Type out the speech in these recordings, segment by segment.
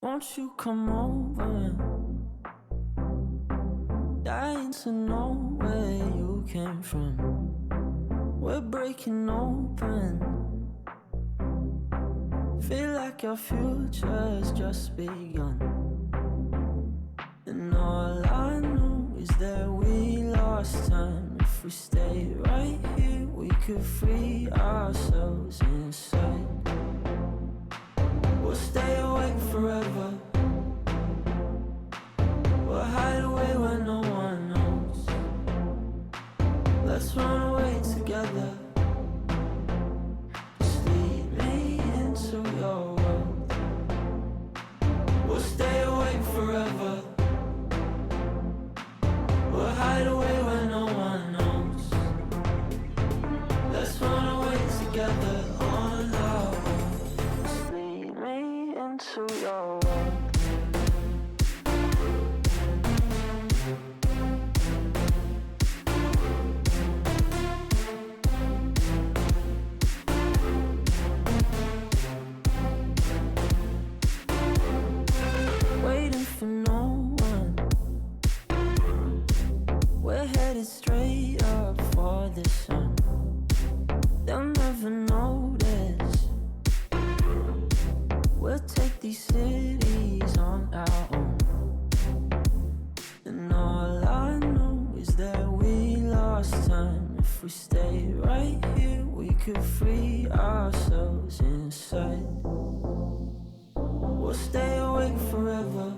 Won't you come over? Dying to know where you came from. We're breaking open. Feel like your future's just begun. And all I know is that we lost time. If we stay right here, we could free ourselves inside. We'll stay awake forever. We'll hide away where no one knows. Let's run away together. Just lead me into your world. We'll stay awake forever. We'll hide away where no one knows. Let's run away together on our own. Just lead me into your world. Waiting for no one. We're headed straight up for the sun. They'll never notice. We'll take these cities on our own. And all I know is that we lost time. If we stay right here, we could free ourselves inside. We'll stay awake forever.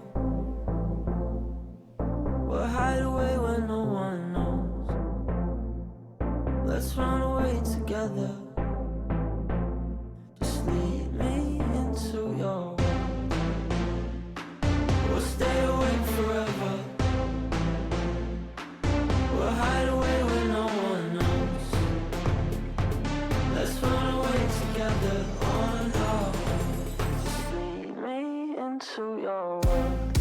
We'll hide away where no one knows. Let's run away together. Just lead me into your world. We'll stay awake forever. We'll hide away where no one knows. Let's run away together on our own. Just lead me into your world.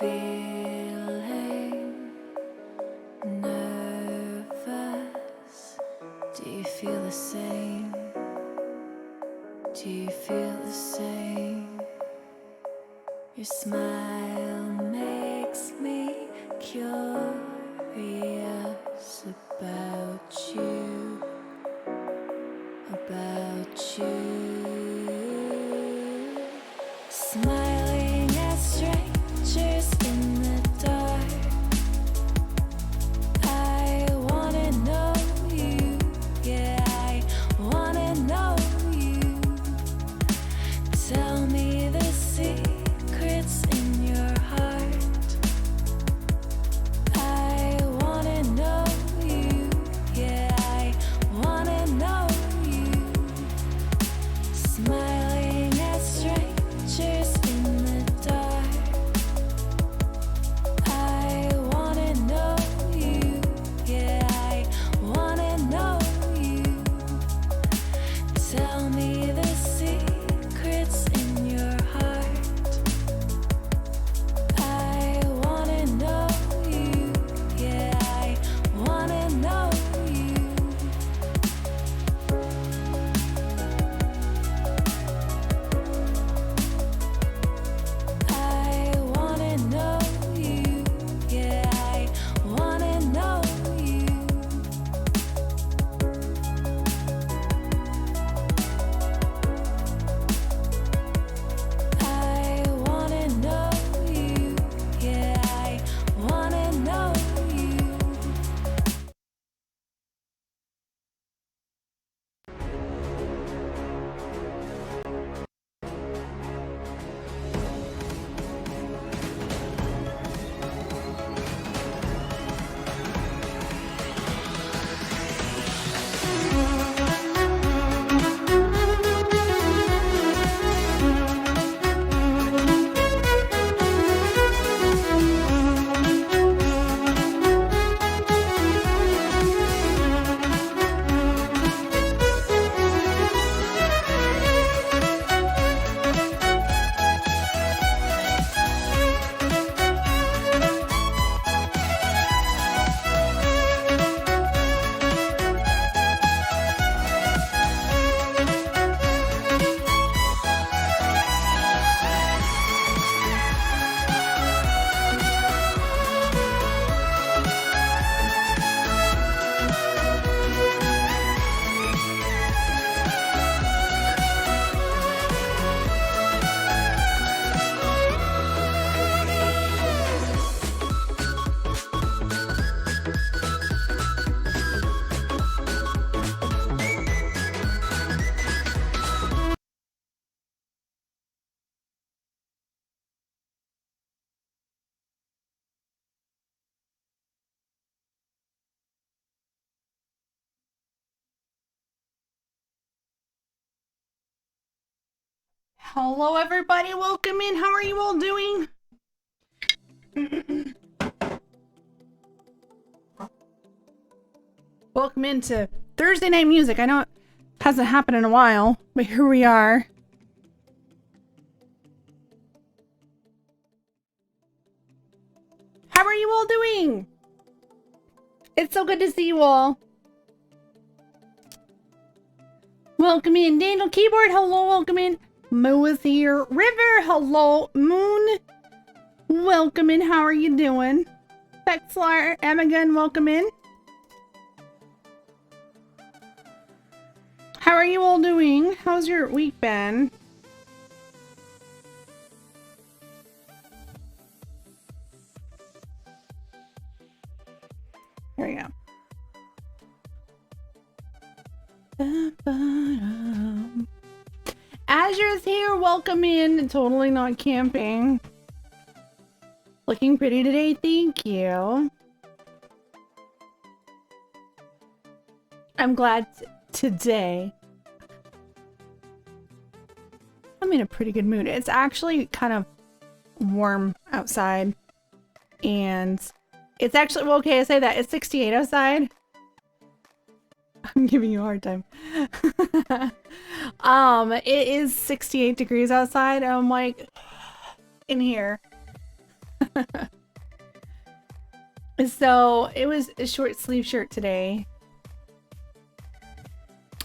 feeling nervous? Do you feel the same? Do you feel the same? Your smile makes me curious about you, about you. Smiling at strangers in the dark. I wanna know you, yeah, I wanna know you. Tell me the secrets in your heart. I wanna know you, yeah, I wanna know you. Smiling at strangers in the dark. I wanna know you, yeah, I wanna know you. Tell me the secrets in your heart. I wanna know you, yeah, I wanna know you. I wanna know you, yeah, I wanna know you. I wanna know you, yeah, I wanna know you. Hello everybody, welcome in. How are you all doing? Welcome into Thursday Night Music. I know it hasn't happened in a while, but here we are. How are you all doing? It's so good to see you all. Welcome in, Daniel Keyboard. Hello, welcome in. Mo is here. River, hello. Moon, welcome in. How are you doing? Pexlar, Amigan, welcome in. How are you all doing? How's your week been? Here we go. Azure's here, welcome in. Totally not camping. Looking pretty today, thank you. I'm glad today. I'm in a pretty good mood. It's actually kind of warm outside. And it's actually, well, okay, I say that. It's 68 outside. I'm giving you a hard time. It is 68 degrees outside. And I'm like, in here. So it was a short sleeve shirt today.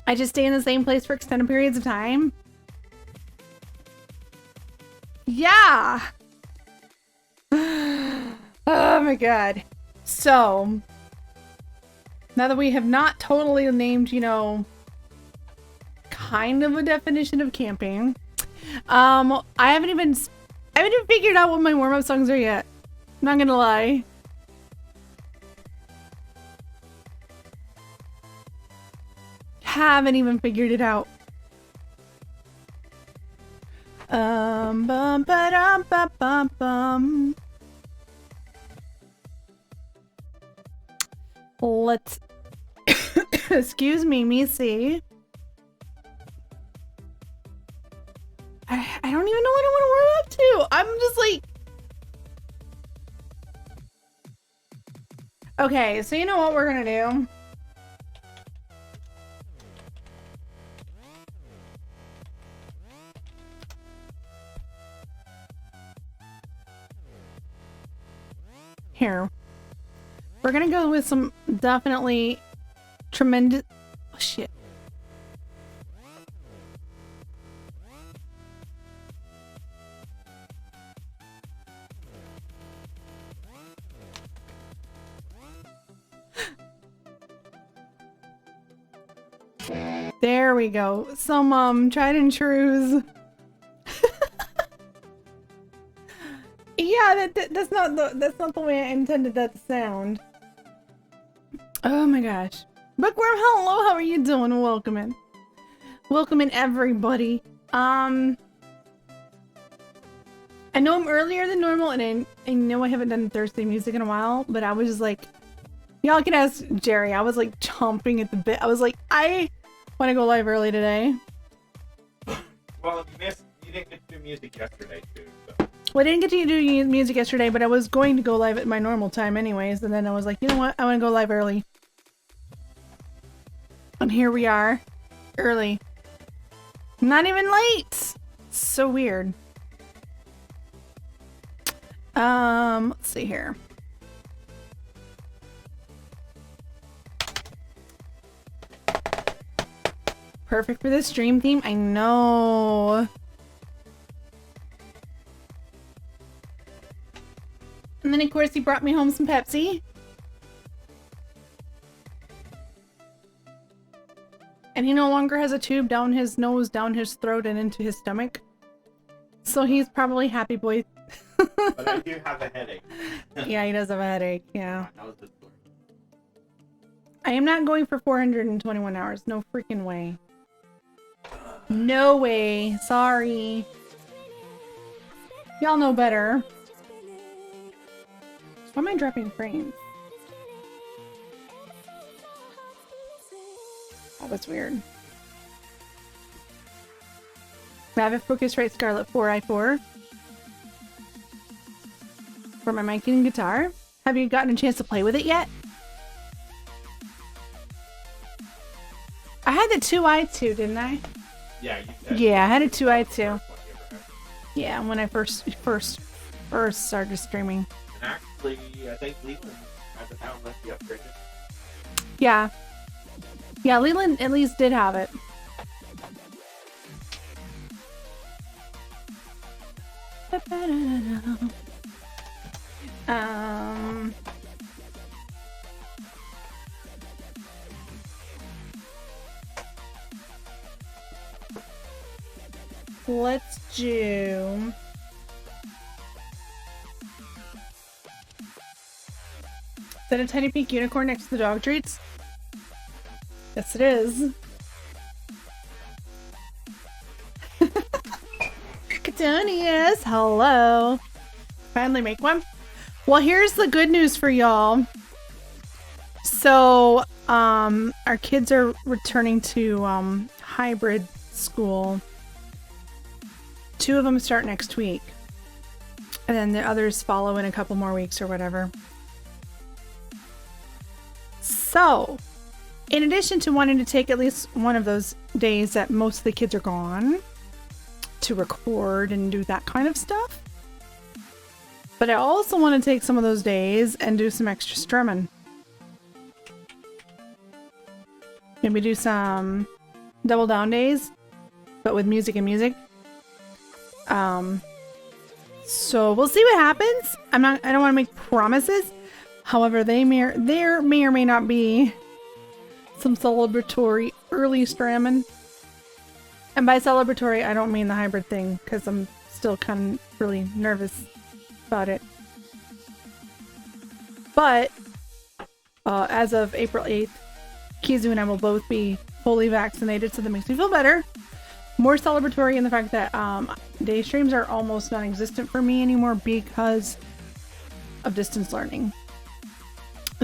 I just stay in the same place for extended periods of time. Yeah. Oh my god. So now that we have not totally named, you know, kind of a definition of camping, I haven't even figured out what my warm-up songs are yet. I'm not gonna lie. Haven't even figured it out. Bum ba dum ba bum bum. Let's excuse me see. I don't even know what I want to warm up to. I'm just like, okay, so you know what we're gonna do? Here. We're gonna go with some definitely tremendous shit. There we go. Some tried and trues. Yeah, that's not the way I intended that to sound. Oh my gosh. Bookworm, hello, how are you doing? Welcome in. Welcome in, everybody. I know I'm earlier than normal, and I know I haven't done Thursday music in a while, but I was just like, y'all can ask Jerry. I was like chomping at the bit. I was like, I want to go live early today. Well, you didn't get to do music yesterday, too, so. Well, I didn't get to do music yesterday, but I was going to go live at my normal time anyways, and then I was like, you know what? I want to go live early. And here we are. Early. Not even late! So weird. Let's see here. Perfect for this stream theme? I know. And then, of course, he brought me home some Pepsi. And he no longer has a tube down his nose, down his throat, and into his stomach. So he's probably happy boy. But I do have a headache. Yeah, he does have a headache, yeah. That was the story. I am not going for 421 hours. No freaking way. No way. Sorry. Y'all know better. Why am I dropping frames? That was weird. Rabbit Focusrite Scarlet 4i4. For my mic and guitar. Have you gotten a chance to play with it yet? I had the 2i2, didn't I? Yeah, you said. Yeah, I had a 2i2. Yeah, when I first started streaming. And actually, I think Leland has it now unless you upgrade it. Yeah. Yeah, Leland at least did have it. Let's do... Is that a tiny pink unicorn next to the dog treats? Yes, it is. Catonius, hello. Finally make one. Well, here's the good news for y'all. So, our kids are returning to hybrid school. 2 of them start next week. And then the others follow in a couple more weeks or whatever. So, in addition to wanting to take at least one of those days that most of the kids are gone to record and do that kind of stuff, But I also want to take some of those days and do some extra strumming. Maybe do some double down days, but with music and music. So we'll see what happens. I don't want to make promises. However, there may or may not be some celebratory early strumming. And by celebratory, I don't mean the hybrid thing, because I'm still kind of really nervous about it. But as of April 8th, Kizu and I will both be fully vaccinated, so that makes me feel better. More celebratory in the fact that day streams are almost non-existent for me anymore because of distance learning.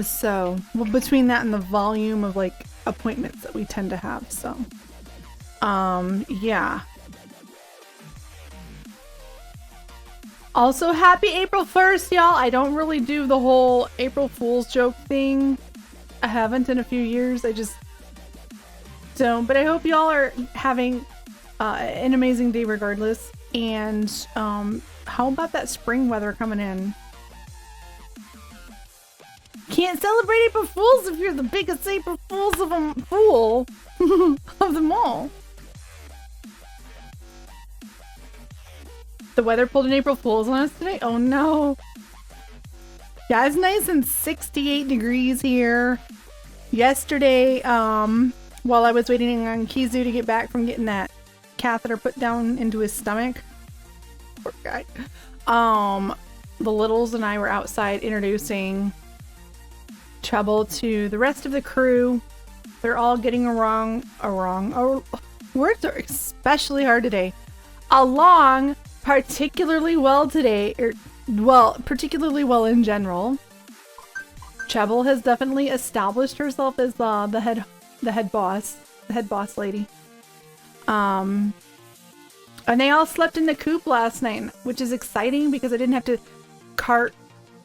So, well, between that and the volume of like appointments that we tend to have, so yeah. Also, happy April 1st, y'all. I don't really do the whole April Fool's joke thing. I haven't in a few years. I just don't. But I hope y'all are having an amazing day regardless. And how about that spring weather coming in? Can't celebrate April Fools if you're the biggest April Fools of them fool of them all. The weather pulled an April Fool's on us today. Oh no. Yeah, it's nice and 68 degrees here. Yesterday, while I was waiting on Kizu to get back from getting that catheter put down into his stomach, poor guy, the littles and I were outside introducing Trouble to the rest of the crew. They're all getting words are especially hard today. Along particularly well today, particularly well in general. Treble has definitely established herself as the head boss lady. And they all slept in the coop last night, which is exciting because I didn't have to cart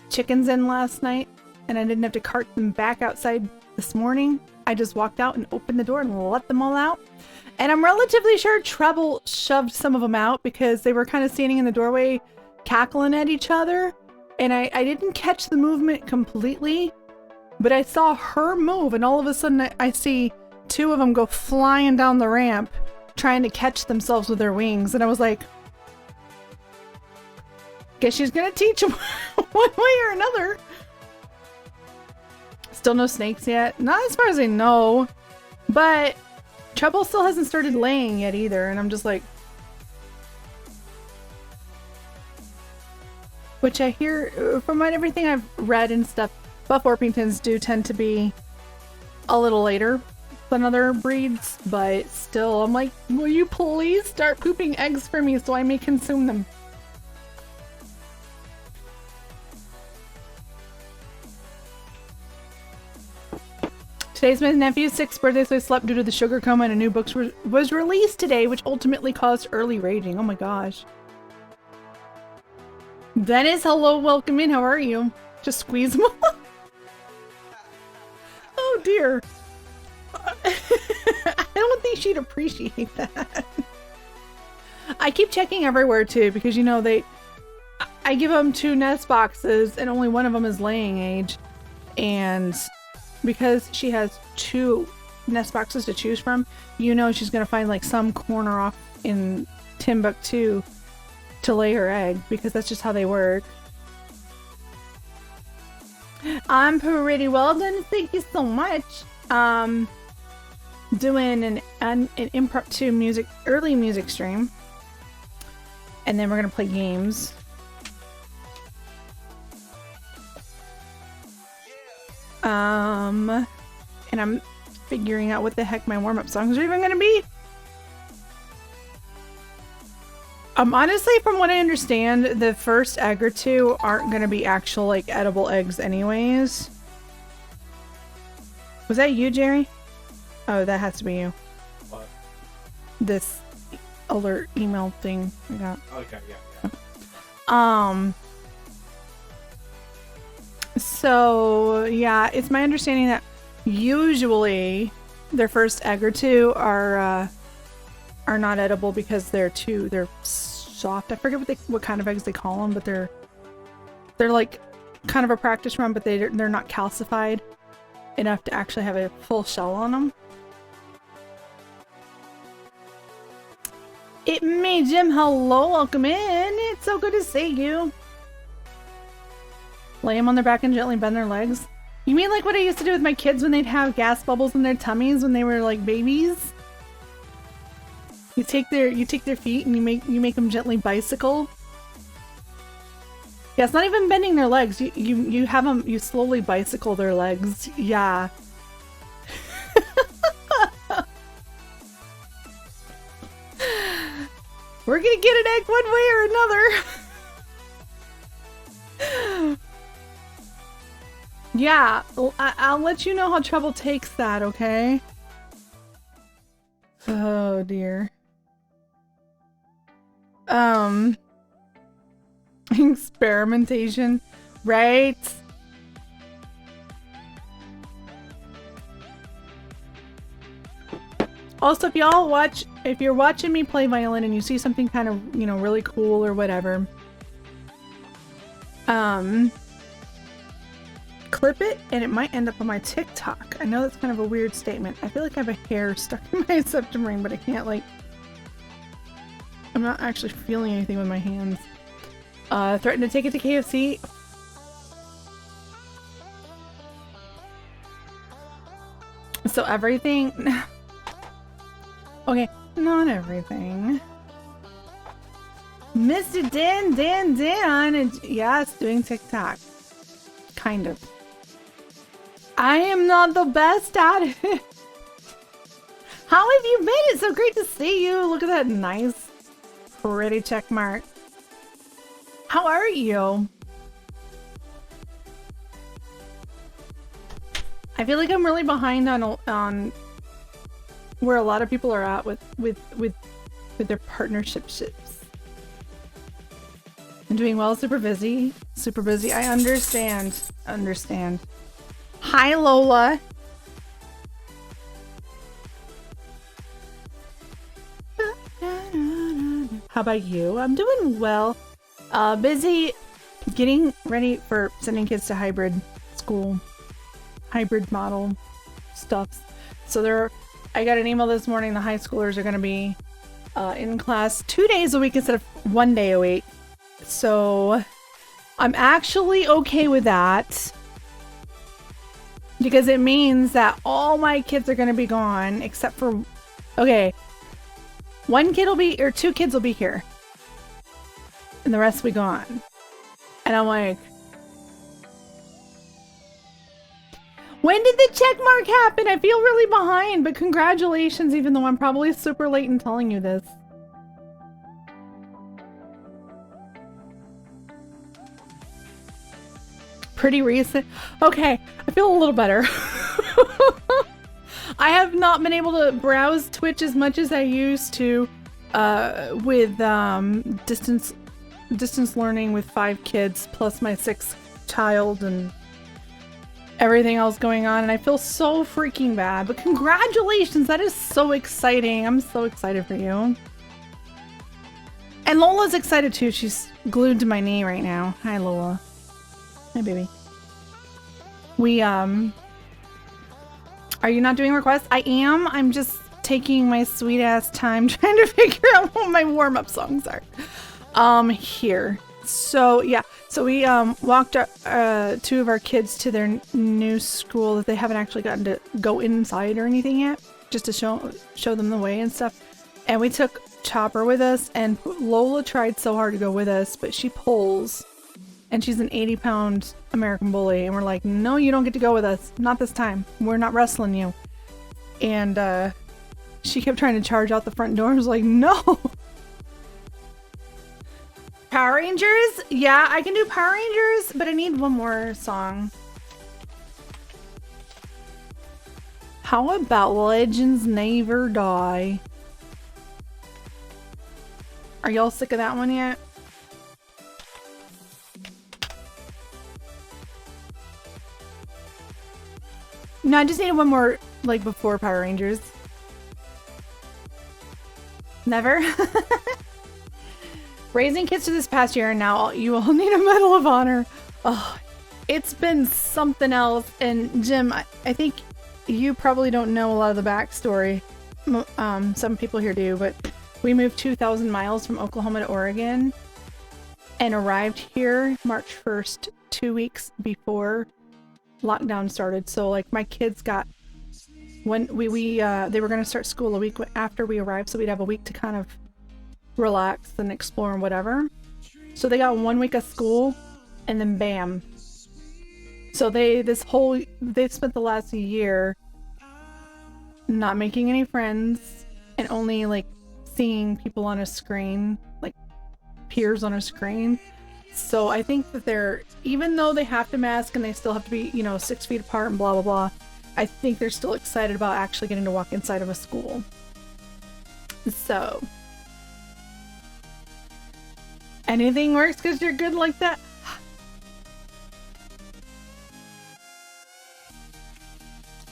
chickens in last night, and I didn't have to cart them back outside this morning. I just walked out and opened the door and let them all out. And I'm relatively sure Treble shoved some of them out because they were kind of standing in the doorway cackling at each other. And I didn't catch the movement completely, but I saw her move, and all of a sudden I see two of them go flying down the ramp trying to catch themselves with their wings. And I was like, guess she's gonna teach them one way or another. Still no snakes yet. Not as far as I know. But Trouble still hasn't started laying yet either. And I'm just like... Which I hear, from everything I've read and stuff, Buff Orpingtons do tend to be a little later than other breeds. But still, I'm like, will you please start pooping eggs for me so I may consume them? Today's my nephew's 6th birthday, so I slept due to the sugar coma, and a new book was released today, which ultimately caused early raging. Oh my gosh. Dennis, hello, welcome in. How are you? Just squeeze them all. Oh dear. I don't think she'd appreciate that. I keep checking everywhere too, because you know I give them 2 nest boxes and only one of them is laying age, and because she has 2 nest boxes to choose from, you know she's gonna find like some corner off in Timbuktu to lay her egg, because that's just how they work. I'm pretty well done, thank you so much. Doing an impromptu early music stream, and then we're gonna play games. And I'm figuring out what the heck my warm-up songs are even gonna be. Honestly, from what I understand, the first egg or 2 aren't gonna be actual, like, edible eggs anyways. Was that you, Jerry? Oh, that has to be you. What? This alert email thing I got. Okay, yeah. So, yeah, it's my understanding that usually their first egg or 2 are not edible because they're soft. I forget what kind of eggs they call them, but they're They're like kind of a practice run, but they're not calcified enough to actually have a full shell on them. It me, Jim. Hello, welcome in. It's so good to see you. Lay them on their back and gently bend their legs. You mean like what I used to do with my kids when they'd have gas bubbles in their tummies when they were like babies? You take their feet and you make them gently bicycle. Yeah, it's not even bending their legs. You have them, you slowly bicycle their legs. Yeah. We're gonna get an egg one way or another. Yeah, I'll let you know how trouble takes that, okay? Oh dear. Experimentation, right? Also, if you're watching me play violin and you see something kind of, you know, really cool or whatever, clip it and it might end up on my TikTok. I know that's kind of a weird statement. I feel like I have a hair stuck in my septum ring, but I can't, like, I'm not actually feeling anything with my hands. Threatened to take it to KFC. So everything... Okay, not everything. Mr. Dan, and yes, doing TikTok. Kind of. I am not the best at it. How have you been? It's so great to see you. Look at that nice, pretty check mark. How are you? I feel like I'm really behind on where a lot of people are at with their partnerships. I'm doing well, super busy. I understand. Hi, Lola. How about you? I'm doing well. Busy getting ready for sending kids to hybrid school, hybrid model stuff. So I got an email this morning. The high schoolers are going to be in class 2 days a week instead of 1 day a week. So I'm actually okay with that because it means that all my kids are going to be gone except for, okay, 2 kids will be here and the rest will be gone. And I'm like, when did the check mark happen? I feel really behind, but congratulations, even though I'm probably super late in telling you this. Pretty recent. Okay, I feel a little better. I have not been able to browse Twitch as much as I used to with distance learning with 5 kids plus my 6th child and everything else going on, and I feel so freaking bad. But congratulations, that is so exciting. I'm so excited for you. And Lola's excited too. She's glued to my knee right now. Hi, Lola. Hi, baby. Are you not doing requests? I am. I'm just taking my sweet ass time trying to figure out what my warm-up songs are. Here. So, yeah. So we walked 2 of our kids to their new school that they haven't actually gotten to go inside or anything yet, just to show them the way and stuff. And we took Chopper with us, and Lola tried so hard to go with us, but she pulls, and she's an 80-pound American bully, and we're like, no, you don't get to go with us. Not this time. We're not wrestling you. And she kept trying to charge out the front door. I was like, no. Power Rangers? Yeah, I can do Power Rangers, but I need one more song. How about Legends Never Die? Are y'all sick of that one yet? No, I just needed one more, like, before Power Rangers. Never? Raising kids to this past year, and now you will need a Medal of Honor. Oh, it's been something else. And Jim, I think you probably don't know a lot of the backstory. Some people here do, but we moved 2,000 miles from Oklahoma to Oregon and arrived here March 1st, 2 weeks before lockdown started. So like my kids got, when they were going to start school a week after we arrived, so we'd have a week to kind of relax and explore and whatever. So they got 1 week of school and then bam. So they've spent the last year not making any friends and only like seeing people on a screen, like peers on a screen. So I think that even though they have to mask and they still have to be, 6 feet apart and blah, blah, blah, I think they're still excited about actually getting to walk inside of a school. So anything works because you're good like that.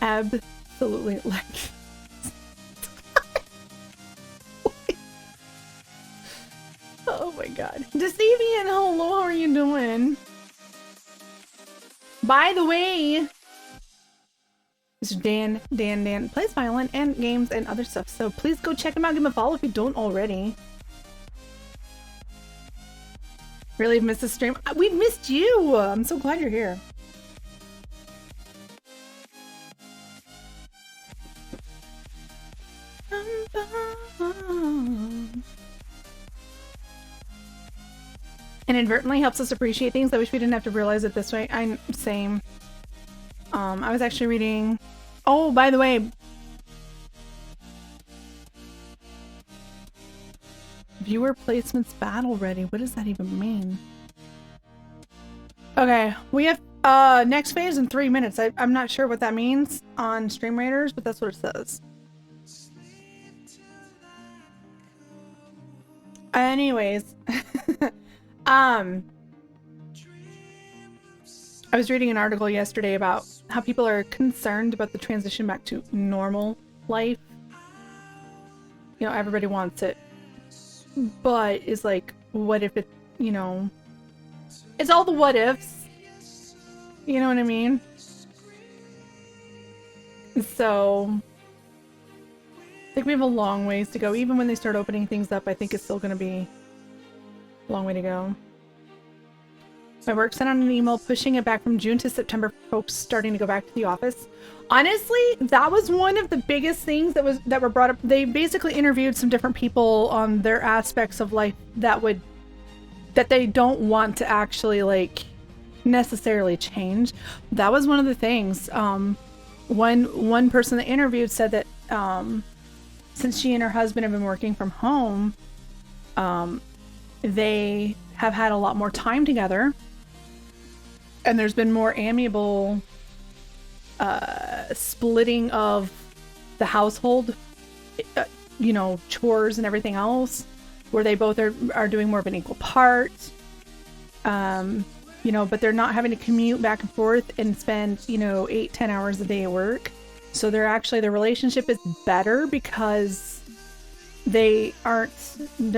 Absolutely. Like, oh my god. Decevian, hello, how are you doing? By the way, Mr. Dan plays violin and games and other stuff, so please go check him out. Give him a follow if you don't already. Really missed the stream. We've missed you. I'm so glad you're here. Inadvertently helps us appreciate things. I wish we didn't have to realize it this way. I'm same. I was actually reading. Oh, by the way, viewer placements battle ready. What does that even mean? Okay, we have next phase in 3 minutes. I'm not sure what that means on Stream Raiders, but that's what it says. Anyways, I was reading an article yesterday about how people are concerned about the transition back to normal life. Everybody wants it, but it's like, what if it, it's all the what ifs. You know what I mean? So I think we have a long ways to go. Even when they start opening things up, I think it's still going to be a long way to go. My work sent out an email pushing it back from June to September for folks starting to go back to the office. Honestly, that was one of the biggest things that were brought up. They basically interviewed some different people on their aspects of life that they don't want to actually like necessarily change. That was one of the things. One person that interviewed said that since she and her husband have been working from home, they have had a lot more time together. And there's been more amiable splitting of the household, chores and everything else, where they both are doing more of an equal part. But they're not having to commute back and forth and spend, 8-10 hours a day at work. So their relationship is better because they're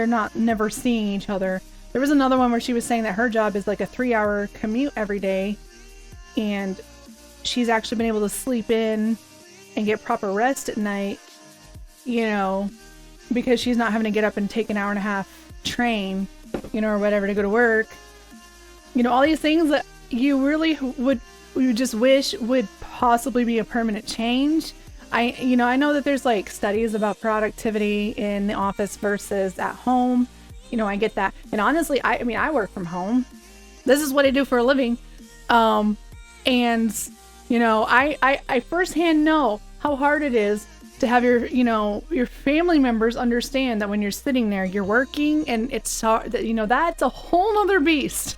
not never seeing each other. There was another one where she was saying that her job is like a 3-hour commute every day, and she's actually been able to sleep in and get proper rest at night, because she's not having to get up and take an hour and a half train, or whatever to go to work. All these things that you really you just wish would possibly be a permanent change. I know that there's like studies about productivity in the office versus at home. I get that. And honestly, I work from home. This is what I do for a living. I firsthand know how hard it is to have your family members understand that when you're sitting there, you're working, and it's that's a whole nother beast.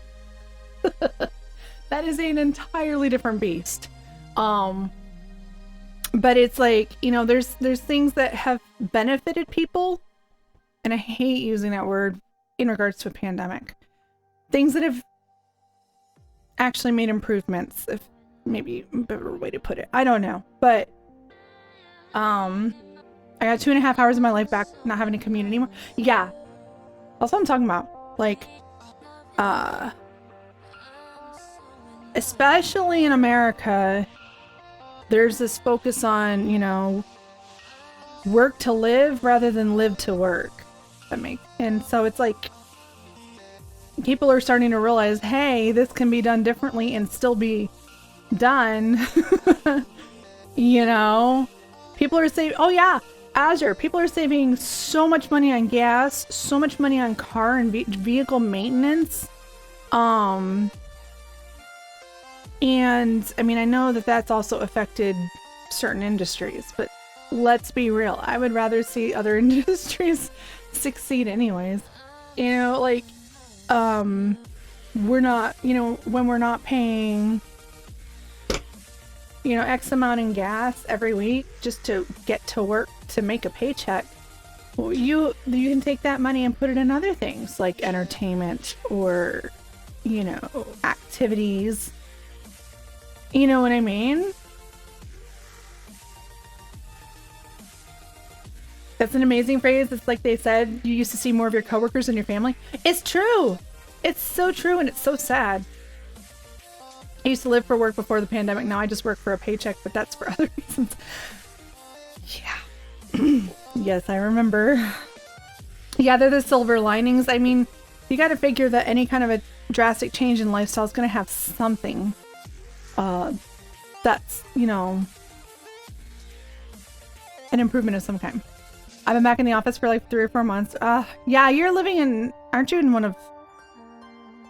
That is an entirely different beast. But it's like, there's things that have benefited people, and I hate using that word in regards to a pandemic. Things that have actually made improvements, if maybe a better way to put it. I don't know. But I got 2.5 hours of my life back, not having to commute anymore. Yeah. That's what I'm talking about. Like, especially in America, there's this focus on, work to live rather than live to work. And so it's like people are starting to realize, hey, this can be done differently and still be done. People are saving, oh yeah, Azure. People are saving so much money on gas, so much money on car and vehicle maintenance. And I mean, I know that that's also affected certain industries, but let's be real. I would rather see other industries succeed anyways. We're not, when we're not paying, X amount in gas every week just to get to work to make a paycheck. Well, you can take that money and put it in other things like entertainment or, activities. You know what I mean? That's an amazing phrase. It's like they said, you used to see more of your coworkers than your family. It's true. It's so true, and it's so sad. I used to live for work before the pandemic. Now I just work for a paycheck, but that's for other reasons. Yeah. Yes, I remember. Yeah, they're the silver linings. I mean, you got to figure that any kind of a drastic change in lifestyle is going to have something that's, an improvement of some kind. I've been back in the office for like 3 or 4 months. Yeah, aren't you in one of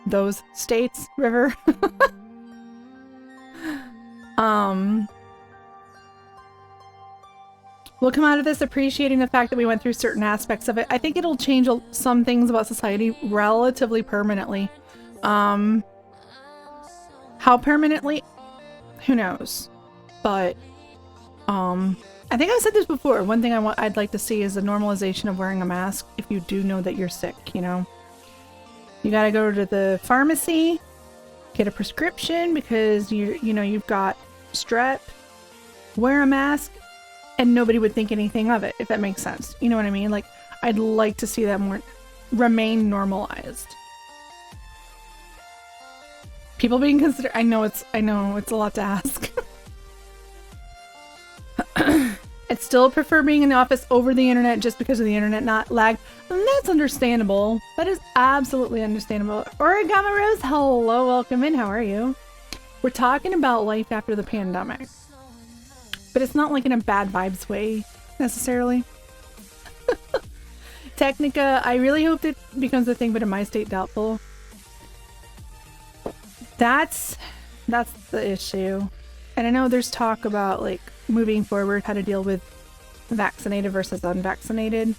those states, River? We'll come out of this appreciating the fact that we went through certain aspects of it. I think it'll change some things about society relatively permanently. How permanently? Who knows? But I think I've said this before. One thing I'd like to see is a normalization of wearing a mask if you do know that you're sick, You gotta go to the pharmacy, get a prescription because you've got strep, wear a mask, and nobody would think anything of it, if that makes sense. You know what I mean? Like, I'd like to see that remain normalized. People being considered, I know it's a lot to ask. I'd still prefer being in the office over the internet just because of the internet not lag. And that's understandable. That is absolutely understandable. Origami Rose, hello, welcome in. How are you? We're talking about life after the pandemic. But it's not like in a bad vibes way, necessarily. Technica, I really hope it becomes a thing, but in my state, doubtful. That's the issue. And I know there's talk about, like, moving forward, how to deal with vaccinated versus unvaccinated.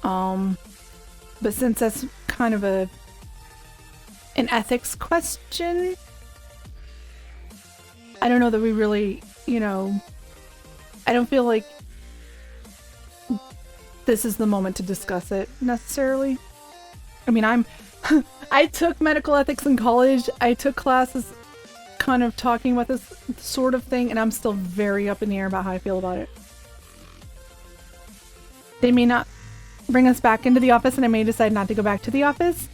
But since that's kind of an ethics question, I don't know that we really, I don't feel like this is the moment to discuss it necessarily. I mean, I took medical ethics in college. I took classes kind of talking about this sort of thing, and I'm still very up in the air about how I feel about it. They may not bring us back into the office, and I may decide not to go back to the office.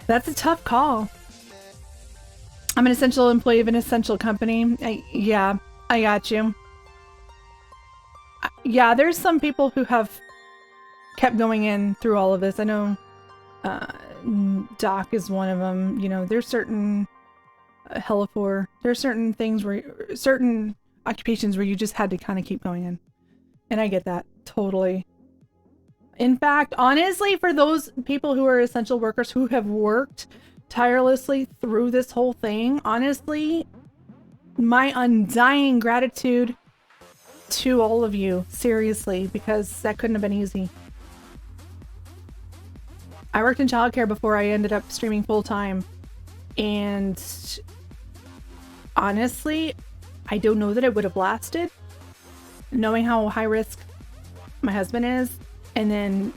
That's a tough call. I'm an essential employee of an essential company. I got you. Yeah, there's some people who have kept going in through all of this. I know Doc is one of them. There's certain there's certain things certain occupations where you just had to kind of keep going in. And I get that totally. In fact, honestly, for those people who are essential workers who have worked tirelessly through this whole thing, honestly, my undying gratitude to all of you, seriously, because that couldn't have been easy. I worked in childcare before I ended up streaming full time, and honestly, I don't know that it would have lasted, knowing how high risk my husband is, and then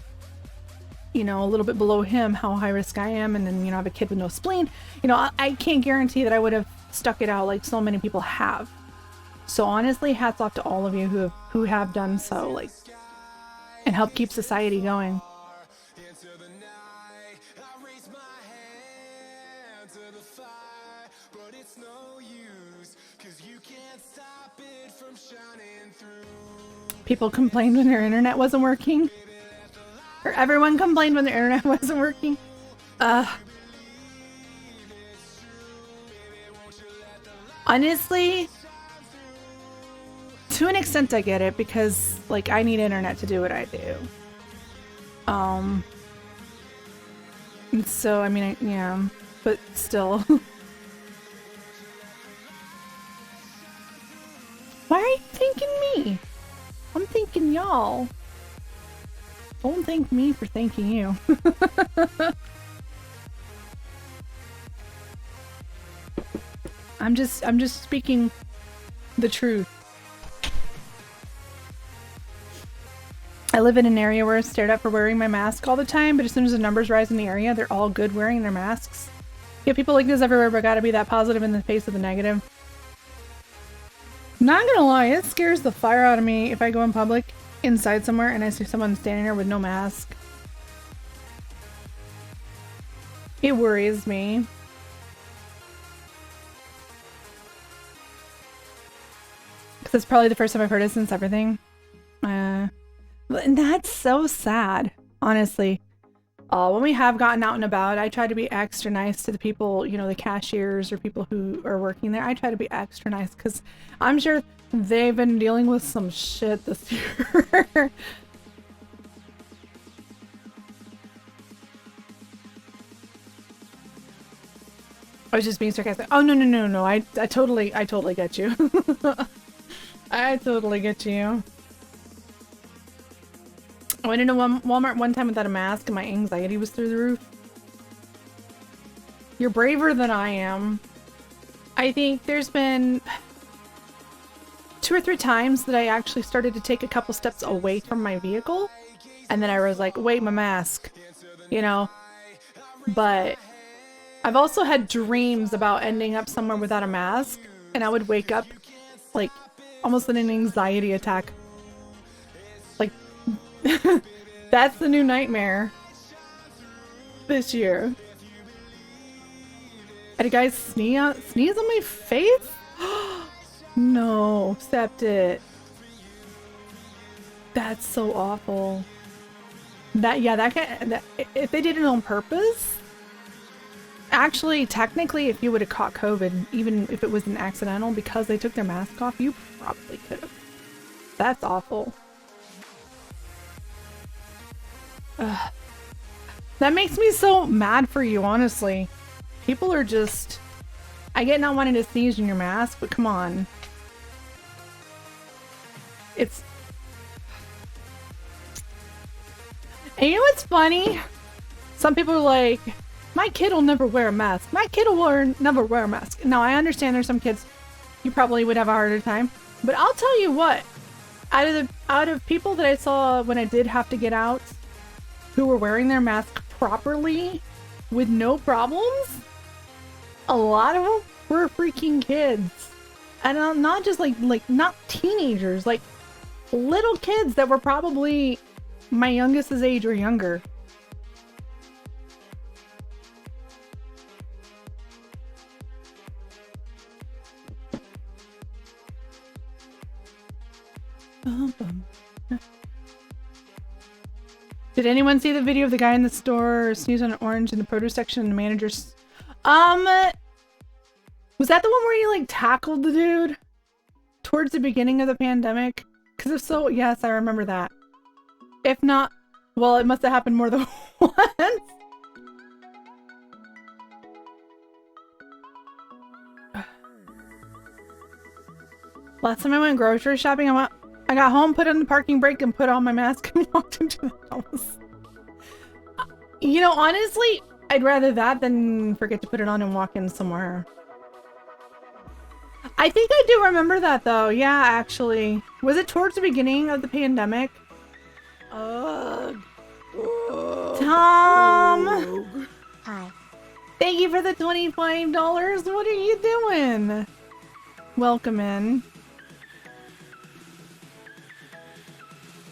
a little bit below him how high risk I am, and then I have a kid with no spleen. I can't guarantee that I would have stuck it out like so many people have. So honestly, hats off to all of you who have done so, like, and help keep society going. People complained when their internet wasn't working. Or everyone complained when their internet wasn't working. Honestly, to an extent I get it because like I need internet to do what I do. And so I mean yeah, but still. Why are you thanking me? I'm thanking y'all. Don't thank me for thanking you. I'm just speaking the truth. I live in an area where it's stared at for wearing my mask all the time, but as soon as the numbers rise in the area, they're all good wearing their masks. Yeah, people like this everywhere, but gotta be that positive in the face of the negative. Not gonna lie, it scares the fire out of me if I go in public inside somewhere and I see someone standing there with no mask. It worries me. Because it's probably the first time I've heard it since everything. And that's so sad, honestly. When we have gotten out and about, I try to be extra nice to the people, you know, the cashiers or people who are working there. I try to be extra nice because I'm sure they've been dealing with some shit this year. I was just being sarcastic. Oh, no. I totally get you. I totally get you. I went into Walmart one time without a mask and my anxiety was through the roof. You're braver than I am. I think there's been 2 or 3 times that I actually started to take a couple steps away from my vehicle. And then I was like, wait, my mask. You know? But I've also had dreams about ending up somewhere without a mask. And I would wake up like almost in an anxiety attack. Like, that's the new nightmare this year. I had a guy sneeze on my face? No, accept it. That's so awful. If they did it on purpose, actually, technically, if you would have caught COVID, even if it was an accidental, because they took their mask off, you probably could have. That's awful. Ugh. That makes me so mad for you, honestly. People are just... I get not wanting to sneeze in your mask, but come on. It's... And you know what's funny? Some people are like, my kid will never wear a mask. My kid will never wear a mask. Now, I understand there's some kids you probably would have a harder time. But I'll tell you what. Out of people that I saw when I did have to get out, who were wearing their mask properly with no problems, a lot of them were freaking kids. And not just like not teenagers, like little kids that were probably my youngest's age or younger. Did anyone see the video of the guy in the store sneeze on an orange in the produce section and the manager's... Was that the one where you like tackled the dude towards the beginning of the pandemic? Because if so, yes, I remember that. If not, well, it must have happened more than once. Last time I went grocery shopping, I got home, put on the parking brake, and put on my mask and walked into the house. You know, honestly, I'd rather that than forget to put it on and walk in somewhere. I think I do remember that, though. Yeah, actually. Was it towards the beginning of the pandemic? Tom! Hi. Thank you for the $25. What are you doing? Welcome in.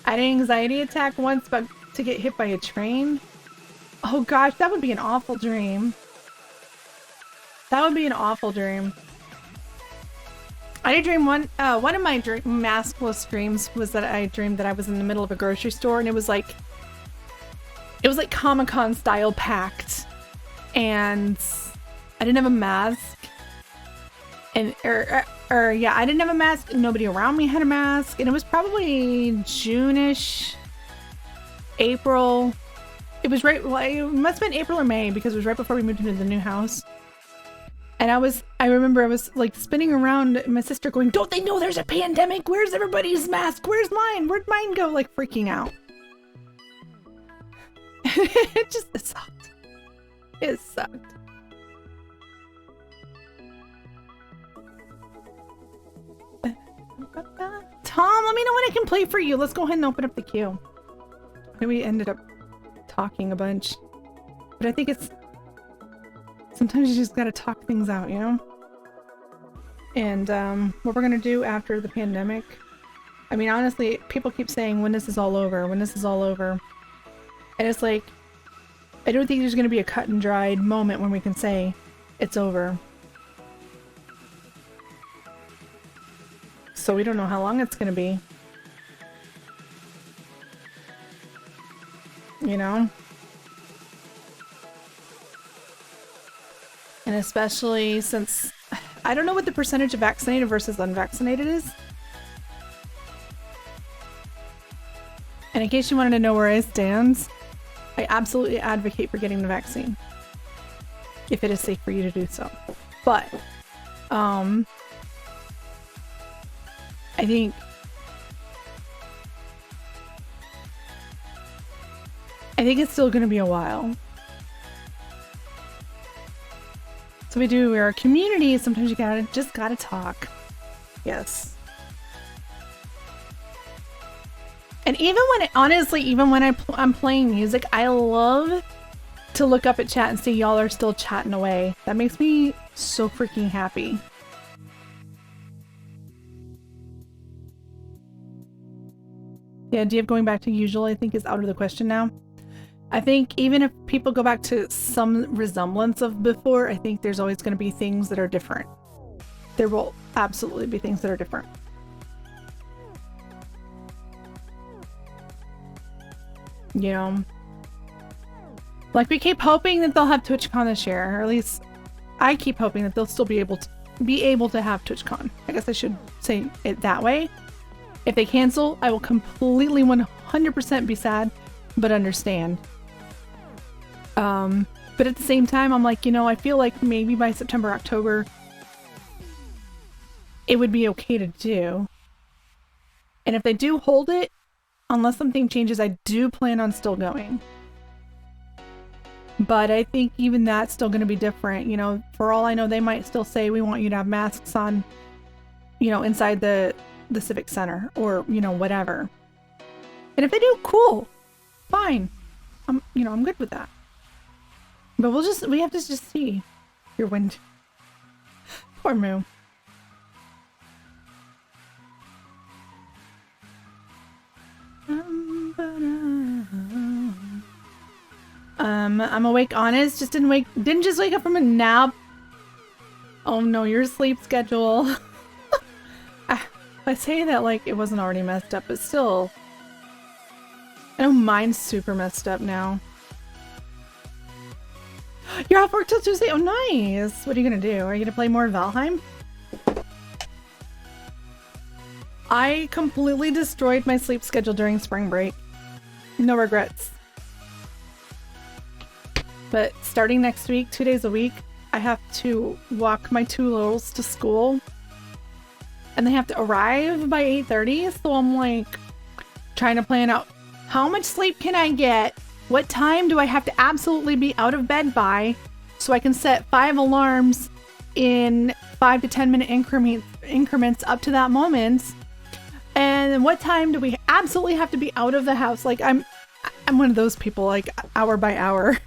I had an anxiety attack once about to get hit by a train. Oh gosh, that would be an awful dream. That would be an awful dream. I did dream one of my maskless dreams was that I dreamed that I was in the middle of a grocery store, and it was like Comic-Con style packed, and I didn't have a mask, and I didn't have a mask. Nobody around me had a mask, and it was probably June-ish, April. It was right. Well, it must have been April or May because it was right before we moved into the new house. And I remember I was like spinning around, my sister going, "Don't they know there's a pandemic? Where's everybody's mask? Where's mine? Where'd mine go?" Like freaking out. It sucked. It sucked. Tom, let me know when I can play for you. Let's go ahead and open up the queue. And we ended up talking a bunch. But I think it's... Sometimes you just gotta talk things out, you know? And what we're gonna do after the pandemic... I mean, honestly, people keep saying, when this is all over, when this is all over. And it's like, I don't think there's gonna be a cut and dried moment when we can say, it's over. So we don't know how long it's gonna be. You know? And especially since I don't know what the percentage of vaccinated versus unvaccinated is. And in case you wanted to know where I stand, I absolutely advocate for getting the vaccine. If it is safe for you to do so. But, I think it's still going to be a while. So we're a community. Sometimes you just gotta talk. Yes. And even when, honestly, even when I'm playing music, I love to look up at chat and see y'all are still chatting away. That makes me so freaking happy. The idea of going back to usual, I think, is out of the question now. I think even if people go back to some resemblance of before, I think there's always going to be things that are different. There will absolutely be things that are different. You know, like we keep hoping that they'll have TwitchCon this year, or at least I keep hoping that they'll still be able to have TwitchCon. I guess I should say it that way. If they cancel, I will completely 100% be sad, but understand. But at the same time, I'm like, you know, I feel like maybe by September, October, it would be okay to do. And if they do hold it, unless something changes, I do plan on still going. But I think even that's still going to be different. You know, for all I know, they might still say, we want you to have masks on, you know, inside the Civic Center or, you know, whatever. And if they do, cool, fine. I'm good with that. But we have to just see your wind. Poor Moo. I'm awake, honest. Didn't just wake up from a nap. Oh no, your sleep schedule. I say that like it wasn't already messed up, but still. I know mine's super messed up now. You're off work till Tuesday? Oh, nice. What are you gonna do? Are you gonna play more Valheim? I completely destroyed my sleep schedule during spring break. No regrets. But starting next week, 2 days a week, I have to walk my two littles to school. And they have to arrive by 8:30, so I'm like trying to plan out how much sleep can I get? What time do I have to absolutely be out of bed by so I can set 5 alarms in 5 to 10 minute increments up to that moment? And what time do we absolutely have to be out of the house? Like I'm one of those people, like hour by hour.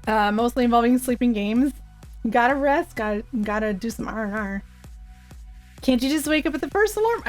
Mostly involving sleeping games. Gotta rest, gotta do some R&R. Can't you just wake up at the first alarm?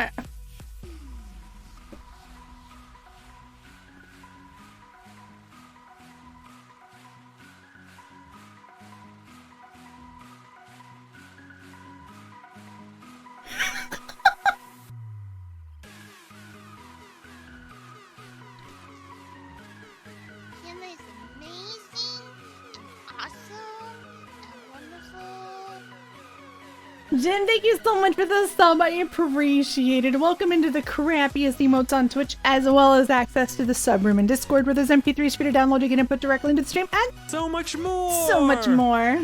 Jim, thank you so much for the sub. I appreciate it. Welcome into the crappiest emotes on Twitch, as well as access to the sub room and Discord, where there's MP3s for you to download. You can input directly into the stream, and So much more. so much more.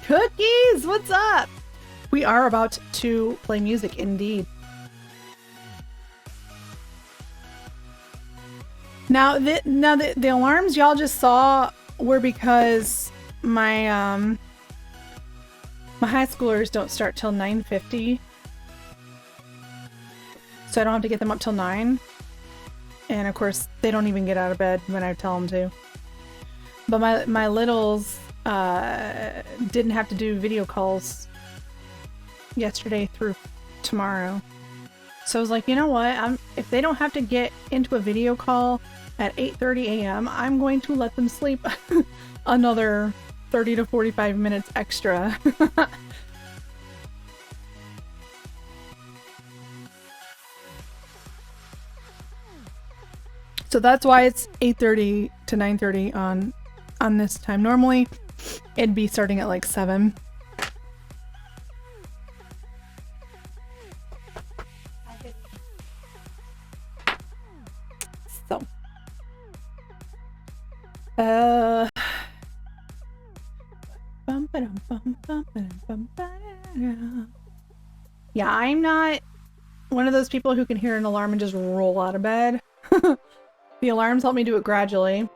Cookies, what's up? We are about to play music, indeed. Now, the alarms y'all just saw were because my my high schoolers don't start till 9:50, so I don't have to get them up till 9. And of course, they don't even get out of bed when I tell them to. But my littles didn't have to do video calls yesterday through tomorrow, so I was like, you know what? If they don't have to get into a video call at 8:30 a.m., I'm going to let them sleep another 30 to 45 minutes extra. So that's why it's 8:30 to 9:30 on this time. Normally, it'd be starting at like 7. So, yeah, I'm not one of those people who can hear an alarm and just roll out of bed. The alarms help me do it gradually.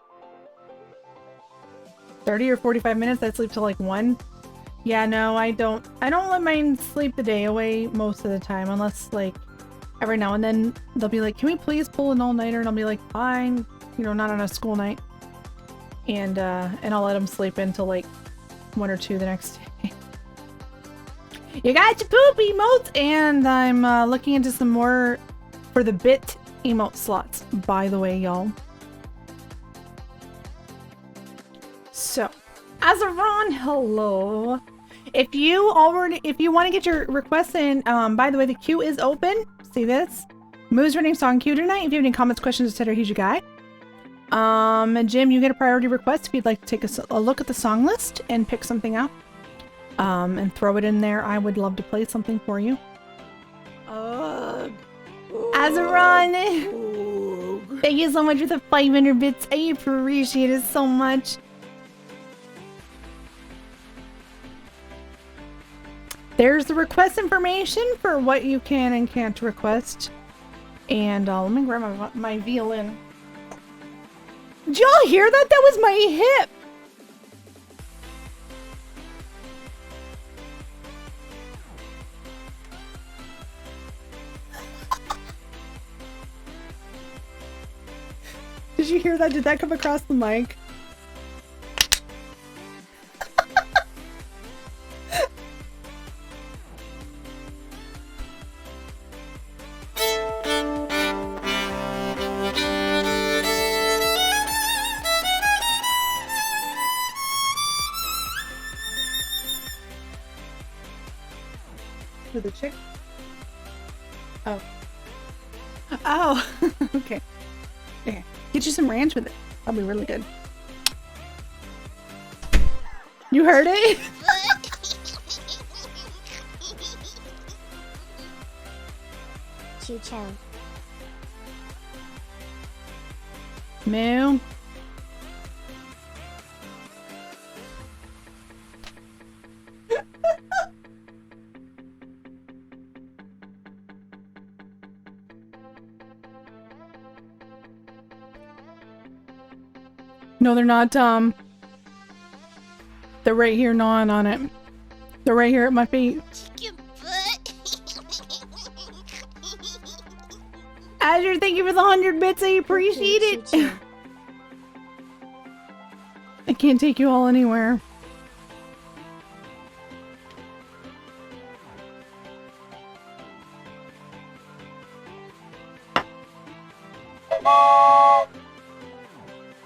30 or 45 minutes, I sleep till like 1. Yeah, no, I don't let mine sleep the day away most of the time, unless like every now and then they'll be like, can we please pull an all-nighter? And I'll be like, fine, you know, not on a school night. And I'll let them sleep until like 1 or 2 the next day. You got your poop emotes, and I'm looking into some more for the bit emote slots, by the way, y'all. So, as of Ron, hello. If you want to get your requests in, by the way, the queue is open. See this? Moo's running song queue tonight. If you have any comments, questions, etc., here's your guy. Jim, you get a priority request if you'd like to take a look at the song list and pick something out. And throw it in there. I would love to play something for you. Azeron, thank you so much for the 500 bits. I appreciate it so much. There's the request information for what you can and can't request. And let me grab my violin. Did y'all hear that? That was my hip. Did you hear that? Did that come across the mic? For the chick? Oh. Oh, okay. Okay. Get you some ranch with it. That'll be really good. You heard it? Chucho. Moo. No, they're not, they're right here gnawing on it. They're right here at my feet. Azure, thank you for the 100 bits. I appreciate it. I can't take you all anywhere.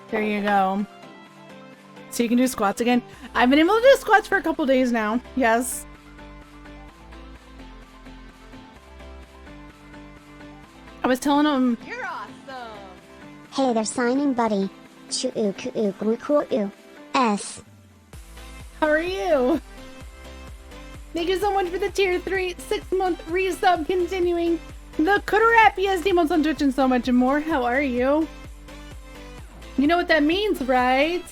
There you go. So you can do squats again. I've been able to do squats for a couple days now. Yes. I was telling him. You're awesome. Hey there, signing buddy. S. How are you? Thank you so much for the tier 3 6-month resub continuing. The Kudarat PSD modes on Twitch and so much more. How are you? You know what that means, right?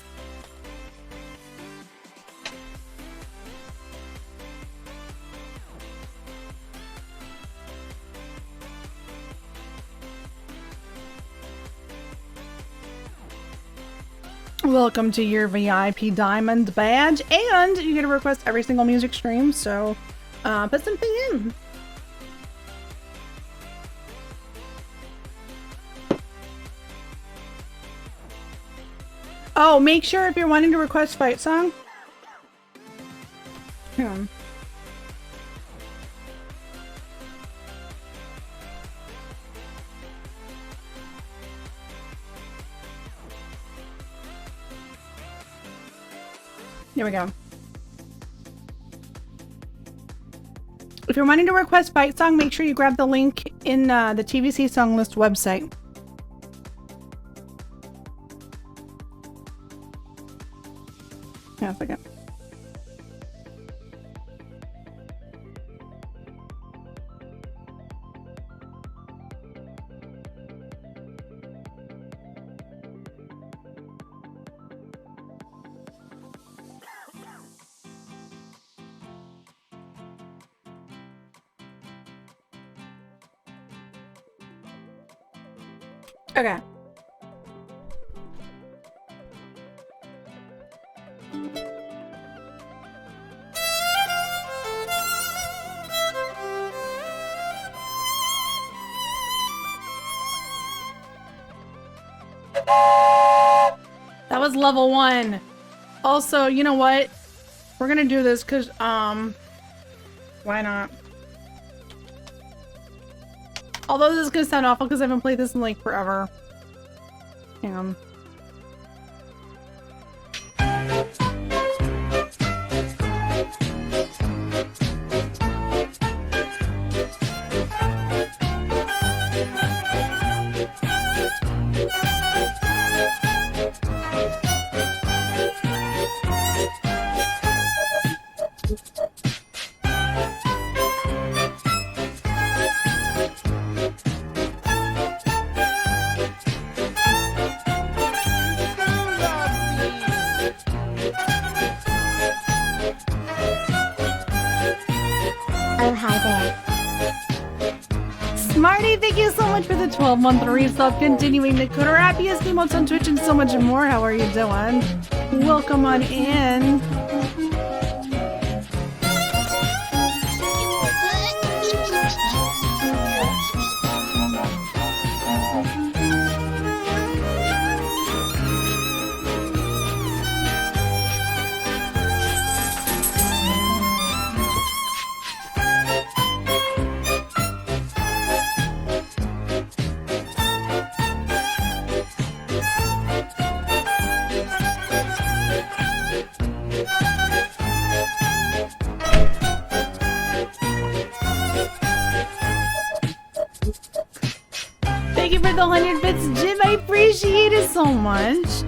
Welcome to your VIP Diamond badge, and you get a request every single music stream, so put something in. Oh, make sure if you're wanting to request fight song. Hmm. Here we go. If you're wanting to request fight song, make sure you grab the link in the TVC song list website. Yeah, a second. Okay. That was level 1. Also, you know what? We're gonna do this because, why not? Although this is gonna sound awful because I haven't played this in like forever. Damn. Oh, hi there. Smarty, thank you so much for the 12-month resub, continuing the Kudarappiest emotes on Twitch and so much more. How are you doing? Welcome on in. Thank you for the 100 bits, Jim. I appreciate it so much.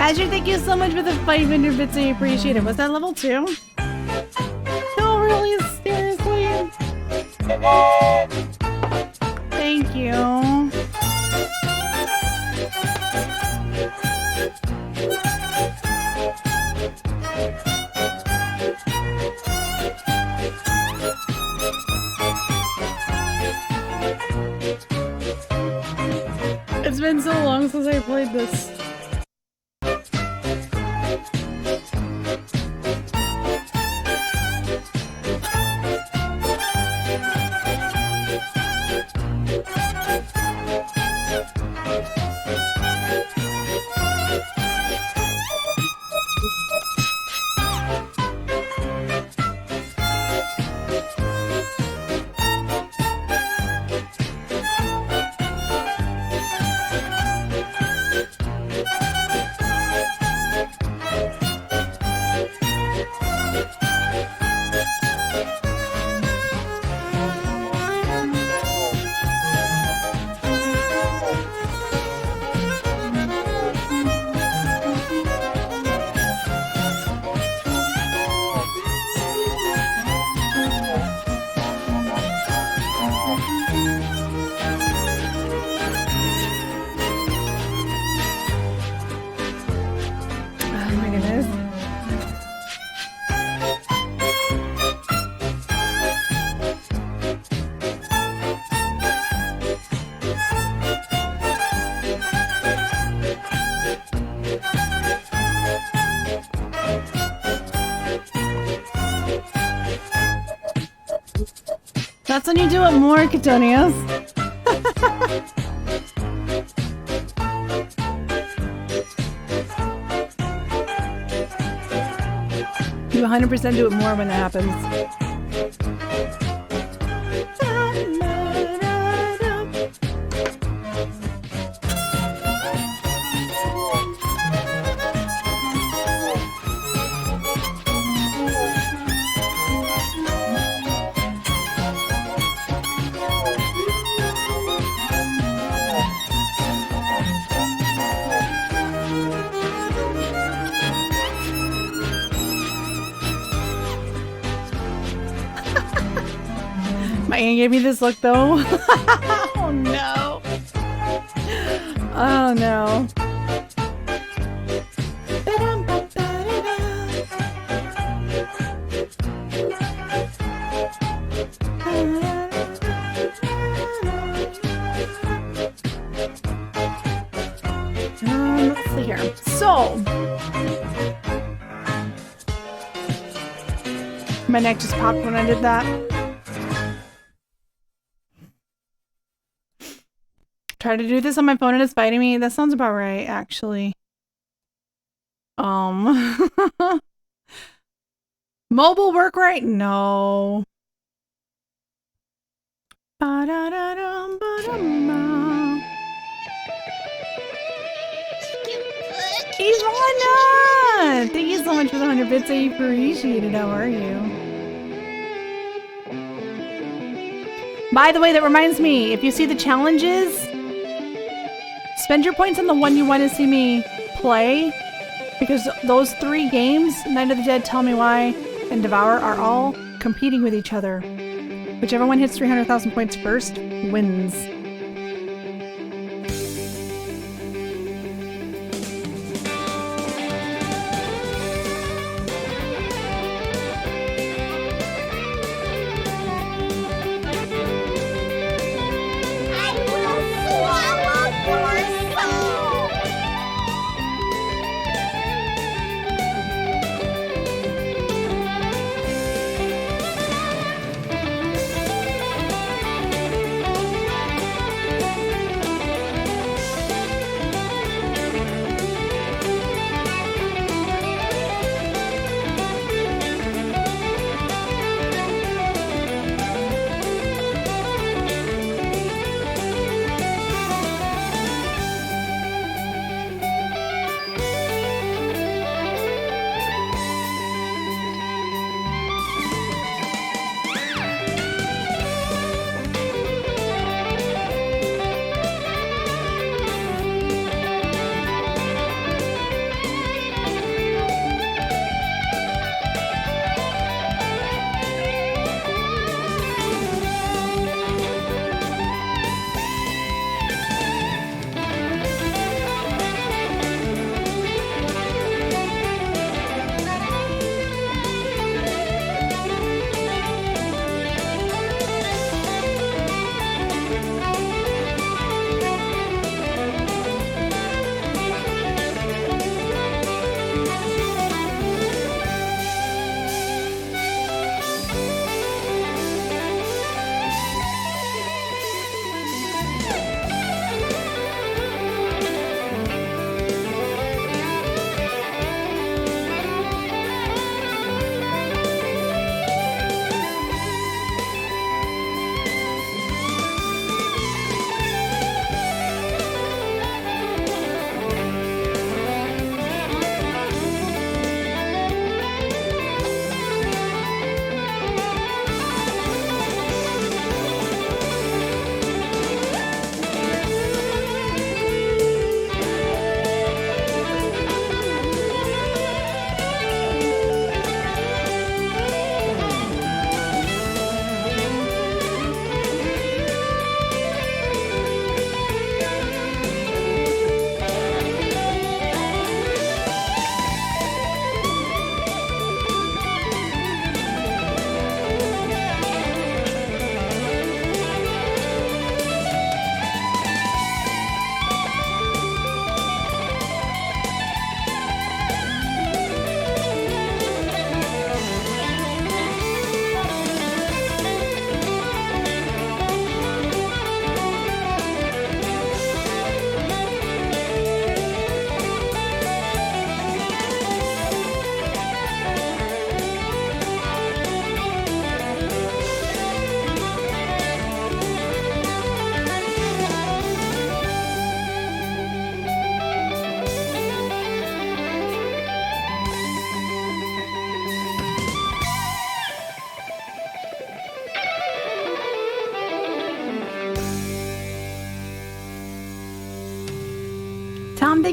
Azure, thank you so much for the 500 bits. I appreciate it. Was that level 2? No, really? Seriously? Thank you. It's been so long since I played this. That's when you do it more, Catonius. You 100% do it more when that happens. My aunt gave me this look though. Oh no. Oh no. Let's see here. So my neck just popped when I did that. Try to do this on my phone and it's biting me. That sounds about right, actually. Mobile work right? No. Ivana! Thank you so much for the 100 bits. I appreciate it. How are you? By the way, that reminds me, if you see the challenges, spend your points on the one you want to see me play, because those 3 games, Night of the Dead, Tell Me Why, and Devour, are all competing with each other. Whichever one hits 300,000 points first wins.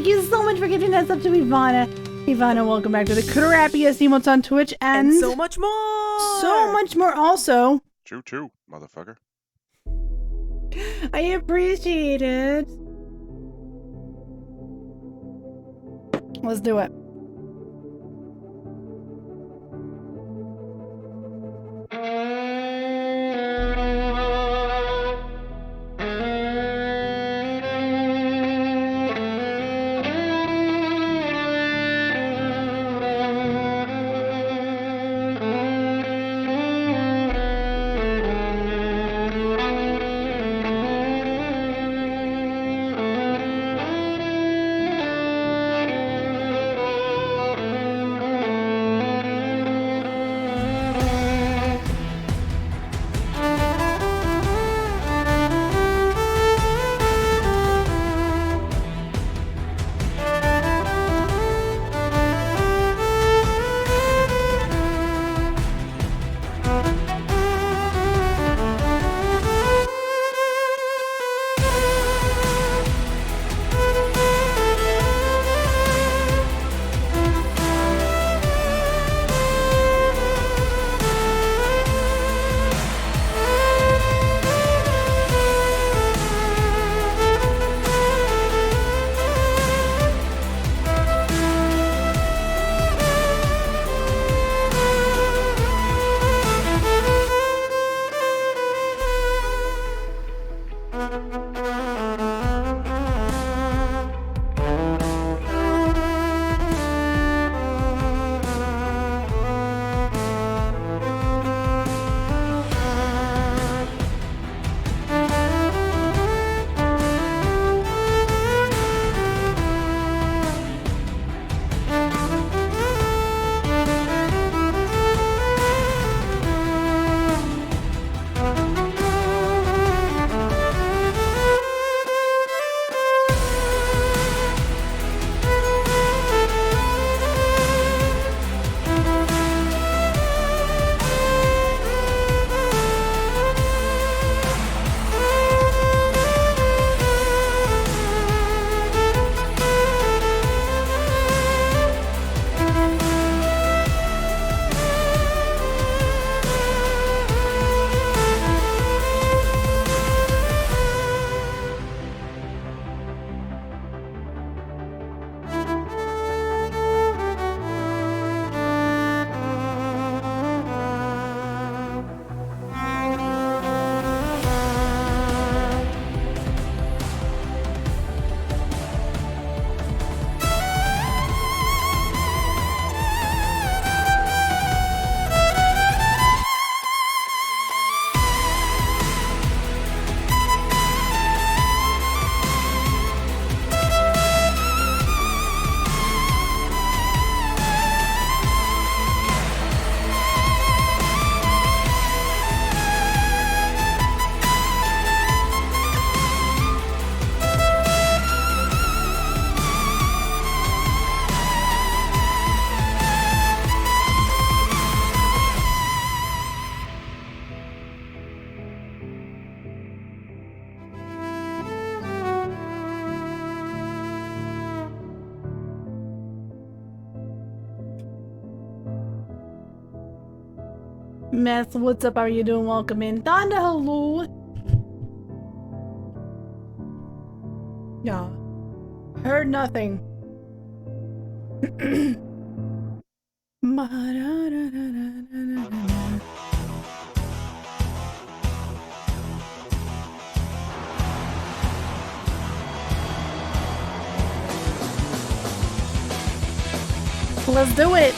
Thank you so much for getting us up to Ivana. Ivana, welcome back to the crappiest emotes on Twitch and so much more. So much more also. Choo, motherfucker. I appreciate it. Let's do it. Meth, what's up? How are you doing? Welcome in. Donda, hello. Yeah. Heard nothing. Let's do it.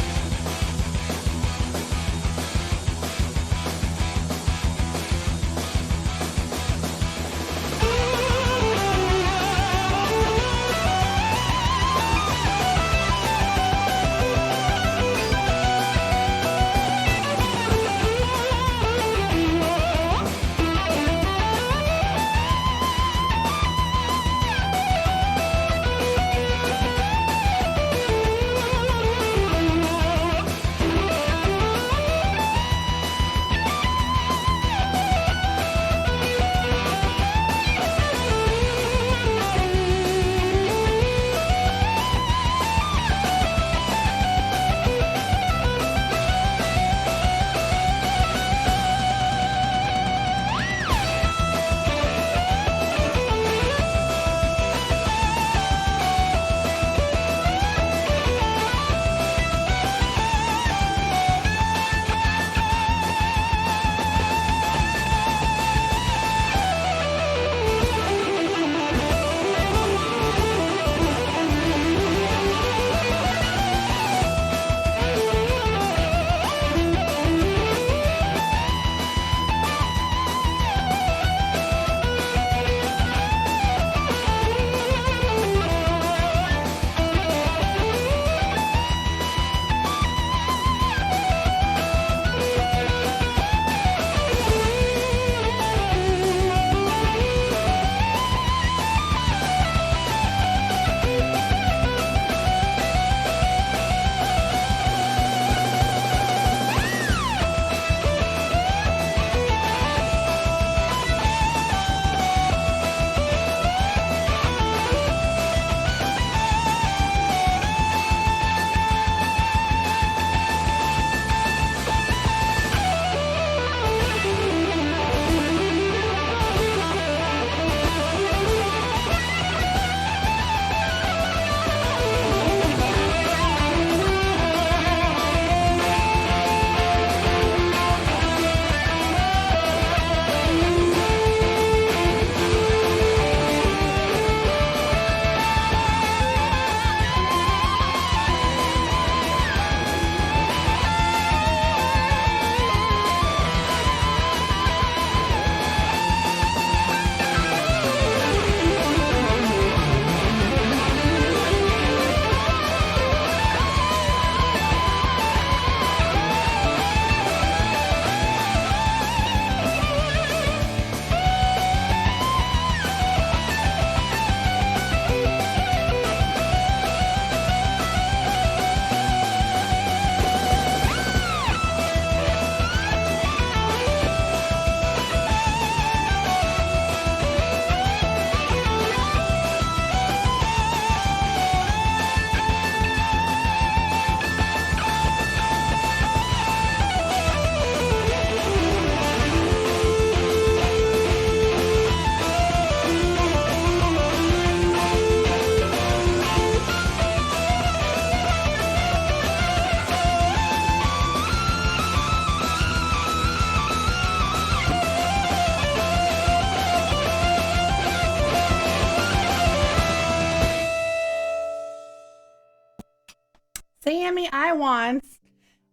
want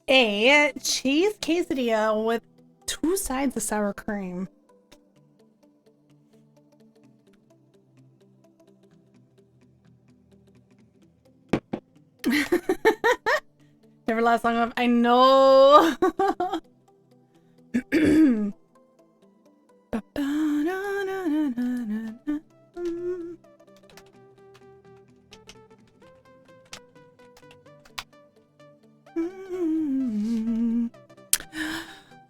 a cheese quesadilla with 2 sides of sour cream. Never lasts long enough. I know.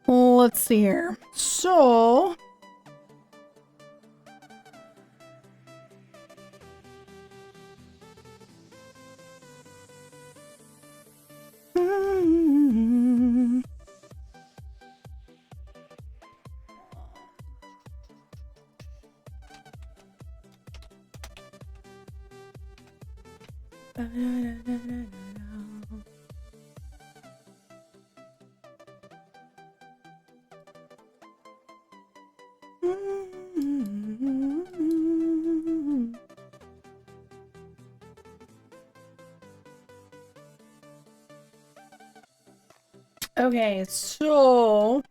Let's see here. So okay, so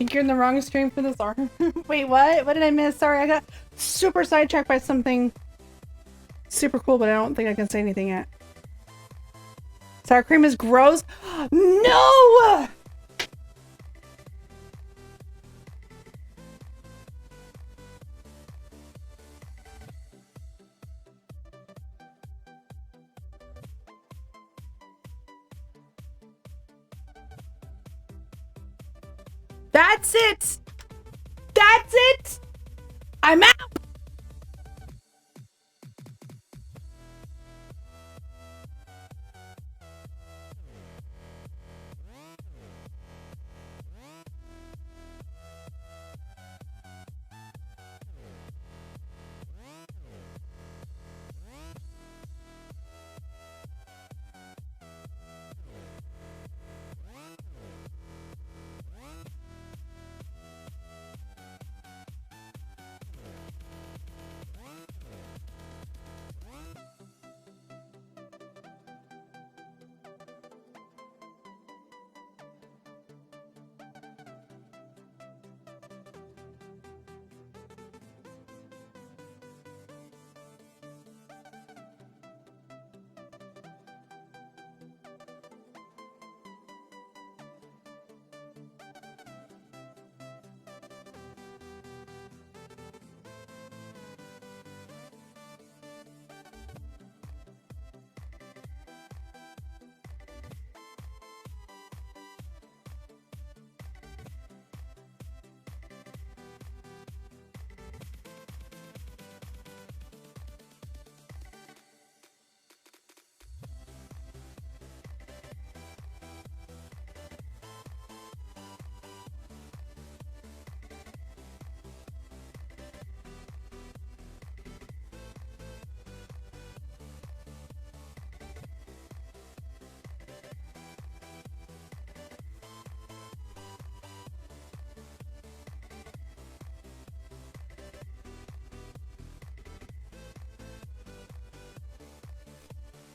think you're in the wrong stream for this arm. Wait, what? What did I miss? Sorry, I got super sidetracked by something super cool, but I don't think I can say anything yet. Sour cream is gross. No! That's it! That's it! I'm out!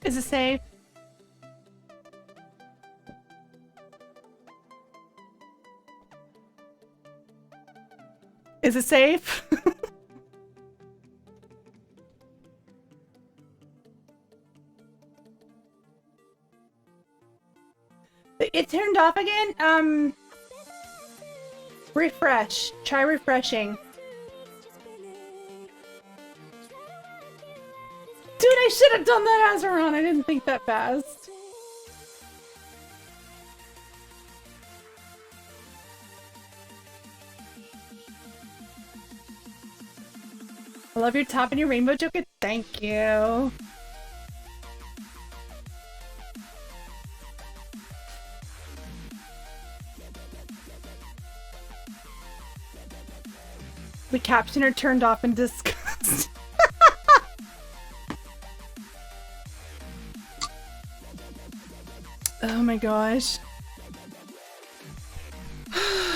Is it safe? Is it safe? It turned off again? Refresh. Try refreshing. Dude, I should have done that as a run. I didn't think that fast. I love your top and your rainbow joker. Thank you. The caption are turned off in disgust. Oh my gosh.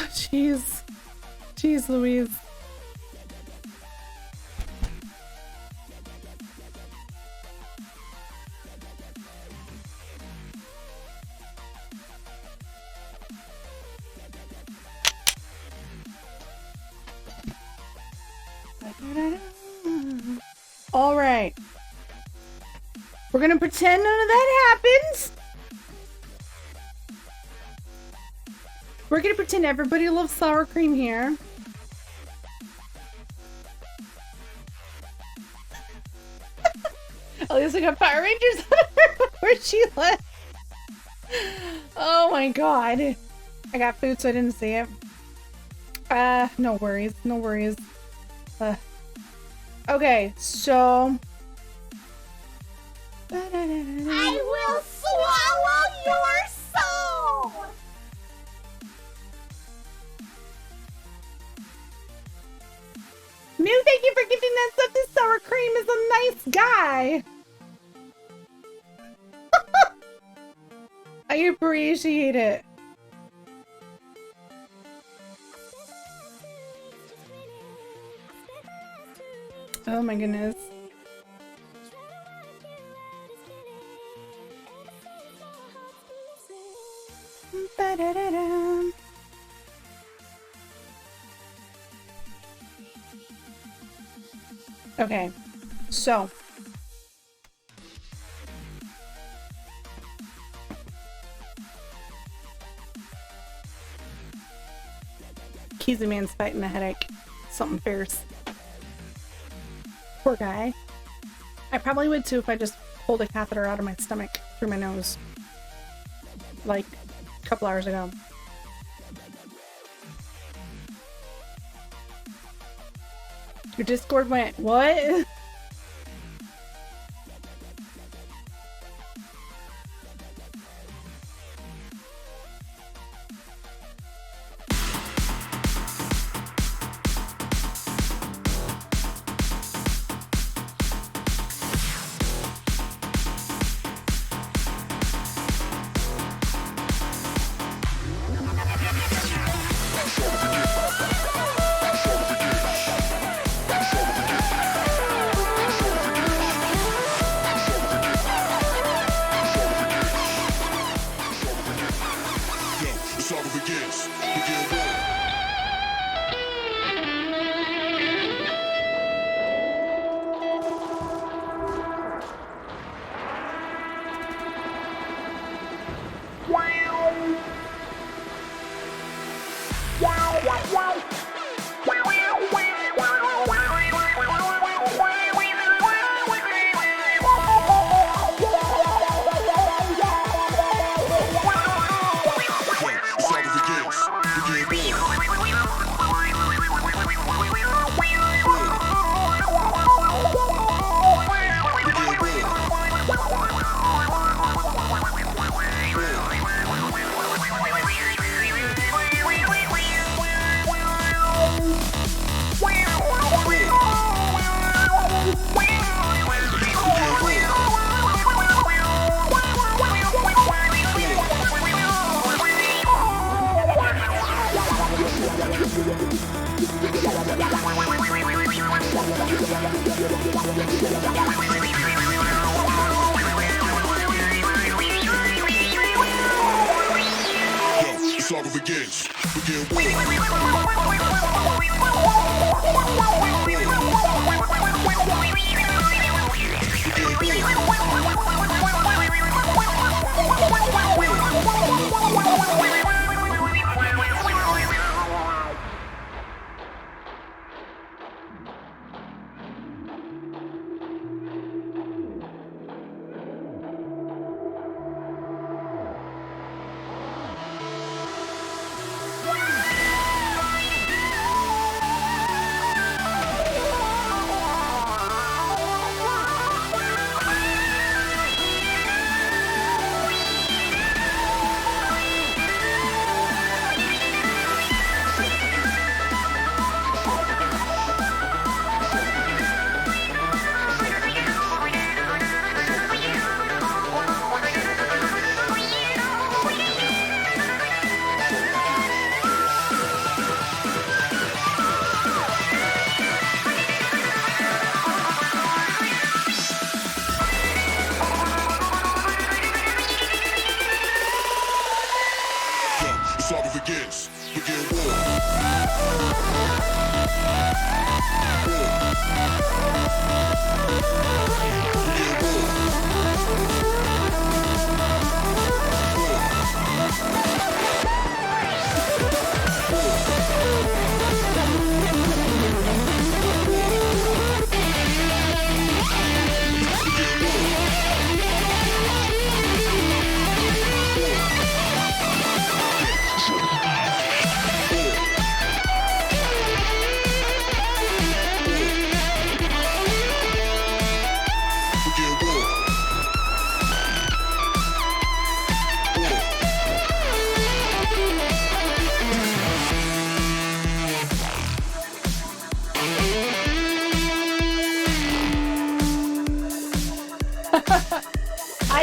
Jeez. Jeez Louise. All right. We're gonna pretend none of that happens. We're gonna pretend everybody loves sour cream here. At least we got Power Rangers where she left. Oh my god. I got food so I didn't see it. No worries, no worries. Okay, so I will swallow your soul! Mew, thank you for giving that stuff to Sour Cream is a nice guy. I appreciate it. Oh my goodness. Ba-da-da-dum. Okay, so Keezy Man's fighting a headache. Something fierce. Poor guy. I probably would too if I just pulled a catheter out of my stomach through my nose. Like a couple hours ago. Your Discord went, what?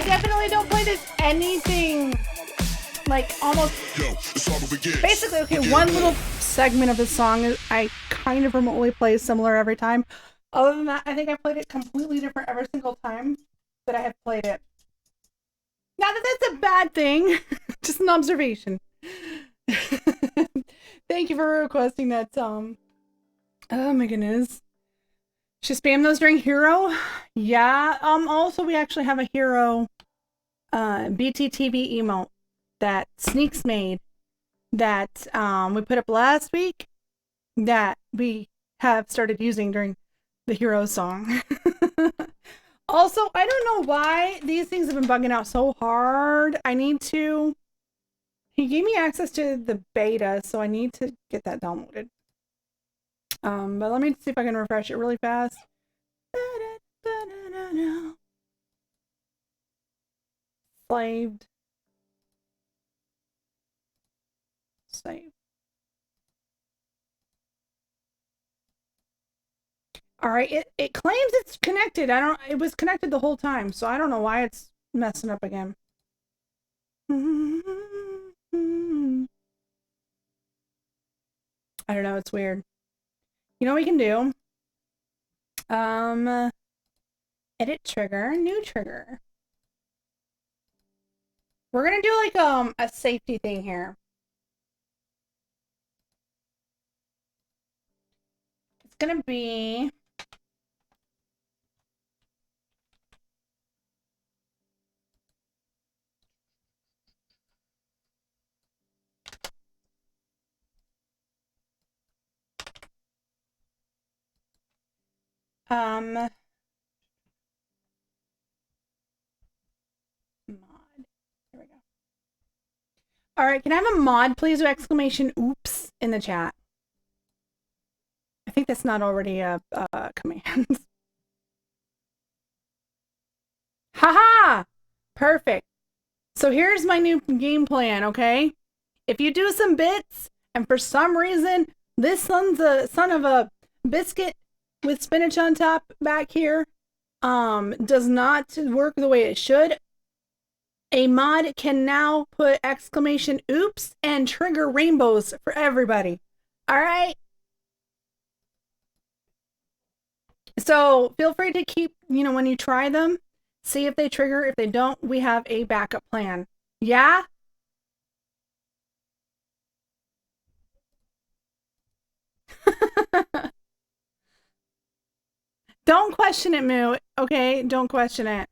definitely don't play this anything like almost basically okay, one little segment of the song I kind of remotely play similar every time. Other than that, I think I played it completely different every single time that I have played it. Not that that's a bad thing, just an observation. Thank you for requesting that song. Oh my goodness. Should spam those during Hero? Yeah. Also we actually have a Hero BTTV emote that Sneaks made that we put up last week that we have started using during the Hero song. Also, I don't know why these things have been bugging out so hard. He gave me access to the beta, so I need to get that downloaded. But let me see if I can refresh it really fast. Slaved. Save. All right, it claims it's connected. It was connected the whole time, so I don't know why it's messing up again. I don't know, it's weird. You know what we can do? Edit trigger, new trigger. We're gonna do like a safety thing here. It's gonna be mod. Here we go. All right, can I have a mod, please, with exclamation oops in the chat? I think that's not already a command. Haha! Perfect. So here's my new game plan, okay? If you do some bits, and for some reason, this son of a biscuit with spinach on top back here does not work the way it should, a mod can now put exclamation oops and trigger rainbows for everybody. All right? So feel free to keep, when you try them, see if they trigger. If they don't, we have a backup plan. Yeah? Don't question it, Moo. Okay? Don't question it.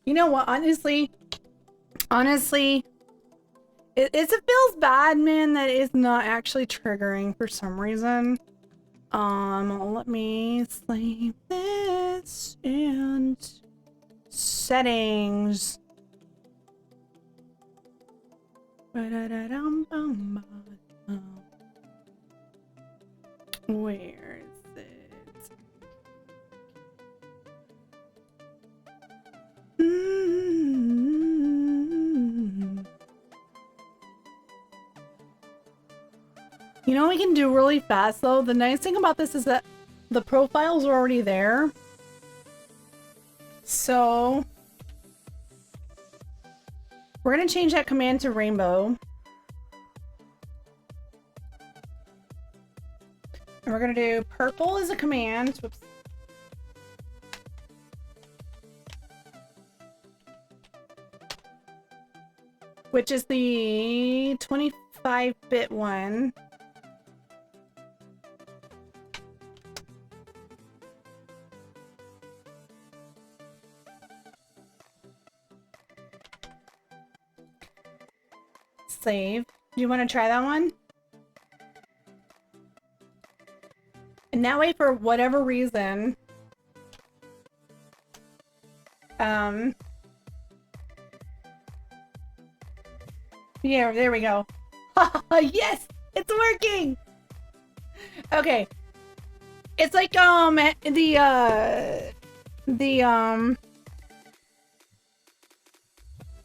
You know what? Honestly, it feels bad, man, that it's not actually triggering for some reason. Let me save this and settings. Where is it? You know what we can do really fast though? The nice thing about this is that the profiles are already there. So we're gonna change that command to rainbow. And we're gonna do purple as a command. Whoops. Which is the 25-bit one. Save. Do you want to try that one? And that way, for whatever reason, yeah, there we go. Yes, it's working. Okay, it's like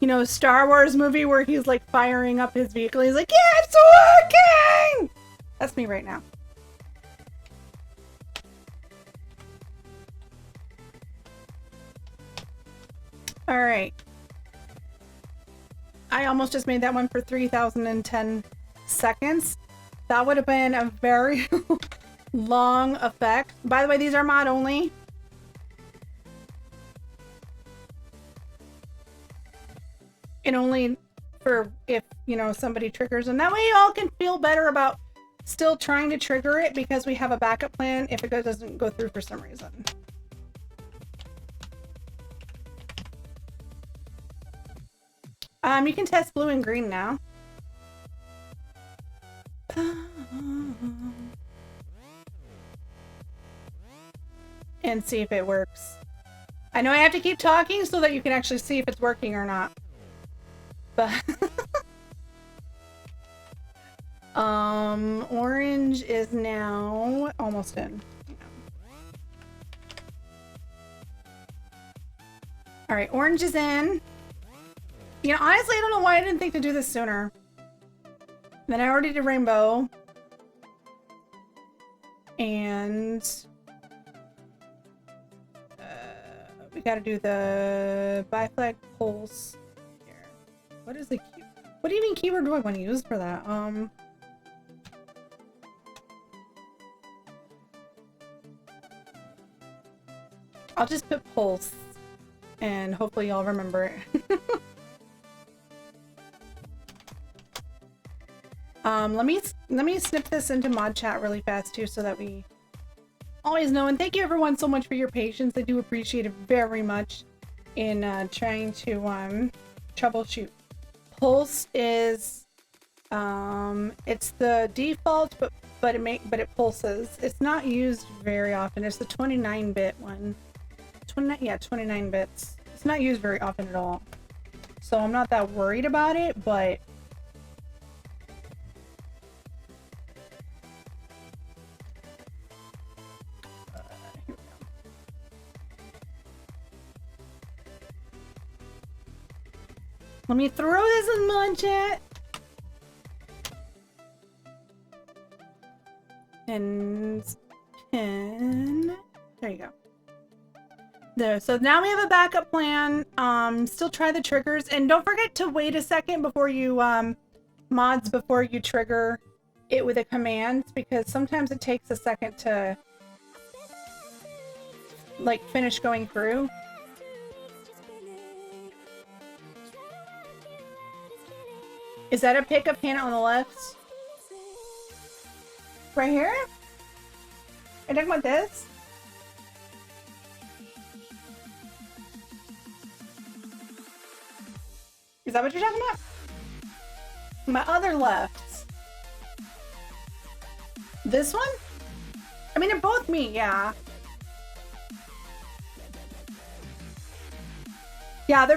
you know, Star Wars movie where he's like firing up his vehicle. He's like, yeah, it's working! That's me right now. All right. I almost just made that one for 3,010 seconds. That would have been a very long effect. By the way, these are mod only. And only for if, you know, somebody triggers. And that way you all can feel better about still trying to trigger it because we have a backup plan if it doesn't go through for some reason. You can test blue and green now. And see if it works. I know I have to keep talking so that you can actually see if it's working or not. But orange is now almost in. All right, orange is in. You know, honestly, I don't know why I didn't think to do this sooner. Then I already did rainbow. And we gotta do the biflag pulse. Here. What is the key? What do you mean keyword do I want to use for that? I'll just put pulse and hopefully y'all remember it. Let me snip this into mod chat really fast too so that we always know. And thank you everyone so much for your patience. I do appreciate it very much in trying to troubleshoot. Pulse is it's the default, but it pulses. It's not used very often. It's the 29-bit one. 29 bits. It's not used very often at all. So I'm not that worried about it, but here we go. Let me throw this in mod chat. And pin. There you go. There. So now we have a backup plan. Still try the triggers, and don't forget to wait a second before you mods before you trigger it with a command, because sometimes it takes a second to like finish going through. Is that a pickup pan on the left? Right here? Are you talking about this? that what you're talking about? My other left. This one? I mean, they're both me, yeah. Yeah, they're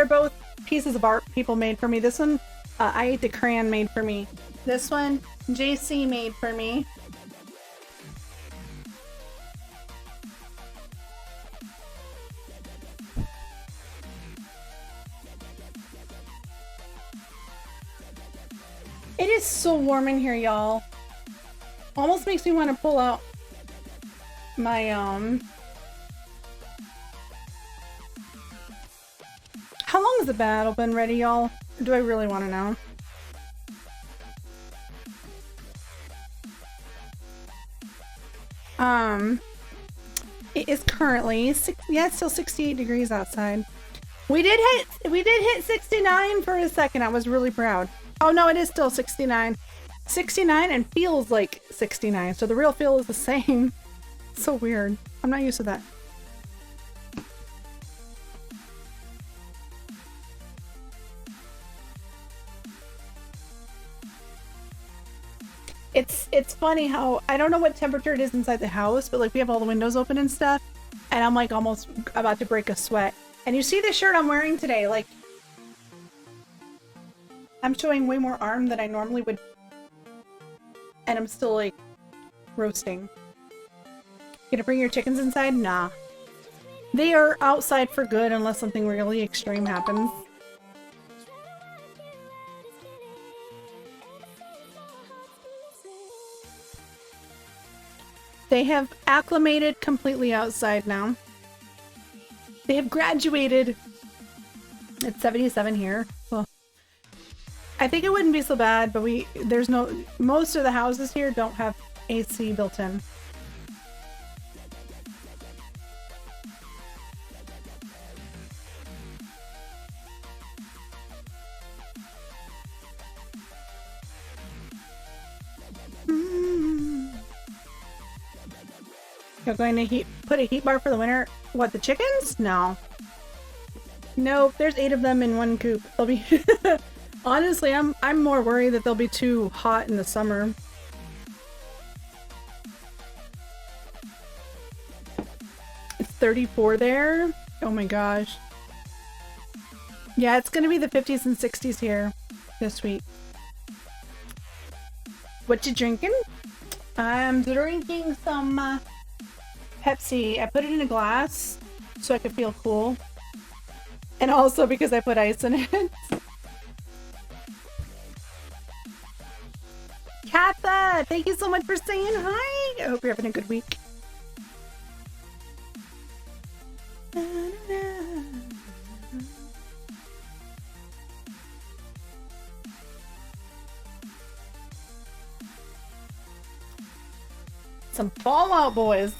both pieces of art people made for me. This one, I Ate the Crayon made for me. This one, JC made for me. It is so warm in here, y'all. Almost makes me want to pull out my, How long has the battle been ready, y'all? Do I really want to know? It is currently it's still 68 degrees outside. We did hit 69 for a second. I was really proud. Oh no, it is still 69. 69 and feels like 69. So the real feel is the same. So weird. I'm not used to that. It's funny how I don't know what temperature it is inside the house, but like we have all the windows open and stuff, and I'm like almost about to break a sweat. And you see the shirt I'm wearing today, like I'm showing way more arm than I normally would, and I'm still like roasting. Gonna bring your chickens inside? Nah. They are outside for good unless something really extreme happens. They have acclimated completely outside now. They have graduated. It's 77 here. Well, I think it wouldn't be so bad, but most of the houses here don't have AC built in. You're going to put a heat bar for the winter? What, the chickens? No. Nope, there's 8 of them in one coop. They'll be honestly, I'm more worried that they'll be too hot in the summer. It's 34 there. Oh my gosh. Yeah, it's gonna be the 50s and 60s here this week. What you drinking? I'm drinking some Pepsi. I put it in a glass so I could feel cool. And also because I put ice in it. Katha, thank you so much for saying hi. I hope you're having a good week. Some Fallout Boys.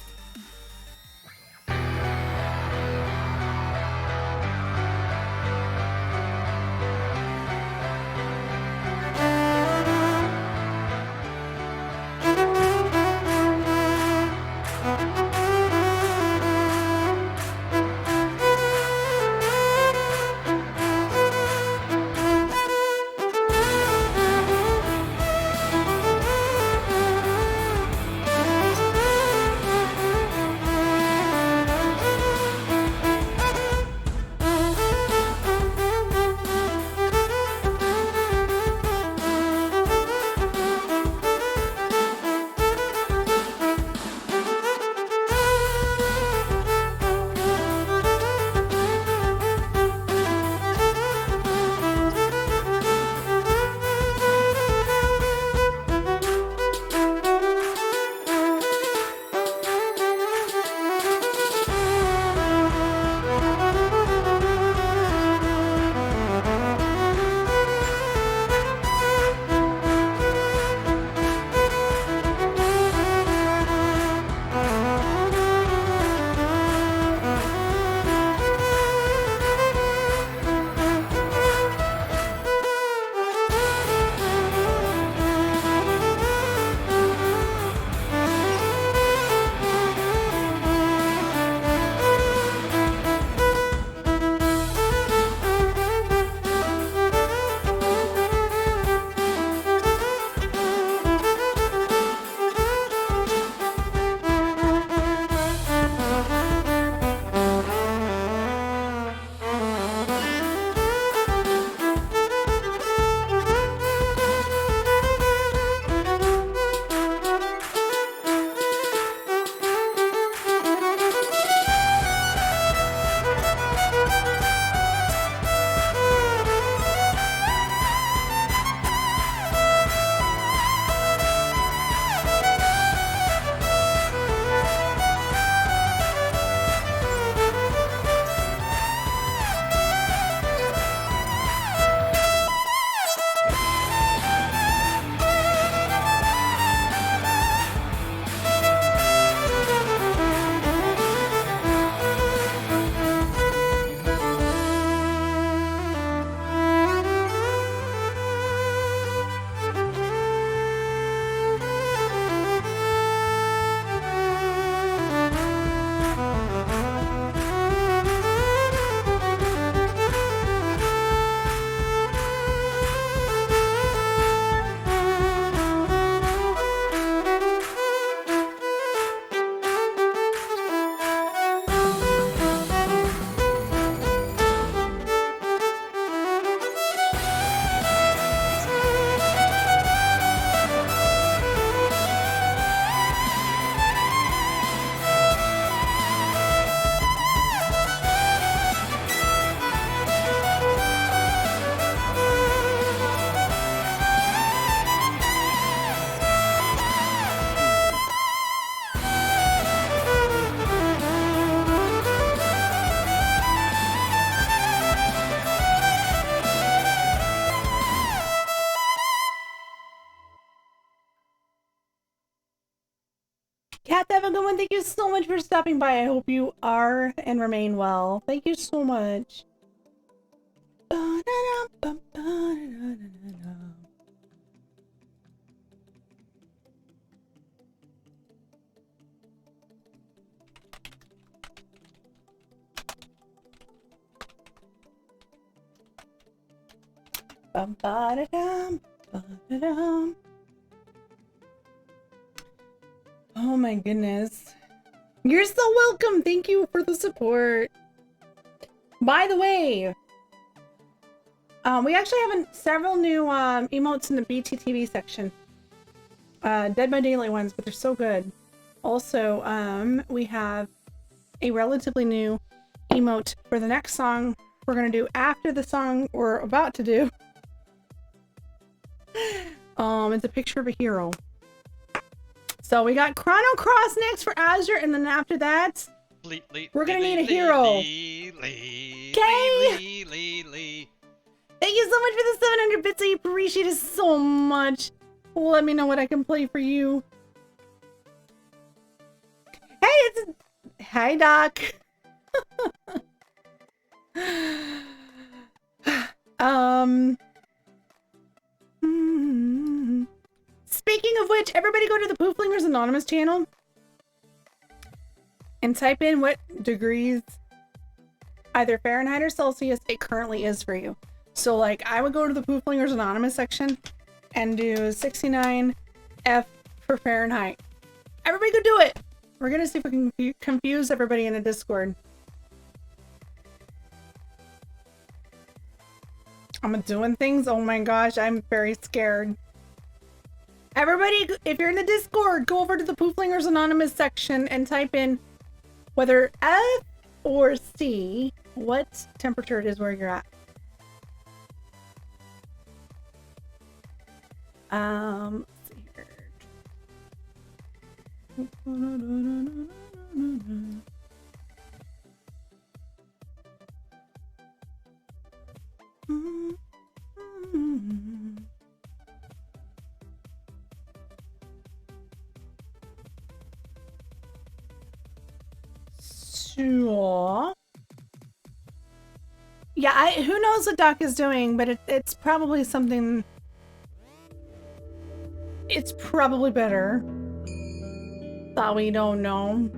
Kat, have a good one. Thank you so much for stopping by. I hope you are and remain well. Thank you so much. Oh my goodness. You're so welcome. Thank you for the support. By the way, we actually have several new emotes in the BTTV section. Dead by Daylight ones, but they're so good. Also, we have a relatively new emote for the next song we're going to do after the song we're about to do. It's a picture of a hero. So we got Chrono Cross next for Azure, and then after that, we're gonna need a hero. Okay. Thank you so much for the 700 bits. I appreciate it so much. Let me know what I can play for you. Hey, hi, Doc. Speaking of which, everybody go to the Pooflingers Anonymous channel and type in what degrees, either Fahrenheit or Celsius, it currently is for you. So, like, I would go to the Pooflingers Anonymous section and do 69 F for Fahrenheit. Everybody go do it! We're gonna see if we can confuse everybody in the Discord. I'm doing things? Oh my gosh, I'm very scared. Everybody, if you're in the Discord, go over to the Pooflingers Anonymous section and type in whether F or C, what temperature it is where you're at. Let's see here. Sure. Yeah, who knows what Doc is doing, but it's probably something. It's probably better that we don't know.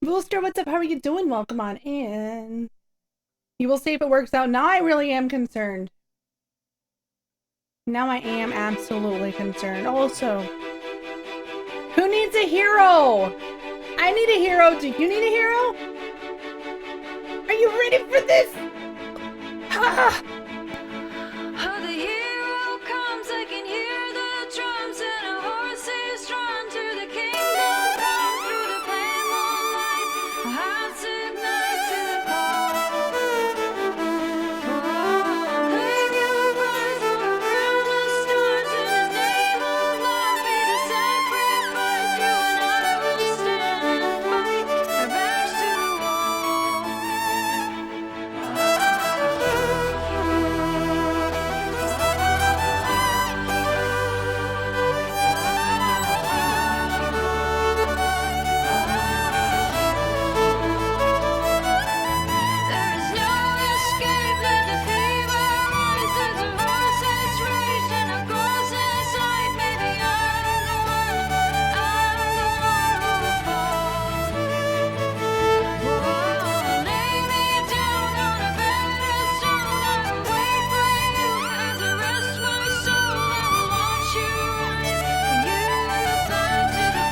Booster, what's up? How are you doing? Welcome on in. You will see if it works out. Now I really am concerned. Now I am absolutely concerned. Also, who needs a hero? I need a hero. Do you need a hero? Are you ready for this? Ah! Oh, the hero comes, I can hear the drums and a horse is drawn to the kingdom come through the plain moonlight. Hearts ignite to the call. Oh, wave your flags all around the stars in the name of love. Be the sacrifice, you and I will stand and fight our backs to the wall. There is no escape, let the fever rise. There's a horse's rage and a cross inside. Maybe I'm the one who will fall. Whoa, lay me down on a bed of stone. I will wait for you as I rest my soul. I will watch you rise when you climb to the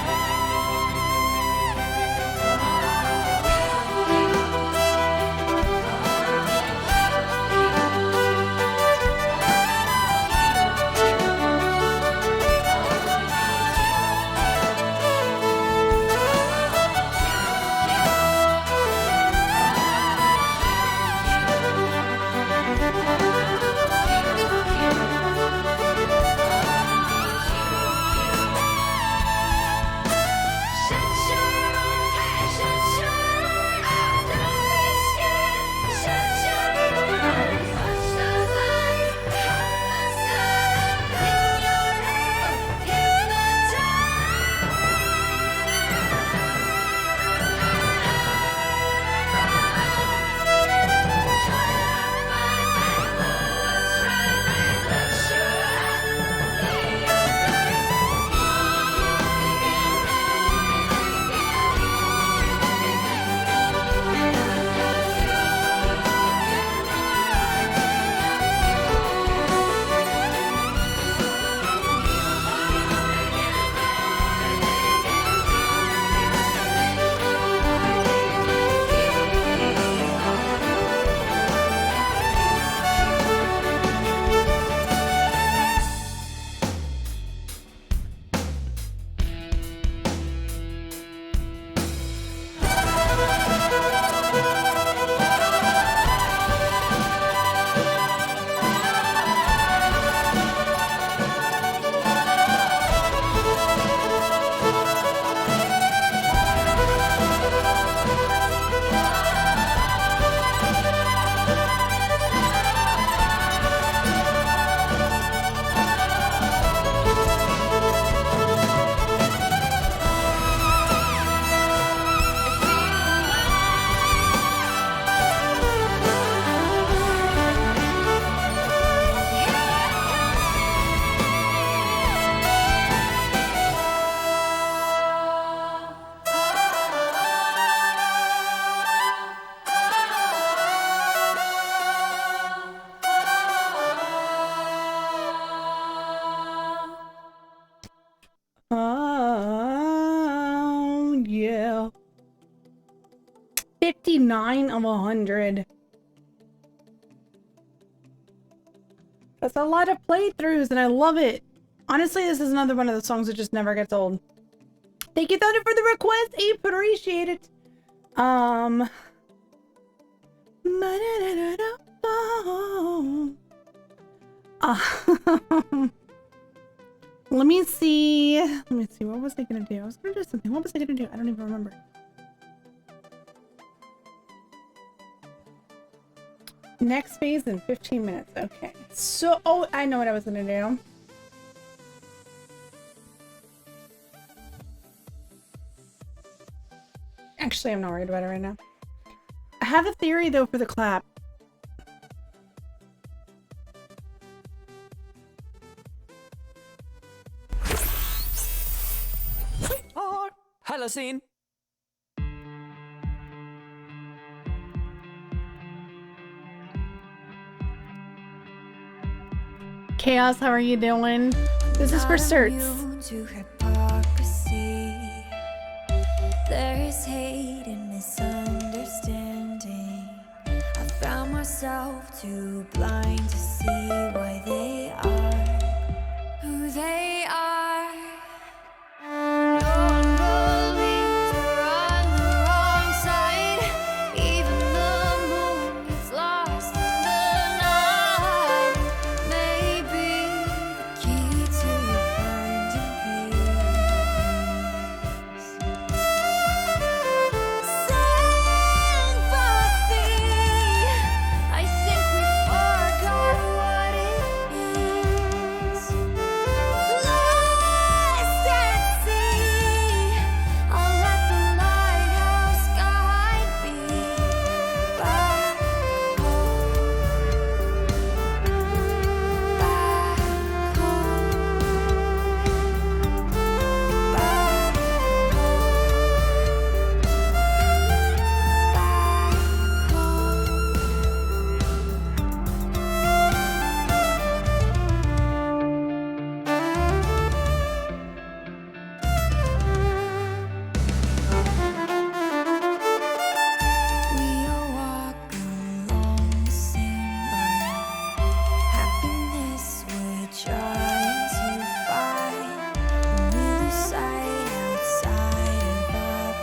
Oh, yeah. 59 of 100. That's a lot of playthroughs, and I love it. Honestly, this is another one of the songs that just never gets old. Thank you, Thunder, for the request. I appreciate it. Let me see. What was I gonna do? I was gonna do something. What was I gonna do? I don't even remember. Next phase in 15 minutes. Okay. So, oh, I know what I was gonna do. Actually, I'm not worried about it right now. I have a theory, though, for the clap. Hello, scene. Chaos, how are you doing? This is for certs. Immune to hypocrisy. There is hate and misunderstanding. I found myself too blind to see why they are who they are. No one believes they're on the wrong side. Even the moon gets lost in the night. Maybe the key to finding peace. Sympathy. I think we forgot what it means. Lost at sea. I'll let the lighthouse guide me back home. Back home. Back we all walk along the same line. Happiness we're trying to find. When we lose sight outside of our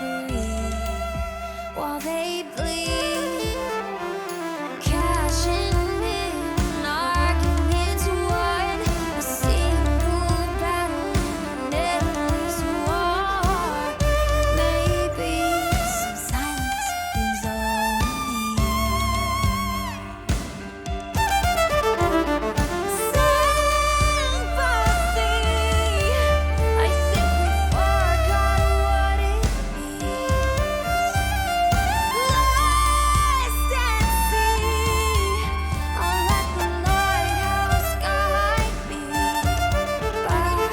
periphery, while they bleed, cashing in, arguments won. A single battle in an endless war. Maybe some silence is all we Sympathy. I think we forgot what it means. Lost at sea. I'll let the lighthouse guide me back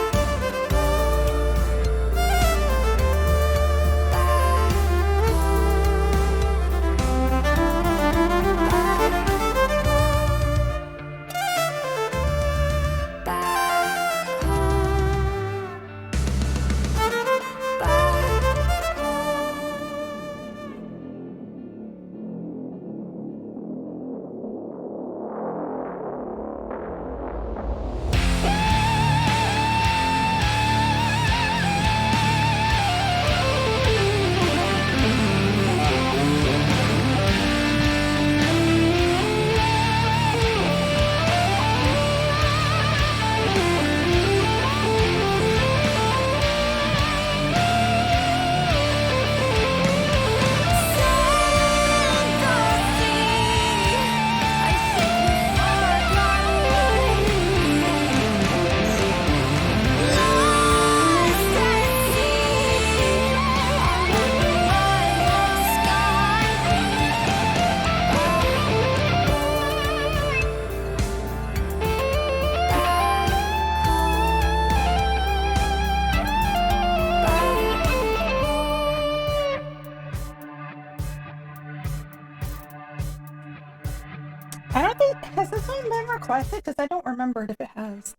I don't think, has this one been requested? Because I don't remember it if it has.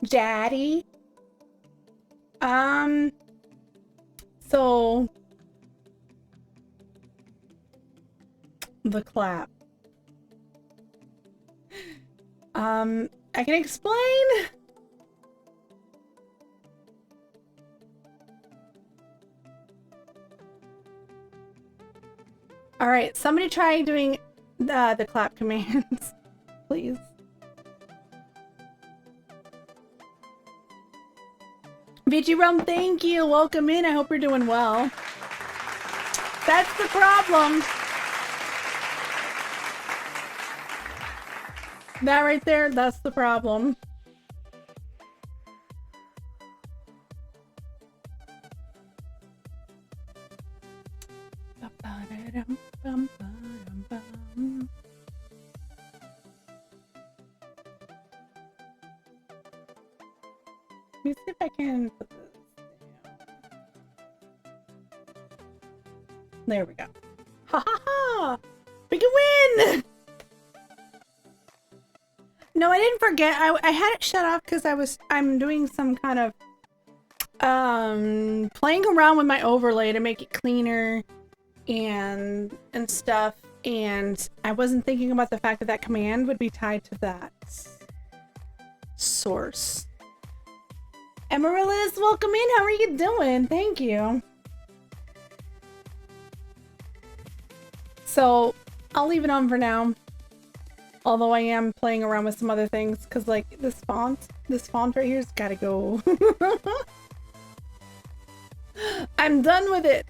Daddy? So the clap. I can explain. All right, somebody try doing the clap commands, please. VG Rum, thank you. Welcome in. I hope you're doing well. That's the problem. That right there, that's the problem. Let me see if I can put this down. There we go. Ha ha ha! We win! No, I didn't forget. I had it shut off because I'm doing some kind of playing around with my overlay to make it cleaner and stuff, and I wasn't thinking about the fact that that command would be tied to that source. Amaryllis, welcome in. How are you doing? Thank you. So I'll leave it on for now. Although I am playing around with some other things, because like this font right here's gotta go. I'm done with it.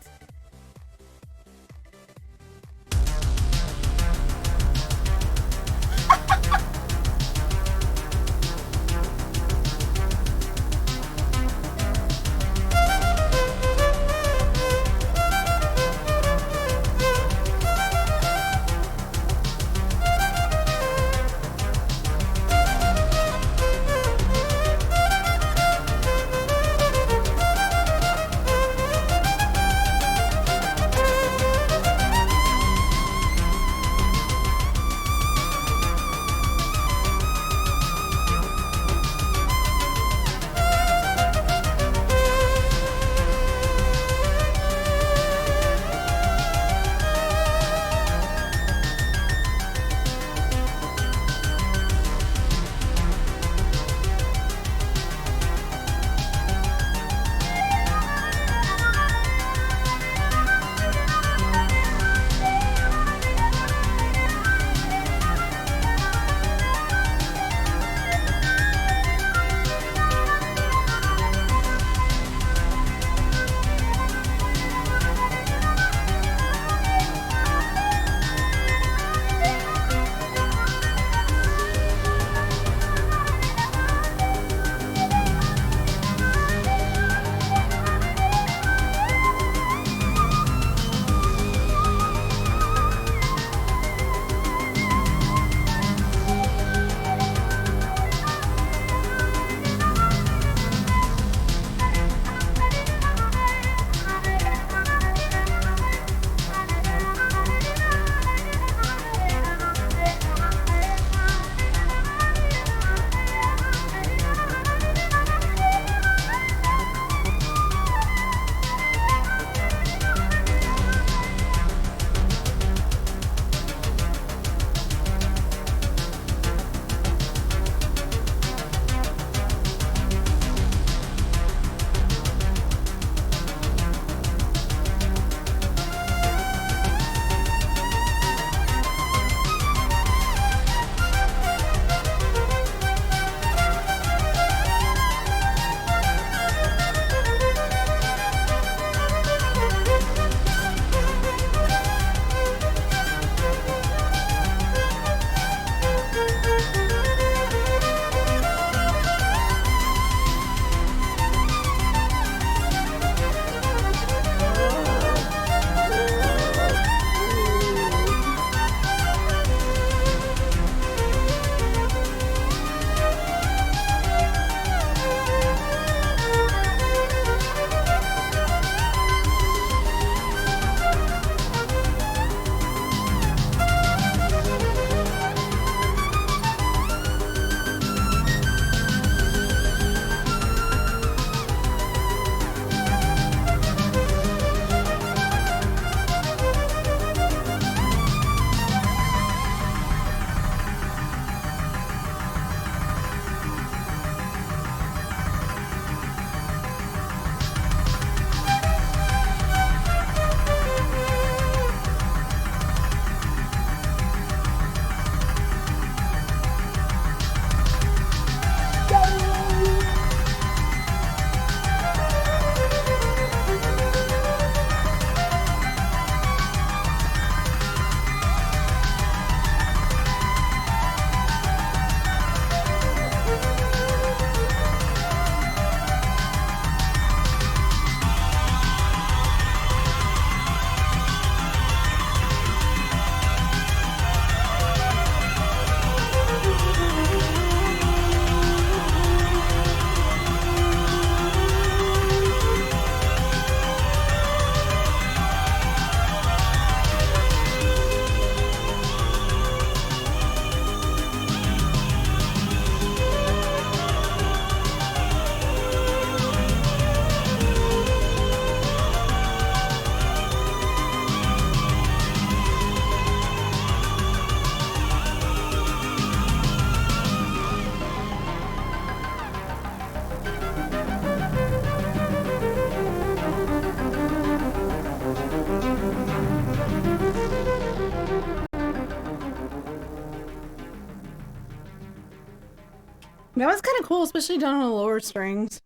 That was kind of cool, especially done on the lower strings.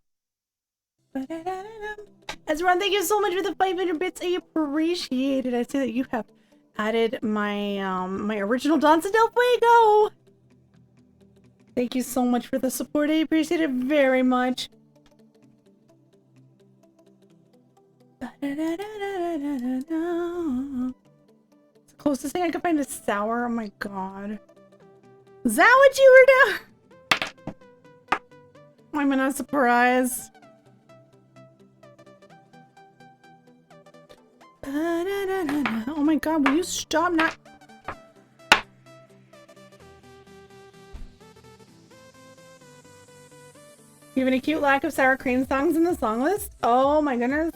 Ezra, thank you so much for the 500 bits. I appreciate it. I see that you have added my my original Danza del Fuego. Thank you so much for the support. I appreciate it very much. It's the closest thing I could find is sour. Oh my god. Is that what you were doing? I'm not surprised. Oh my god, will you stop not? You have any cute lack of sour cream songs in the song list? Oh my goodness.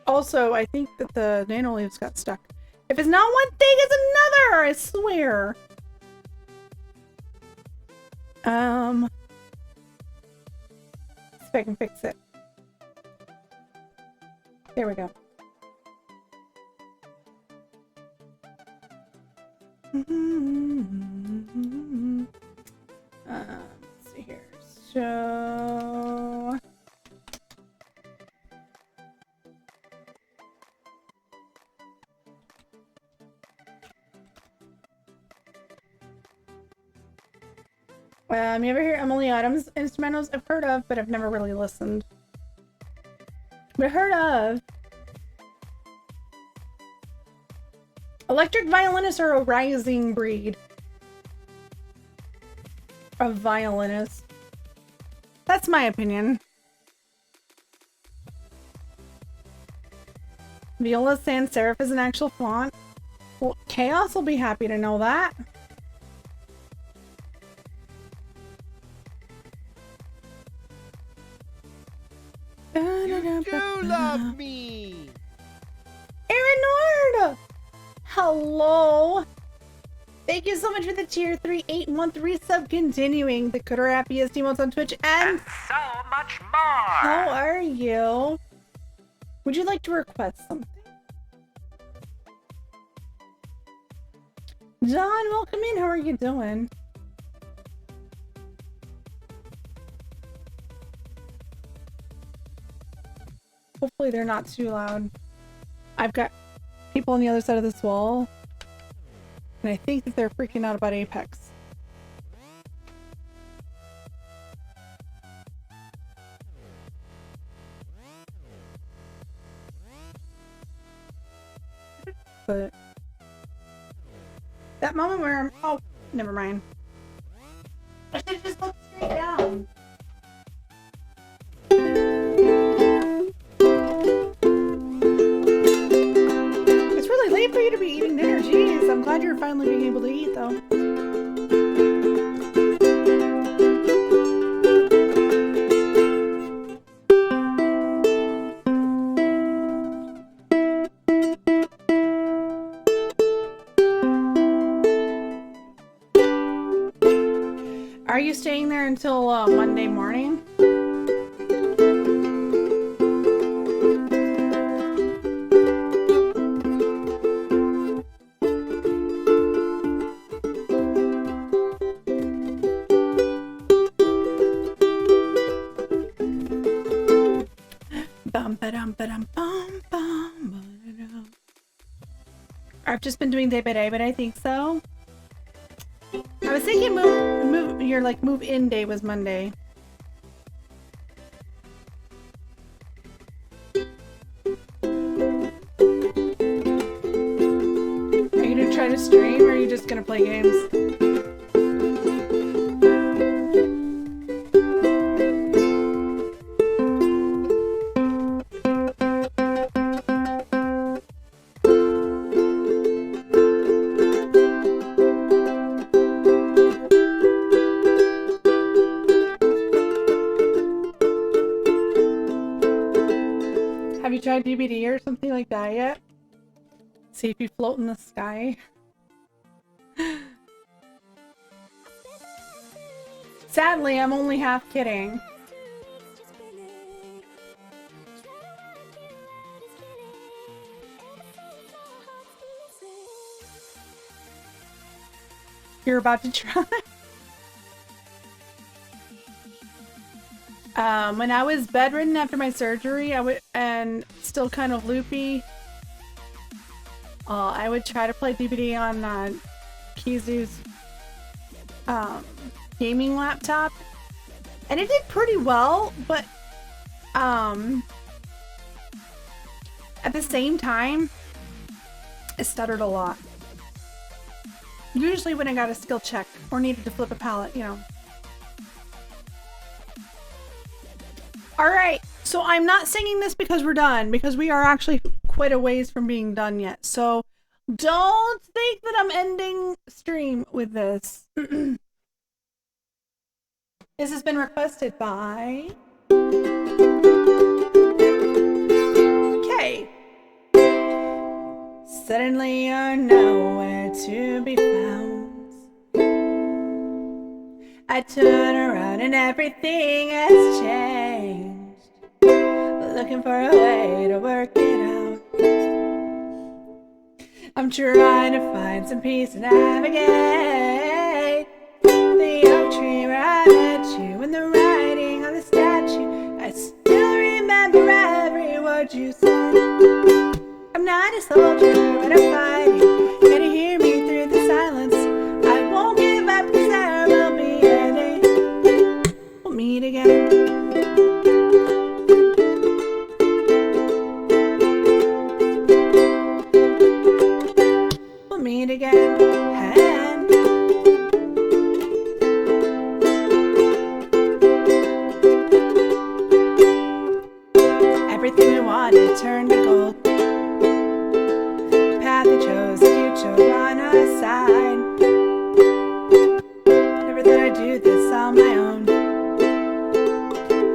Also, I think that the nano leaves got stuck. If it's not one thing, it's another! I swear. See if I can fix it. There we go. Let's see here. So... you ever hear Emily Adams instrumentals? I've heard of, but I've never really listened. But I heard of. Electric violinists are a rising breed of violinists. That's my opinion. Viola sans serif is an actual font. Well, Chaos will be happy to know that. You do love me! Aaron Nord! Hello! Thank you so much for the tier 3813 sub, continuing the Cutter Happiest emotes on Twitch and so much more! How are you? Would you like to request something? John, welcome in. How are you doing? Hopefully they're not too loud. I've got people on the other side of this wall, and I think that they're freaking out about Apex. But that moment where I'm, oh, never mind. I should just look straight down. It's really late for you to be eating dinner. Jeez, I'm glad you're finally being able to eat, though. Are you staying there until Monday morning? I've just been doing day by day, but I think so. I was thinking move in day was Monday. Are you gonna try to stream or are you just gonna play games? Have you tried DVD or something like that yet? See if you float in the sky. Sadly, I'm only half kidding. You're about to try? When I was bedridden after my surgery, and still kind of loopy, I would try to play DBD on Kizu's gaming laptop, and it did pretty well, but at the same time, it stuttered a lot. Usually when I got a skill check or needed to flip a pallet, you know. Alright, so I'm not singing this because we're done, because we are actually quite a ways from being done yet. So don't think that I'm ending stream with this. This has been requested by Kay. Suddenly you're nowhere to be found. I turn around and everything has changed. Looking for a way to work it out. I'm trying to find some peace and navigate the oak tree where I met you and the writing on the statue. I still remember every word you said. I'm not a soldier, but I'm fighting. Can you hear me through the silence? I won't give up, 'cause there will be a day we'll meet again. We'll meet again. Everything we wanted turned to gold. The path we chose, the future on our side. Never thought I'd do this on my own.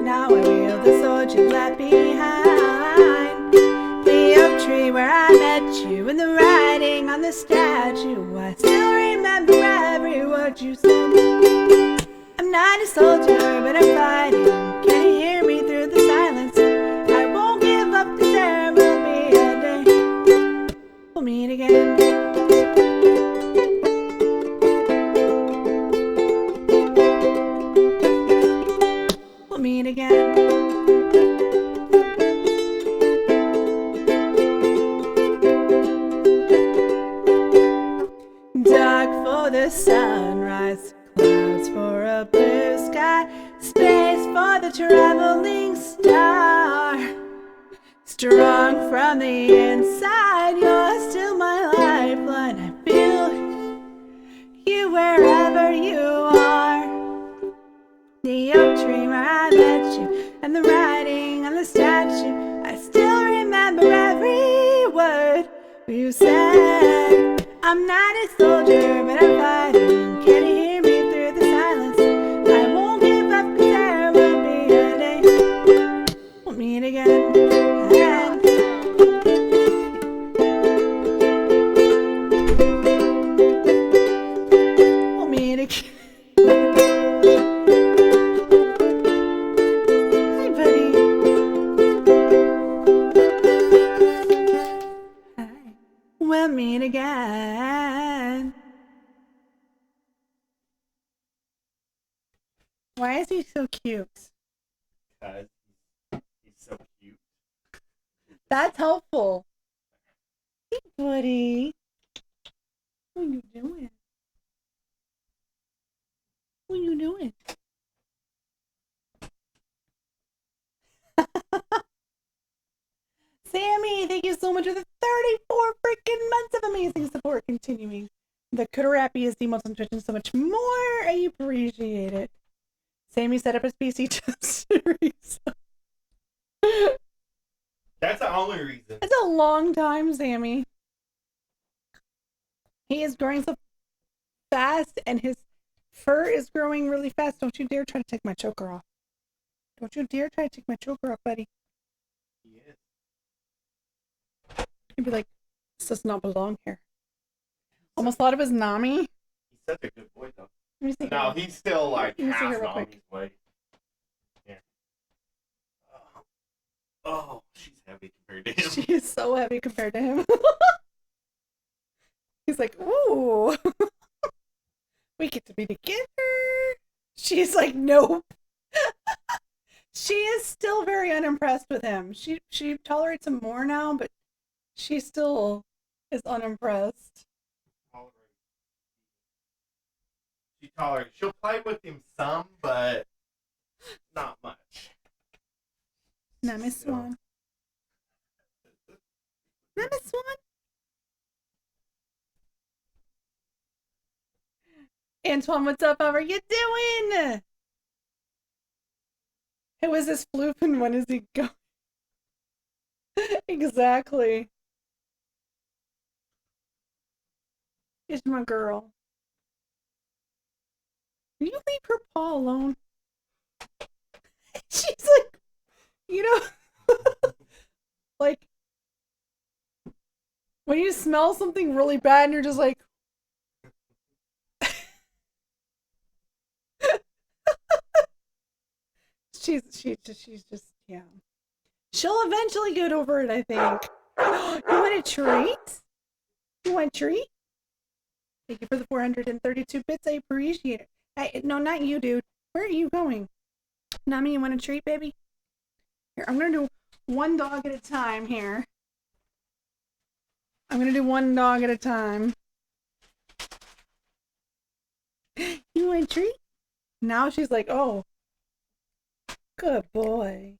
Now I wield the sword you left behind. The oak tree where I met you and the writing on the statue. I still remember every word you said. I'm not a soldier, but I'm fighting. Can you hear me through the silence? I won't give up, 'cause there will be a day we'll meet again. We'll meet again. Dark for the sunrise, clouds for a blue sky, space for the traveling star. Strong from the inside, you're still my lifeline. I feel you wherever you are. The oak tree where I met you and the writing on the statue. I still remember every word you said. I'm not a soldier, but I'm fighting. Can you hear me through the silence? I won't give up, 'cause there will be a day we'll meet again. We'll meet again. Hi, buddy. Hi. We'll meet again. Why is he so cute? Because he's so cute. That's helpful. Hey, buddy. What are you doing? What are you doing? Sammy, thank you so much for the 34 freaking months of amazing support continuing. The Kudarapi is the most on Twitch and so much more. I appreciate it. Sammy set up his PC just to reset. That's the only reason. It's a long time, Sammy. He is growing so fast and his fur is growing really fast. Don't you dare try to take my choker off. Don't you dare try to take my choker off, buddy. He is. He'd be like, this does not belong here. Almost thought it was Nami. He's such a good boy, though. Let me see No, here. he's still like Let me see half here real quick. Nami's way. Yeah. Oh, she's heavy compared to him. She is so heavy compared to him. He's like, ooh. We get to be together. She's like, nope. She is still very unimpressed with him. She tolerates him more now, but she still is unimpressed. She tolerates. She'll play with him some, but not much. Not Miss Swan. Not Miss Swan. Antoine, what's up? How are you doing? Who is this floof and when is he going? Exactly. It's my girl. Will you leave her paw alone? She's like, you know, like when you smell something really bad and you're just like, she's just, yeah. She'll eventually get over it, I think. You want a treat? You want a treat? Thank you for the 432 bits. I appreciate it. Hey, no, not you, dude. Where are you going? Nami, you want a treat, baby? Here, I'm going to do one dog at a time here. I'm going to do one dog at a time. You want a treat? Now she's like, oh. Good boy.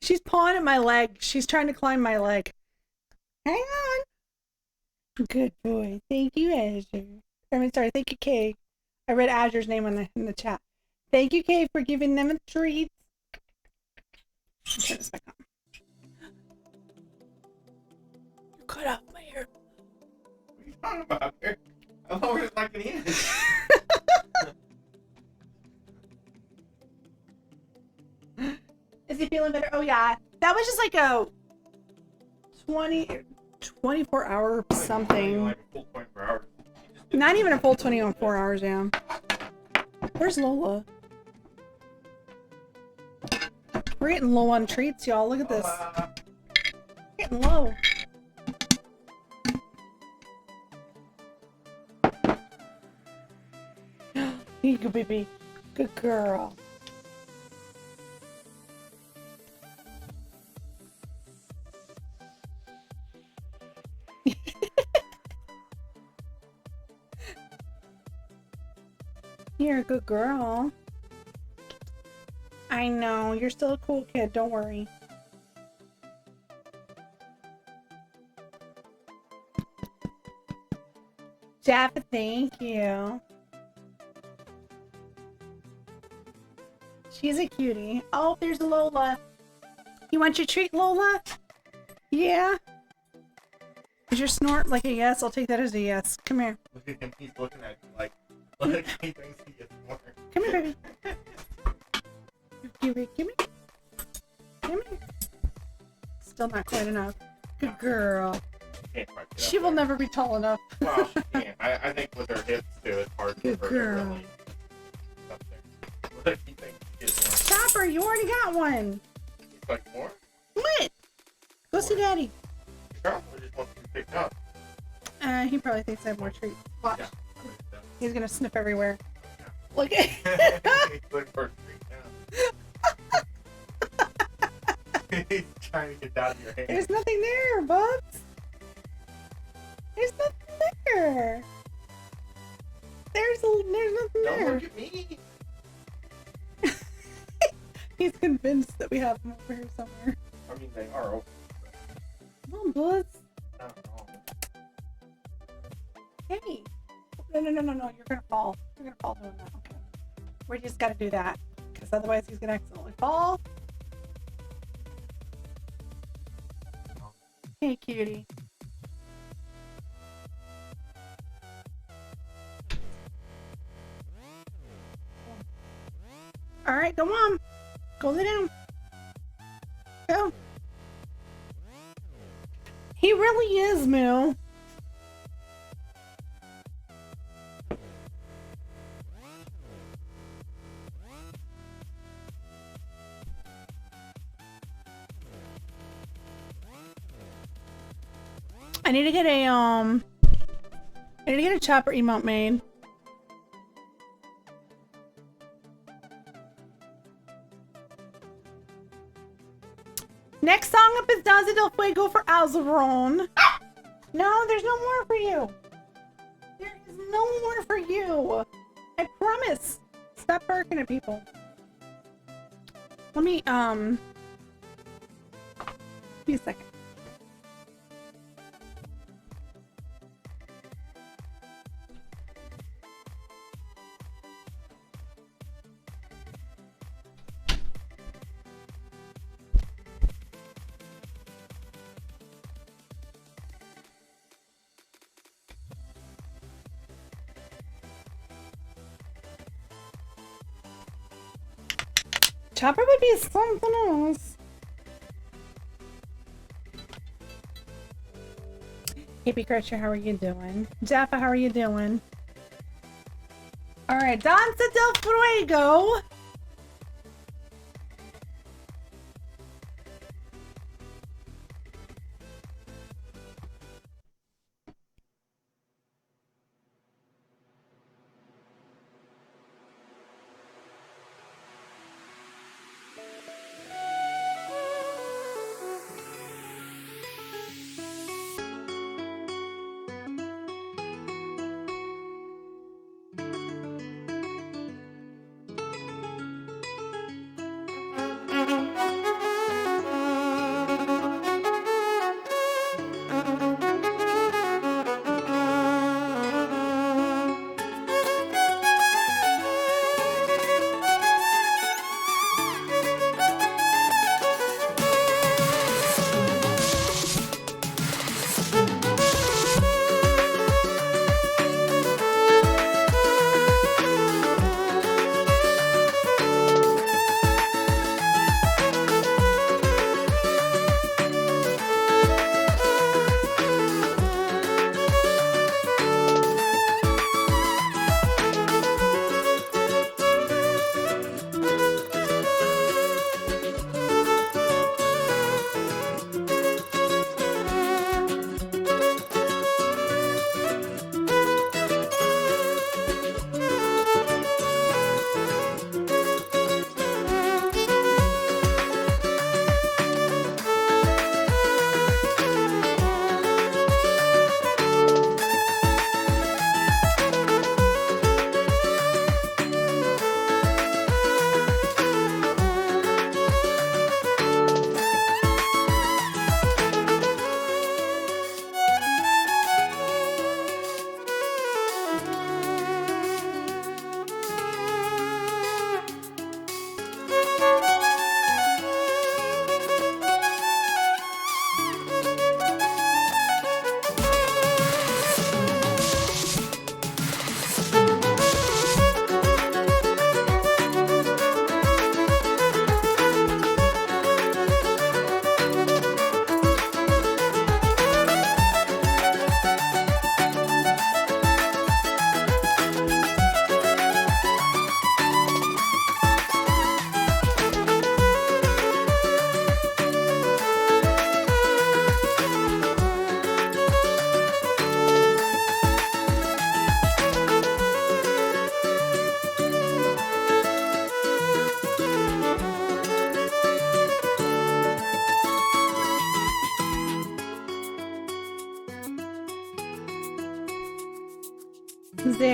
She's pawing at my leg. She's trying to climb my leg. Hang on. Good boy. Thank you, Azure. I mean, sorry. Thank you, Kay. I read Azure's name in the chat. Thank you, Kay, for giving them a treat. Turn this back on. You cut off my hair. What are you talking about here? I lowered it like an inch. Is he feeling better? Oh, yeah. That was just like a 24 hour something. Like a full 24 hours. Not even a full 24 hours, yeah. Where's Lola? We're getting low on treats, y'all. Look at this. Getting low. Here you go, baby. Good girl. You're a good girl. I know. You're still a cool kid. Don't worry. Jaffa, thank you. She's a cutie. Oh, there's Lola. You want your treat, Lola? Yeah? Is your snort like a yes? I'll take that as a yes. Come here. Look at him. He's looking at you like he thinks he gets more. Come here, baby. Give me. Come here. Still not quite enough. Good girl. Can't quite get She up will there. never be tall enough. Well, she can't. I think with her hips too, it's hard Good for her girl. to really up there. Look, he thinks he gets more. Chopper, you already got one. He's like, more? What? Go see Daddy. He probably just wants to be picked up. He probably thinks I have more treats. Watch. Yeah. He's gonna sniff everywhere. Look He's at looking for a treat now. He's trying to get out of your hand. There's nothing there, Bubs. There's nothing there. There's nothing Don't there. look at me. He's convinced that we have them over here somewhere. I mean, they are open. Come on, Buzz. Not wrong. Hey. No. You're gonna fall. You're gonna fall doing that. Okay. We just gotta do that. Because otherwise he's gonna accidentally fall. Hey, cutie. Alright, go on. Go lay down. Go. He really is, Moo. I need to get a chopper emote made. Next song up is Danza del Fuego for Alzaron. No, there's no more for you. There is no more for you. I promise. Stop barking at people. Let me, give me a second. Chopper would be something else. Hippie Crusher, how are you doing? Jaffa, how are you doing? Alright, Danza del Fuego.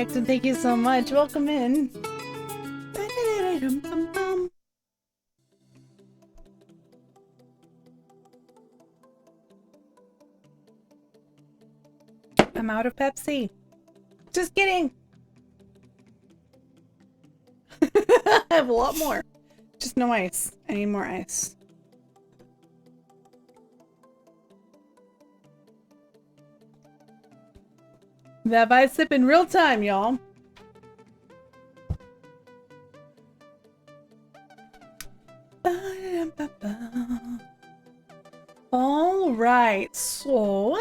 Jackson, thank you so much. Welcome in. I'm out of Pepsi. Just kidding. I have a lot more. Just no ice. I need more ice. That I sip in real time, y'all. All right, so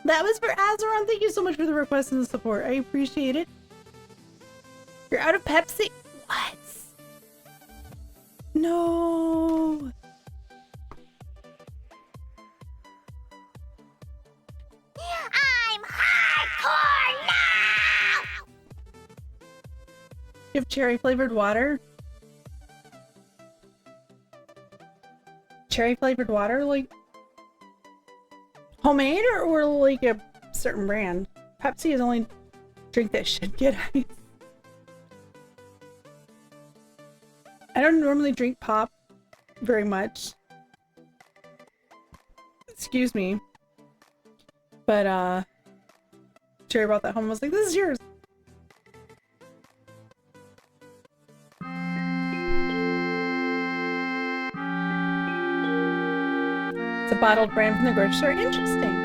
that was for Azeron. Thank you so much for the request and the support. I appreciate it. You're out of Pepsi? What? No. I'm hardcore now! You have cherry flavored water? cherry flavored water, like homemade or like a certain brand? Pepsi is the only drink that should get ice. I don't normally drink pop very much. Excuse me. But Jerry brought that home and was like, this is yours. It's a bottled brand from the grocery store. Interesting.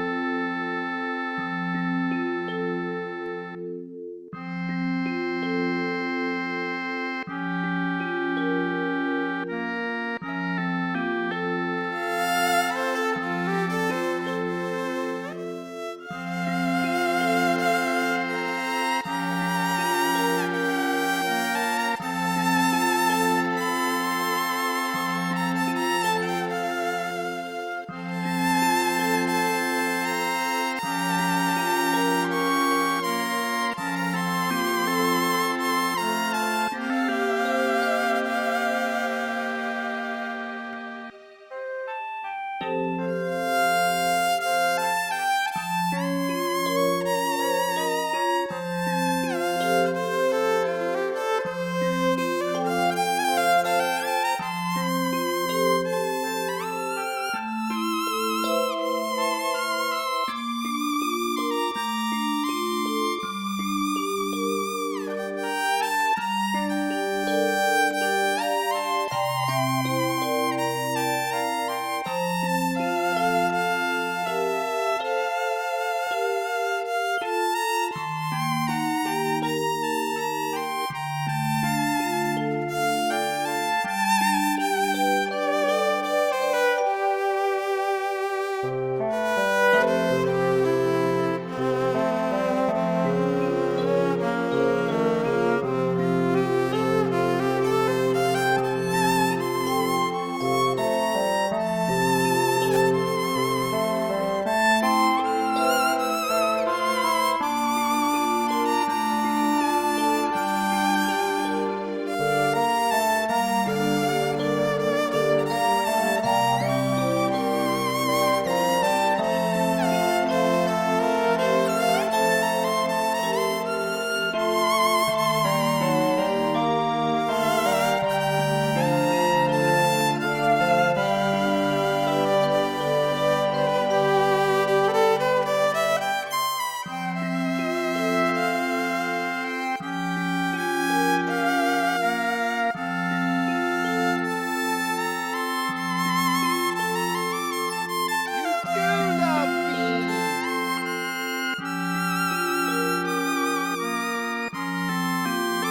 You do love me.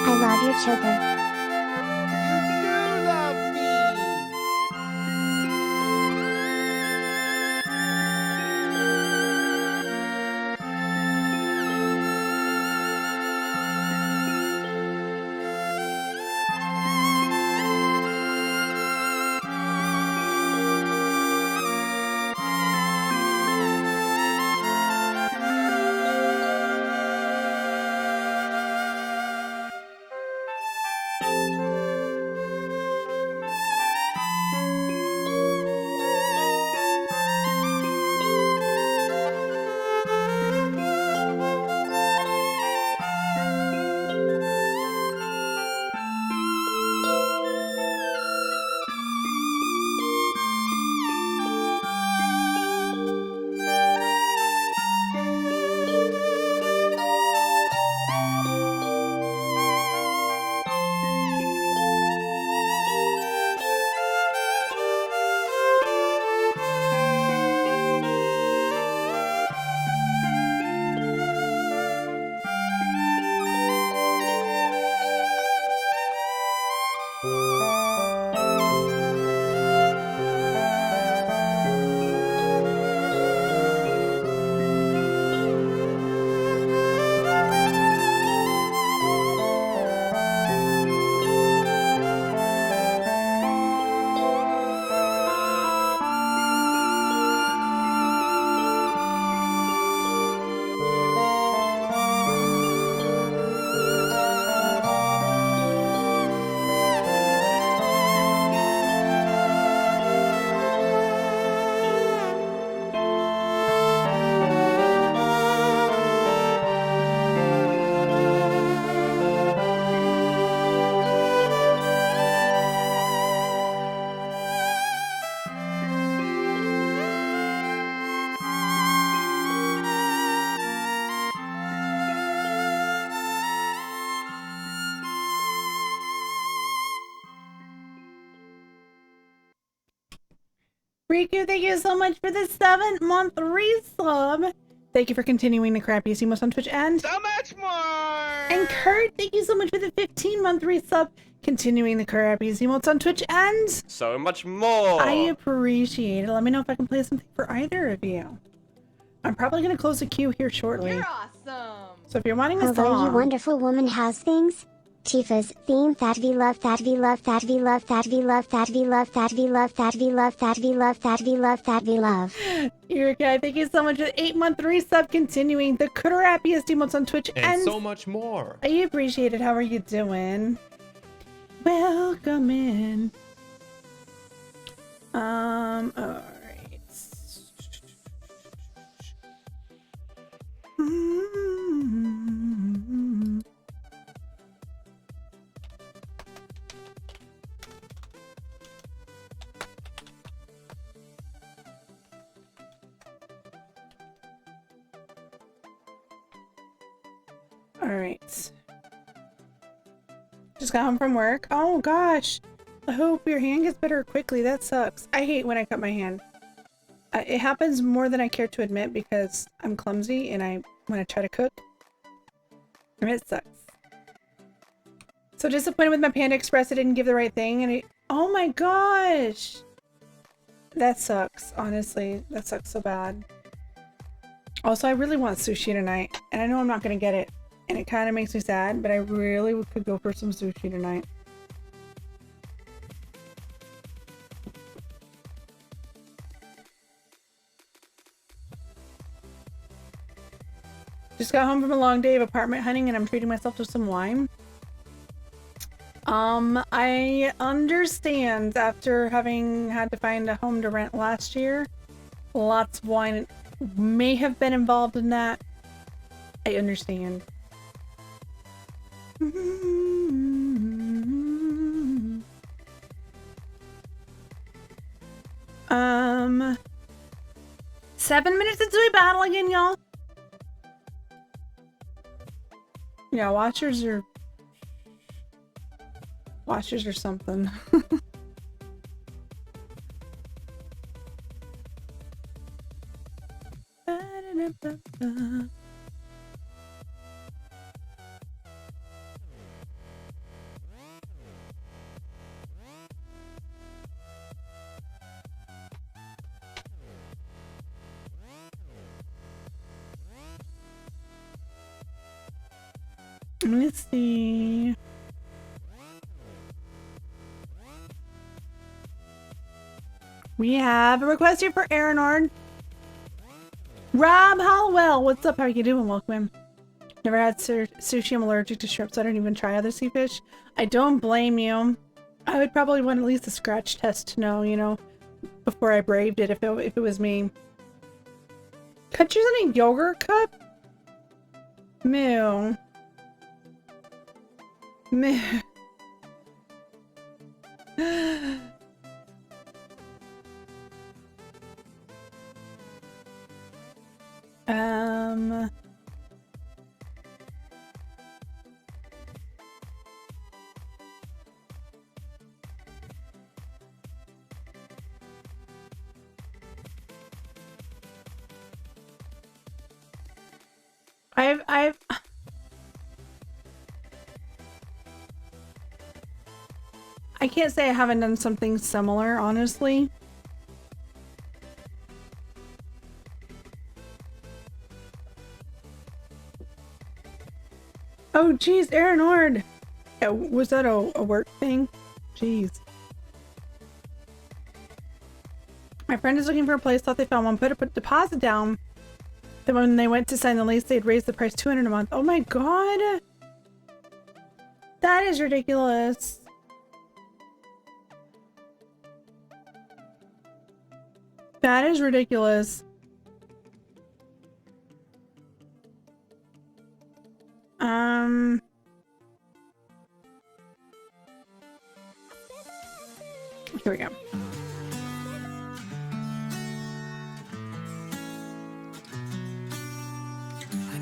I love your children. You do love me. Riku, thank you so much for the 7-month resub. Thank you for continuing the crappy emotes on Twitch and So much more! And Kurt, thank you so much for the 15-month resub. Continuing the crappy emotes on Twitch and So much more! I appreciate it. Let me know if I can play something for either of you. I'm probably going to close the queue here shortly. You're awesome. So if you're wanting a Although you song, wonderful woman has things. Tifa's theme that we love, that we love, that we love, that we love, that we love, that we love, that we love, that we love, that we love, that we love. Yurika, thank you so much for the 8-month resub. Continuing the crappiest emotes on Twitch And so much more. I appreciate it. How are you doing? Welcome in. Alright. Alright. Just got home from work. Oh gosh. I hope your hand gets better quickly. That sucks. I hate when I cut my hand. It happens more than I care to admit because I'm clumsy and when I try to cook. And it sucks. So disappointed with my Panda Express. I didn't give the right thing and oh my gosh. That sucks. Honestly, that sucks so bad. Also, I really want sushi tonight and I know I'm not going to get it. And it kind of makes me sad, but I really could go for some sushi tonight. Just got home from a long day of apartment hunting and I'm treating myself to some wine. I understand after having had to find a home to rent last year, lots of wine may have been involved in that. I understand. 7 minutes until we battle again, y'all. Yeah, watchers are something. Let's see. We have a request here for Aaronord. Rob Hollowell, what's up? How are you doing? Welcome in. Never had sushi. I'm allergic to shrimp, so I don't even try other sea fish. I don't blame you. I would probably want at least a scratch test to know, you know, before I braved it if it was me. Could you use any yogurt cup? Moo. Moo. I can't say I haven't done something similar, honestly. Oh, geez, Aaron Ord. Was that a work thing? Jeez. My friend is looking for a place, thought they found one, put a deposit down. Then when they went to sign the lease, they'd raised the price $200 a month. Oh my god! That is ridiculous. That is ridiculous. Here we go.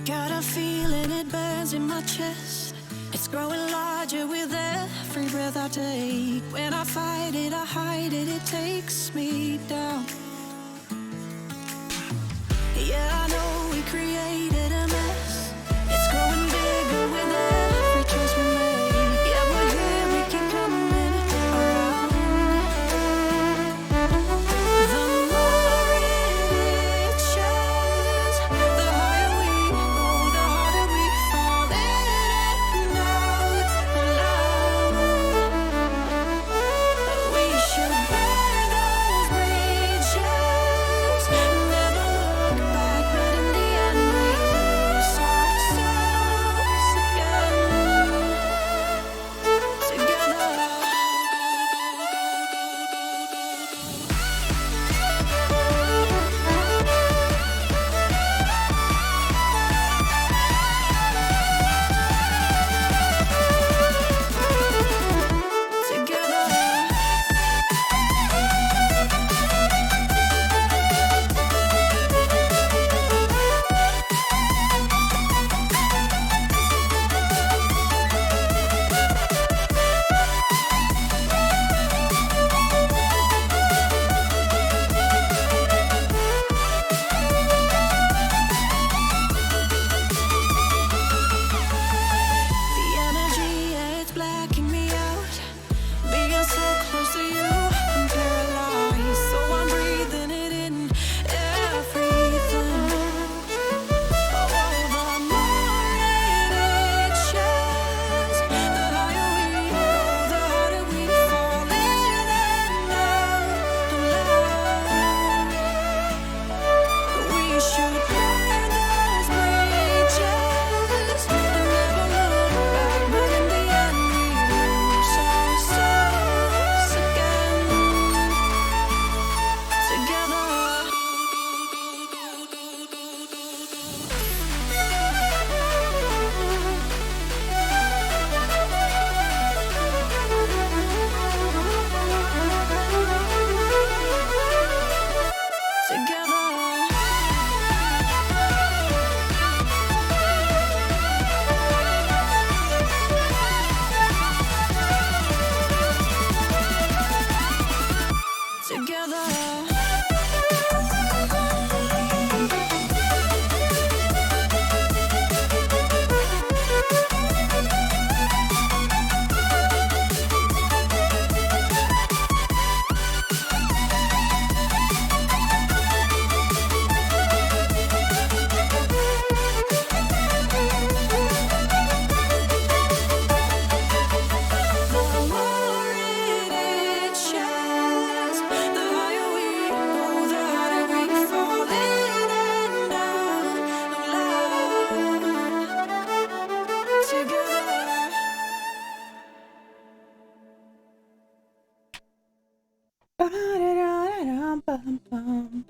Got a feeling it burns in my chest. It's growing larger with every breath I take. When I fight it, I hide it, it takes me down. Yeah, I know we created a mess. It's growing bigger with every choice we make. Yeah, we're here, we keep coming around. The more it shows, the higher we go, the harder we fall in and out loud. We should burn those bridges, never look back, but in the end we lose ourselves again, together. The energy, yeah, it's blacking me out. Being so close to you, I'm paralyzed. So I'm breathing it in, everything. Oh, the more it shows, the higher we go, the harder we fall in and out loud. We should burn those bridges and never look back, but in the end we lose ourselves again, together. The more it shows, the higher we go, the harder we fall in and out loud, together. Ba-da-da-da-da-bum-bum.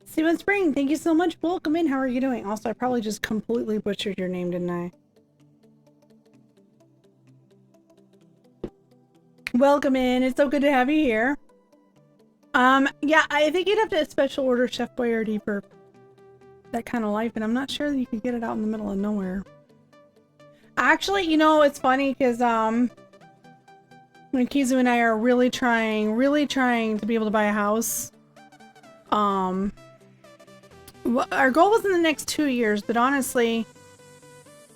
Steven Spring, thank you so much. Welcome in. How are you doing? Also, I probably just completely butchered your name, didn't I? Welcome in. It's so good to have you here. Yeah, I think you'd have to special order Chef Boyardee for that kind of life, and I'm not sure that you could get it out in the middle of nowhere. Actually, you know, it's funny because when Kizu and I are really trying to be able to buy a house. Our goal was in the next 2 years, but honestly,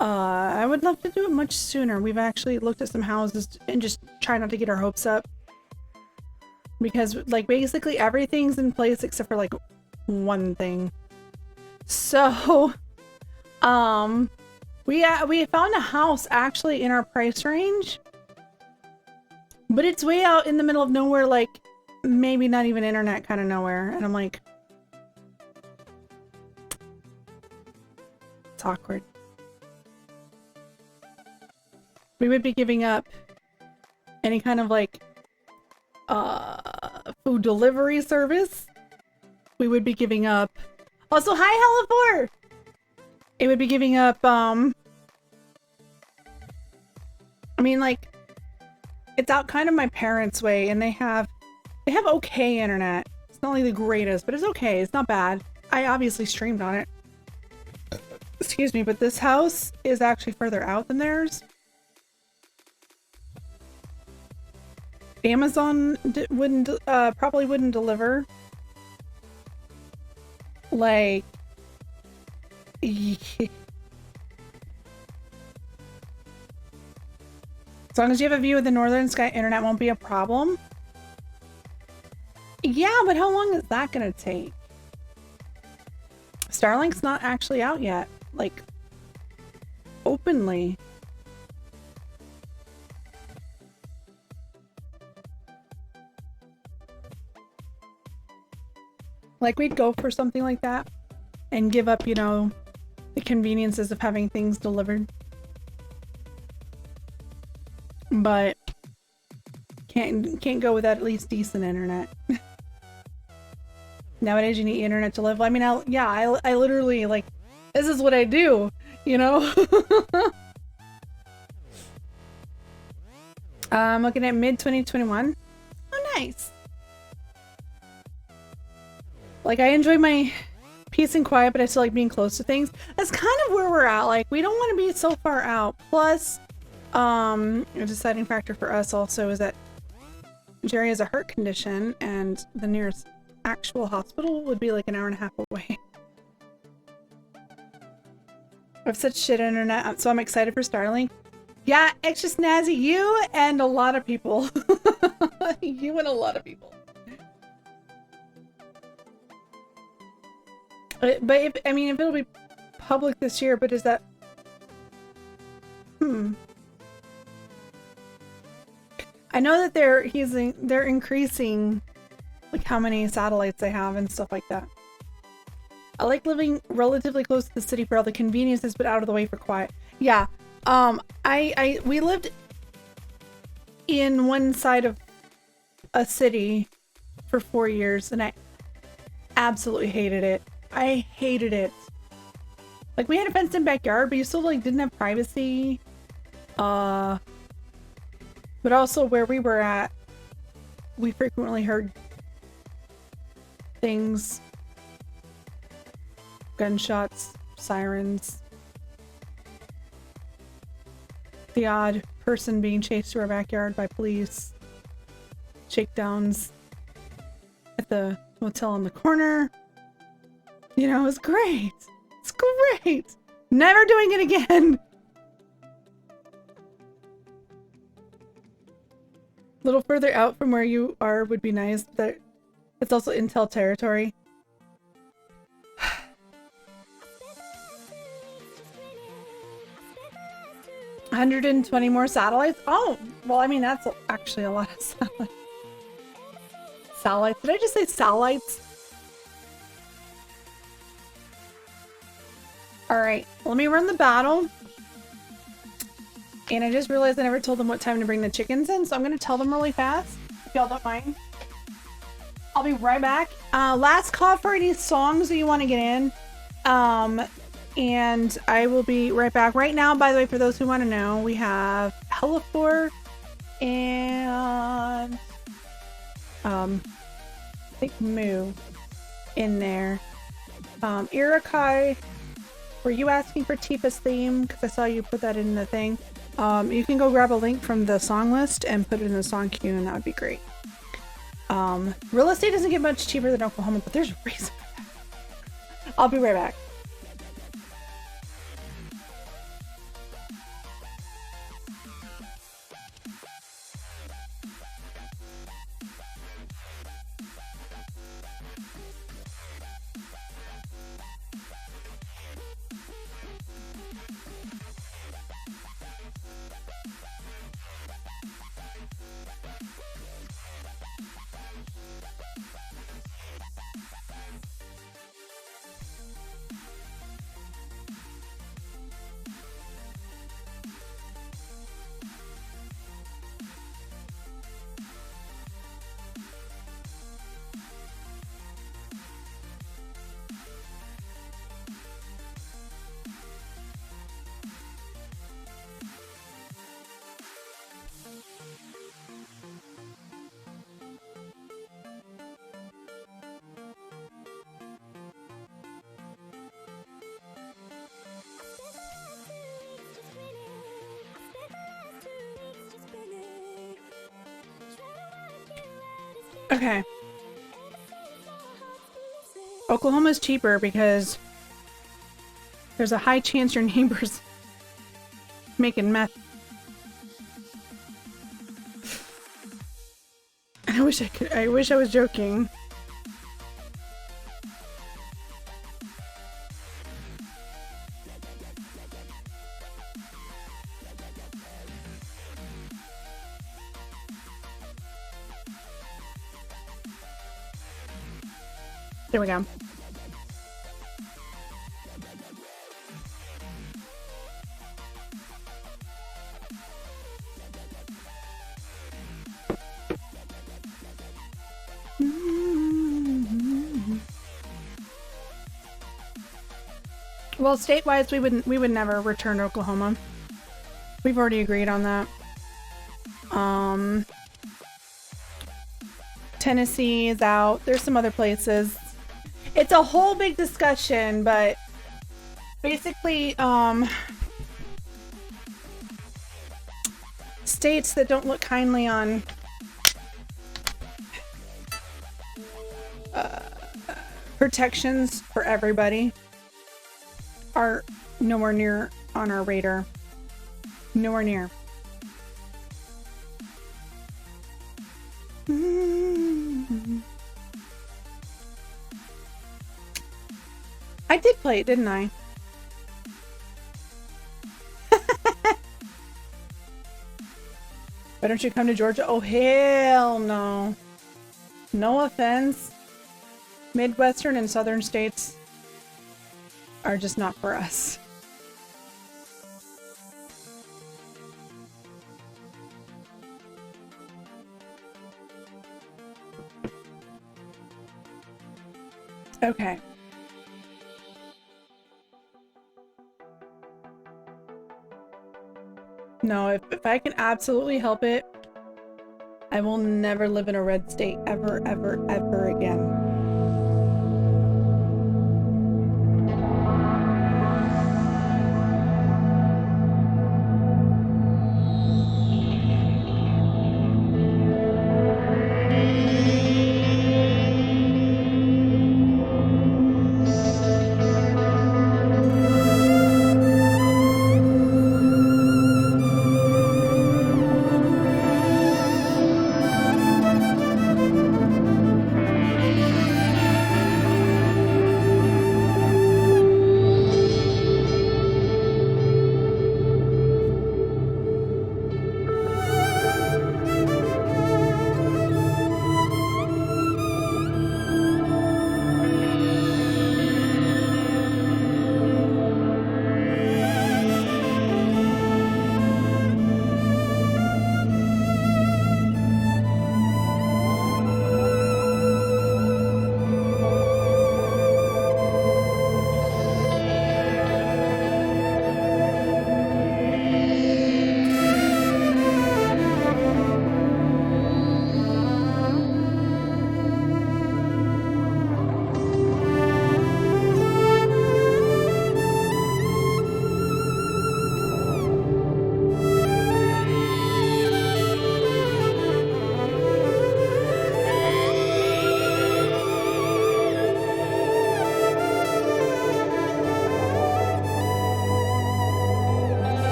I would love to do it much sooner. We've actually looked at some houses and just try not to get our hopes up. Because, like, basically everything's in place except for, like, one thing. So, we found a house actually in our price range. But it's way out in the middle of nowhere, like, maybe not even internet kind of nowhere. And I'm like, it's awkward. We would be giving up any kind of, like, food delivery service. We would be giving up. Also, hi, Hella4! It would be giving up, I mean, like, it's out kind of my parents' way, and they have okay internet. It's not like the greatest, but it's okay. It's not bad. I obviously streamed on it. Excuse me, but this house is actually further out than theirs. Amazon wouldn't probably wouldn't deliver. Like, as long as you have a view of the northern sky, internet won't be a problem. Yeah, but how long is that gonna take? Starlink's not actually out yet, like, openly. Like, we'd go for something like that and give up, you know, the conveniences of having things delivered. But can't go without at least decent internet. Nowadays you need internet to live. I mean, I literally, like, this is what I do, you know? I'm looking at mid 2021. Oh, nice. Like, I enjoy my peace and quiet, but I still like being close to things. That's kind of where we're at. Like, we don't want to be so far out. Plus, a deciding factor for us also is that Jerry has a heart condition, and the nearest actual hospital would be like an hour and a half away. I have such shit internet, so I'm excited for Starlink. Yeah, it's just Snazzy, you and a lot of people. You and a lot of people. But if it'll be public this year, but is that... I know that they're increasing, like, how many satellites they have and stuff like that. I like living relatively close to the city for all the conveniences, but out of the way for quiet. Yeah. We lived in one side of a city for 4 years, and I absolutely hated it. I hated it. Like, we had a fenced-in backyard, but you still, like, didn't have privacy. But also where we were at, we frequently heard things. Gunshots, sirens. The odd person being chased through our backyard by police. Shakedowns at the motel on the corner. You know, it was great. It's great. Never doing it again. A little further out from where you are would be nice, but it's also Intel territory. 120 more satellites? Oh, well, I mean, that's actually a lot of satellites. Satellites? Did I just say satellites? Alright, let me run the battle. And I just realized I never told them what time to bring the chickens in, so I'm gonna tell them really fast, if y'all don't mind. I'll be right back. Last call for any songs that you want to get in. And I will be right back. Right now, by the way, for those who want to know, we have Hellifor and I think Moo in there. Irakai, were you asking for Tifa's theme? Because I saw you put that in the thing. You can go grab a link from the song list and put it in the song queue, and that would be great. Real estate doesn't get much cheaper than Oklahoma, but there's a reason for that. I'll be right back. Okay. Oklahoma's cheaper because there's a high chance your neighbor's making meth. I wish I was joking. There we go. Well, state-wise, we would never return to Oklahoma. We've already agreed on that. Tennessee is out. There's some other places. It's a whole big discussion, but basically, states that don't look kindly on protections for everybody are nowhere near on our radar. Nowhere near. I did play it, didn't I? Why don't you come to Georgia? Oh, hell no. No offense. Midwestern and southern states are just not for us. Okay. No, if I can absolutely help it, I will never live in a red state ever, ever, ever again.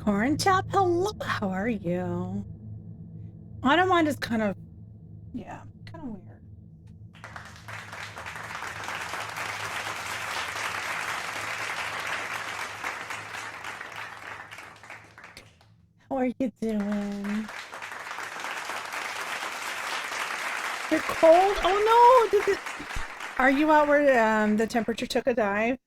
Corn Chop, hello. How are you? I don't mind. It's kind of, yeah, kind of weird. How are you doing? You're cold? Oh no! Are you out where the temperature took a dive?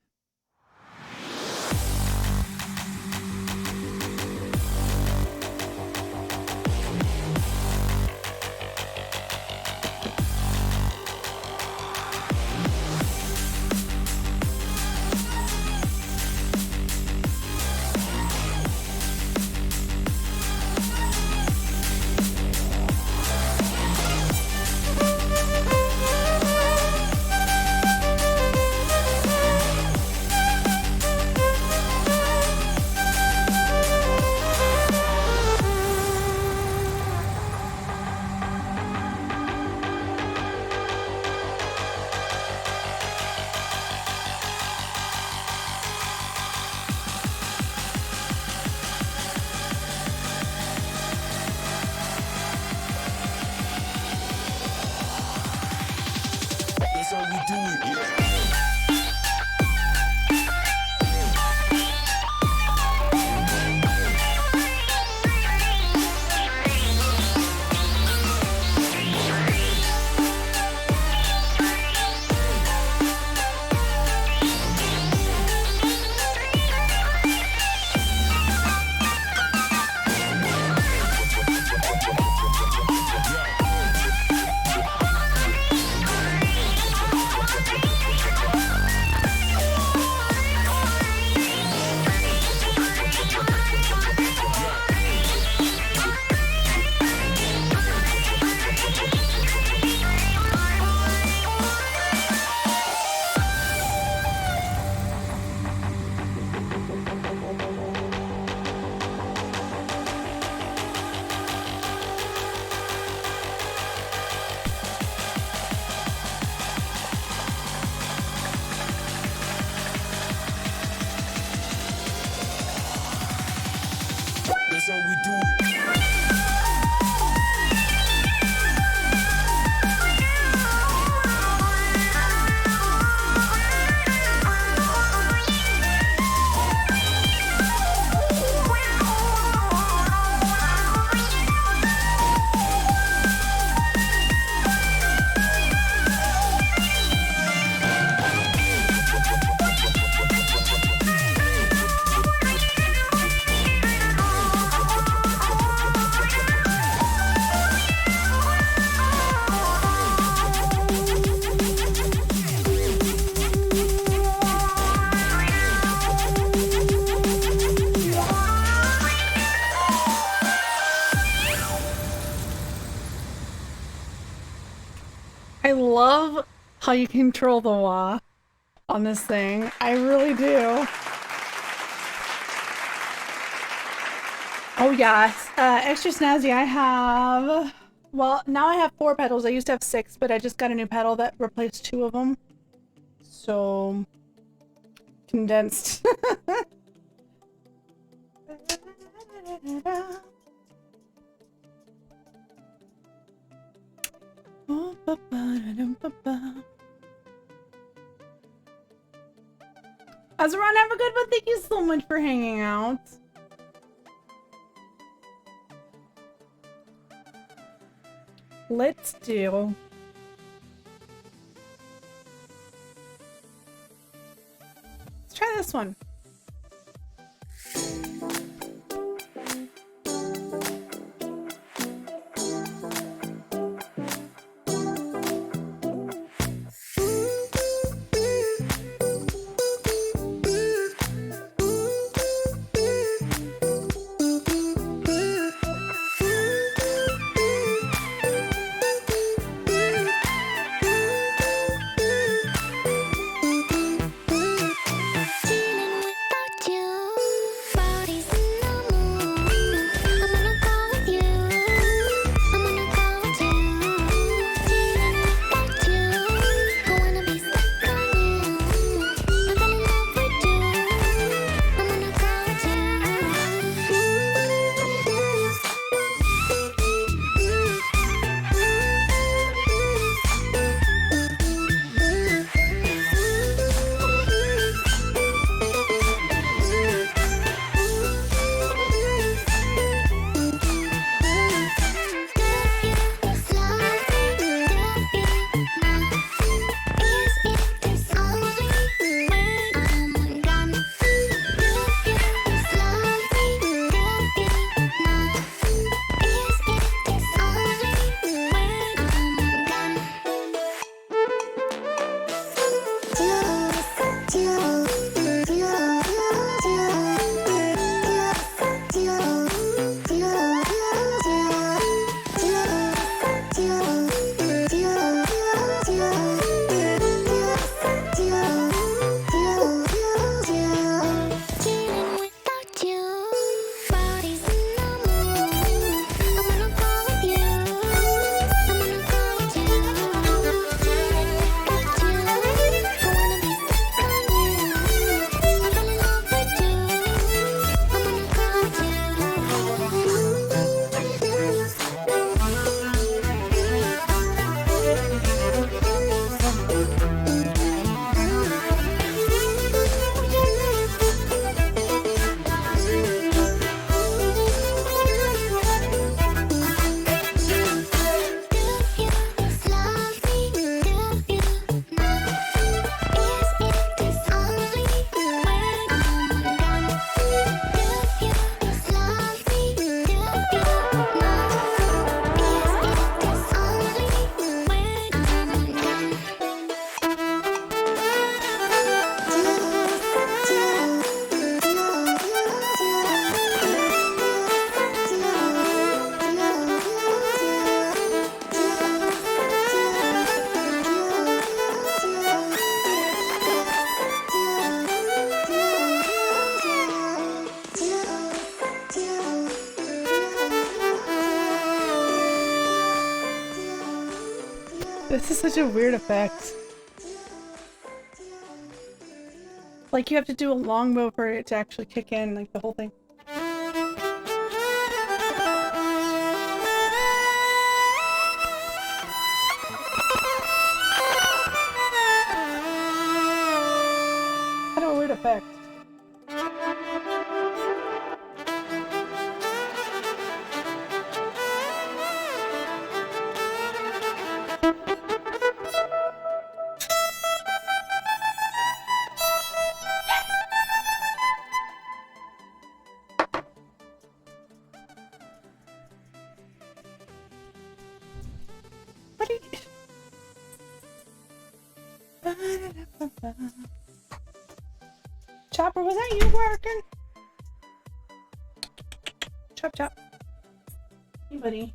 That's how we do it. Yeah. That's how we do it. I love how you control the wah on this thing. I really do. Oh yes, extra snazzy. I have, well, now I have 4 pedals. I used to have 6, but I just got a new pedal that replaced 2 of them. So condensed. Azaran, have a good one. Thank you so much for hanging out. Let's do. Let's try this one. This is such a weird effect. Like you have to do a longbow for it to actually kick in, like the whole thing. Kind of a weird effect. What are you... Chopper, was that you working? Chop chop. Hey, buddy.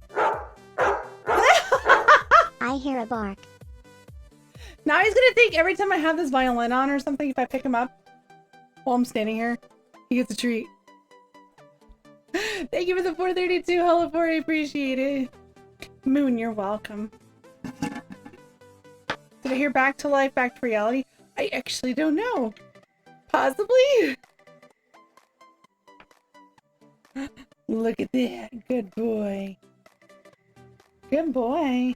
I hear a bark. Now he's gonna think every time I have this violin on or something, if I pick him up while I'm standing here, he gets a treat. Thank you for the 432. Hello, 4. I appreciate it. Moon, you're welcome. Did I hear back to life, back to reality? I actually don't know. Possibly. Look at that. Good boy. Good boy.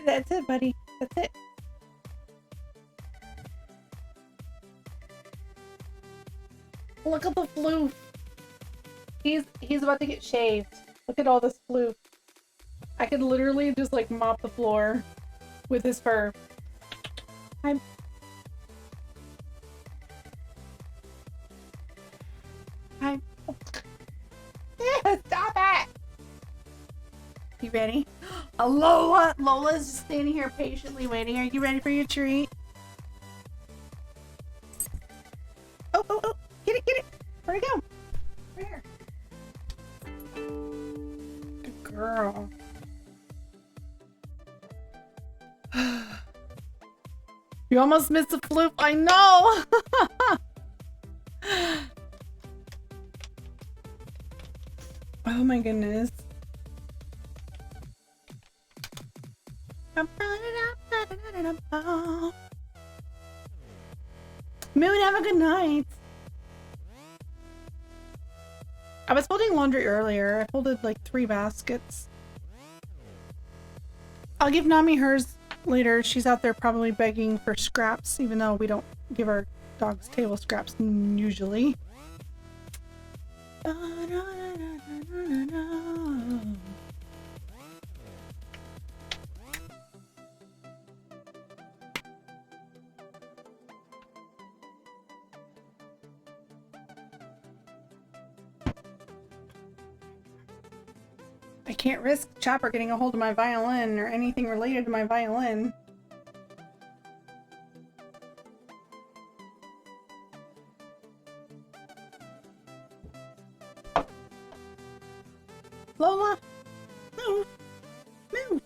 That's it, buddy. That's it. Look at the floof. He's about to get shaved. Look at all this floof. I could literally just like mop the floor with his fur. I'm yeah, stop it! You ready? Lola! Lola's just standing here patiently waiting. Are you ready for your treat? Oh, oh, oh! Get it, get it! Where'd it go? Right here. Good girl. You almost missed the floof. I know! Oh my goodness. Moon, have a good night. I was folding laundry earlier. I folded like 3 baskets. I'll give Nami hers later. She's out there probably begging for scraps, even though we don't give our dogs table scraps usually. I can't risk Chopper getting a hold of my violin or anything related to my violin. Lola, move, move.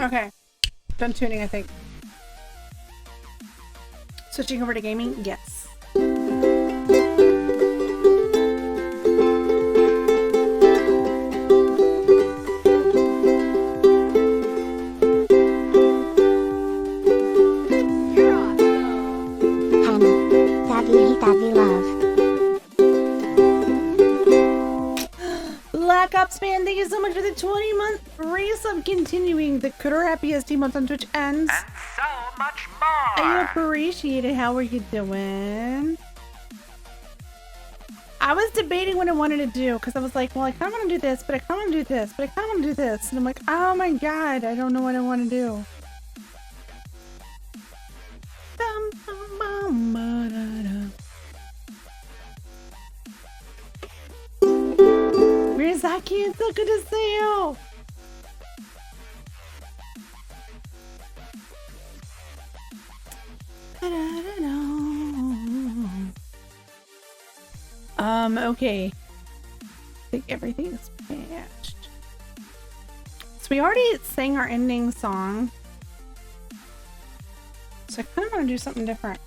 Okay. Done tuning, I think. Switching over to gaming? Yes. That we love. Black Ops Man, thank you so much for the 20-month resub, continuing the crappiest month on Twitch ends. And so much more. I appreciate it. How are you doing? I was debating what I wanted to do because I was like, well, I kind of want to do this, but I kind of want to do this, but I kind of want to do this. And I'm like, oh my god, I don't know what I want to do. Miyazaki, it's so good to see you. Okay. I think everything is patched. So we already sang our ending song. So I kind of want to do something different.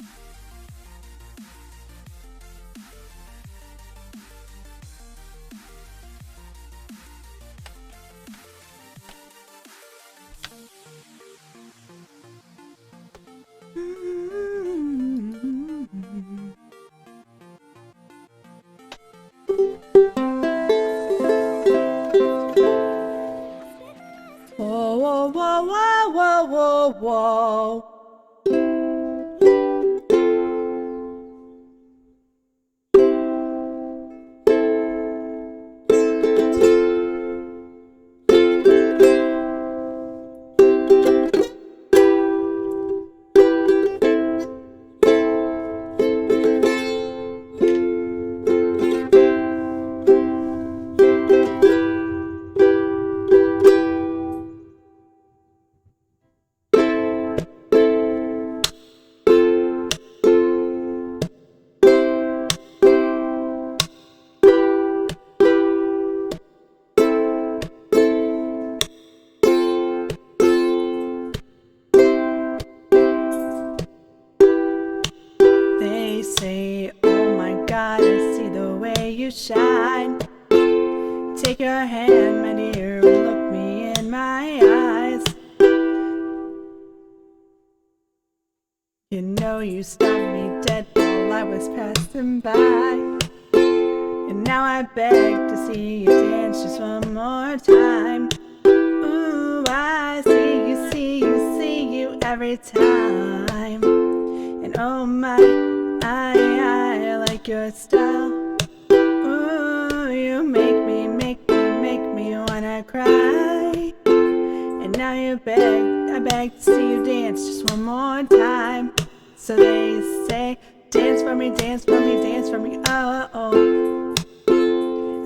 Whoa, whoa, whoa, whoa, whoa, whoa, whoa. They say, oh my god, I see the way you shine. Take your hand, my dear, and look me in my eyes. You know you stopped me dead while I was passing by. And now I beg to see you dance just one more time. Ooh, I see you, see you, see you every time. And oh my, I like your style. Ooh, you make me wanna cry. And now you I beg to see you dance just one more time. So they say, dance for me, dance for me, dance for me, oh, oh.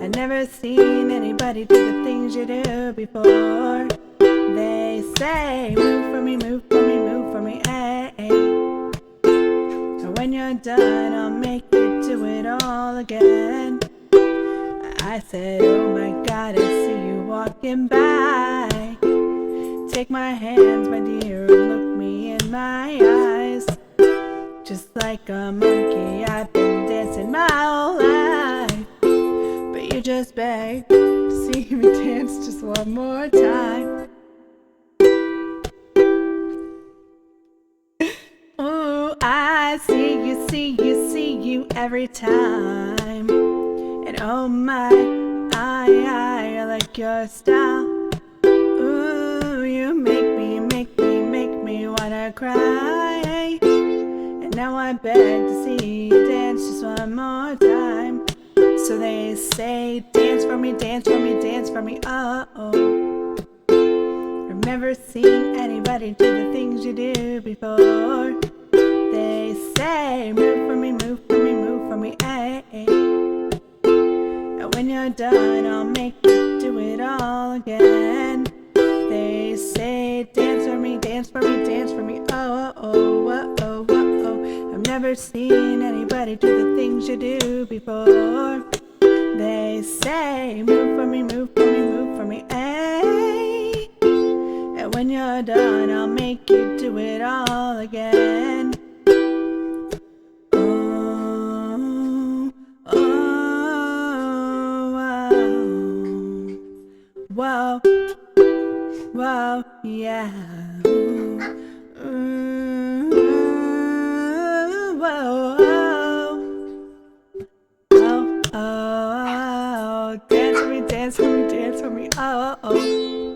I never seen anybody do the things you do before. They say, move for me, move for me, move for me, hey, hey. When you're done, I'll make you do it all again. I said, oh my god, I see you walking by. Take my hands, my dear, and look me in my eyes. Just like a monkey, I've been dancing my whole life. But you just beg to see me dance just one more time. Ooh, I see you, see you, see you every time. And oh my, I like your style. Ooh, you make me wanna cry. And now I beg to see you dance just one more time. So they say, dance for me, dance for me, dance for me, oh, oh. I've never seen anybody do the things you do before. They say, move for me, move for me, move for me, ay, ay. And when you're done, I'll make you do it all again. They say, dance for me, dance for me, dance for me, oh, oh, oh, oh, oh, oh. I've never seen anybody do the things you do before. They say, move for me, move for me, move for me, ay. And when you're done, I'll make you do it all again. Oh, oh, wow, wow, yeah. Whoa, oh, oh, dance for me, dance for me, dance for me, oh, oh.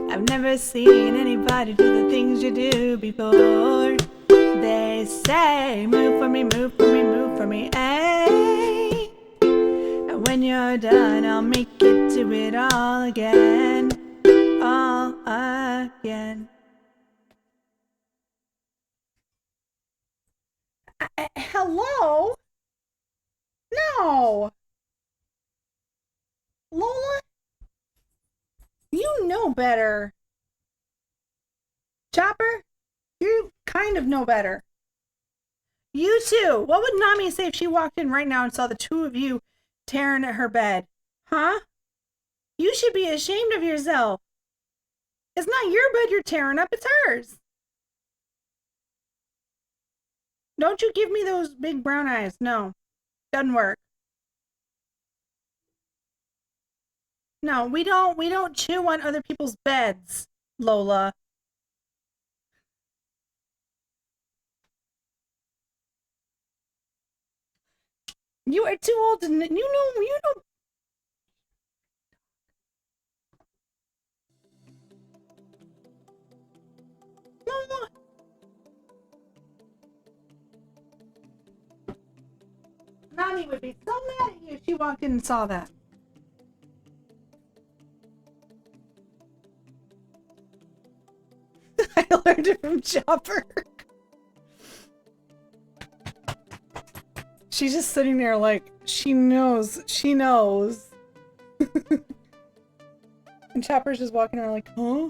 I've never seen anybody do the things you do before. They say, move for me, move for me, move for me, ay. And when you're done, I'll make you do it all again, all again. Hello? No. Lola? You know better. Chopper? You kind of know better. You too. What would Nami say if she walked in right now and saw the two of you tearing at her bed? Huh? You should be ashamed of yourself. It's not your bed you're tearing up, it's hers. Don't you give me those big brown eyes. No. Doesn't work. No, we don't chew on other people's beds, Lola. You are too old to you know. Lola. Nani would be so mad at you if she walked in and saw that. I learned it from Chopper. She's just sitting there like, she knows. And Chopper's just walking around like, huh?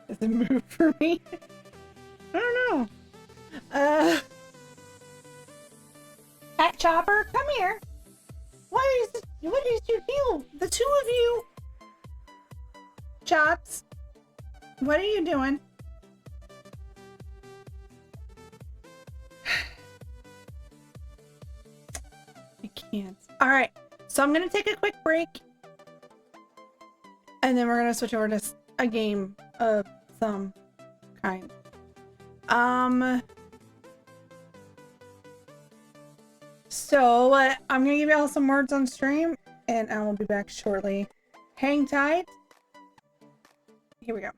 Does it move for me? I don't know. Hat Chopper, come here. What is your deal? The two of you. Chops, what are you doing? I can't. All right, so I'm gonna take a quick break, and then we're gonna switch over to a game of some kind. So I'm gonna give y'all some words on stream, and I will be back shortly. Hang tight. Here we go.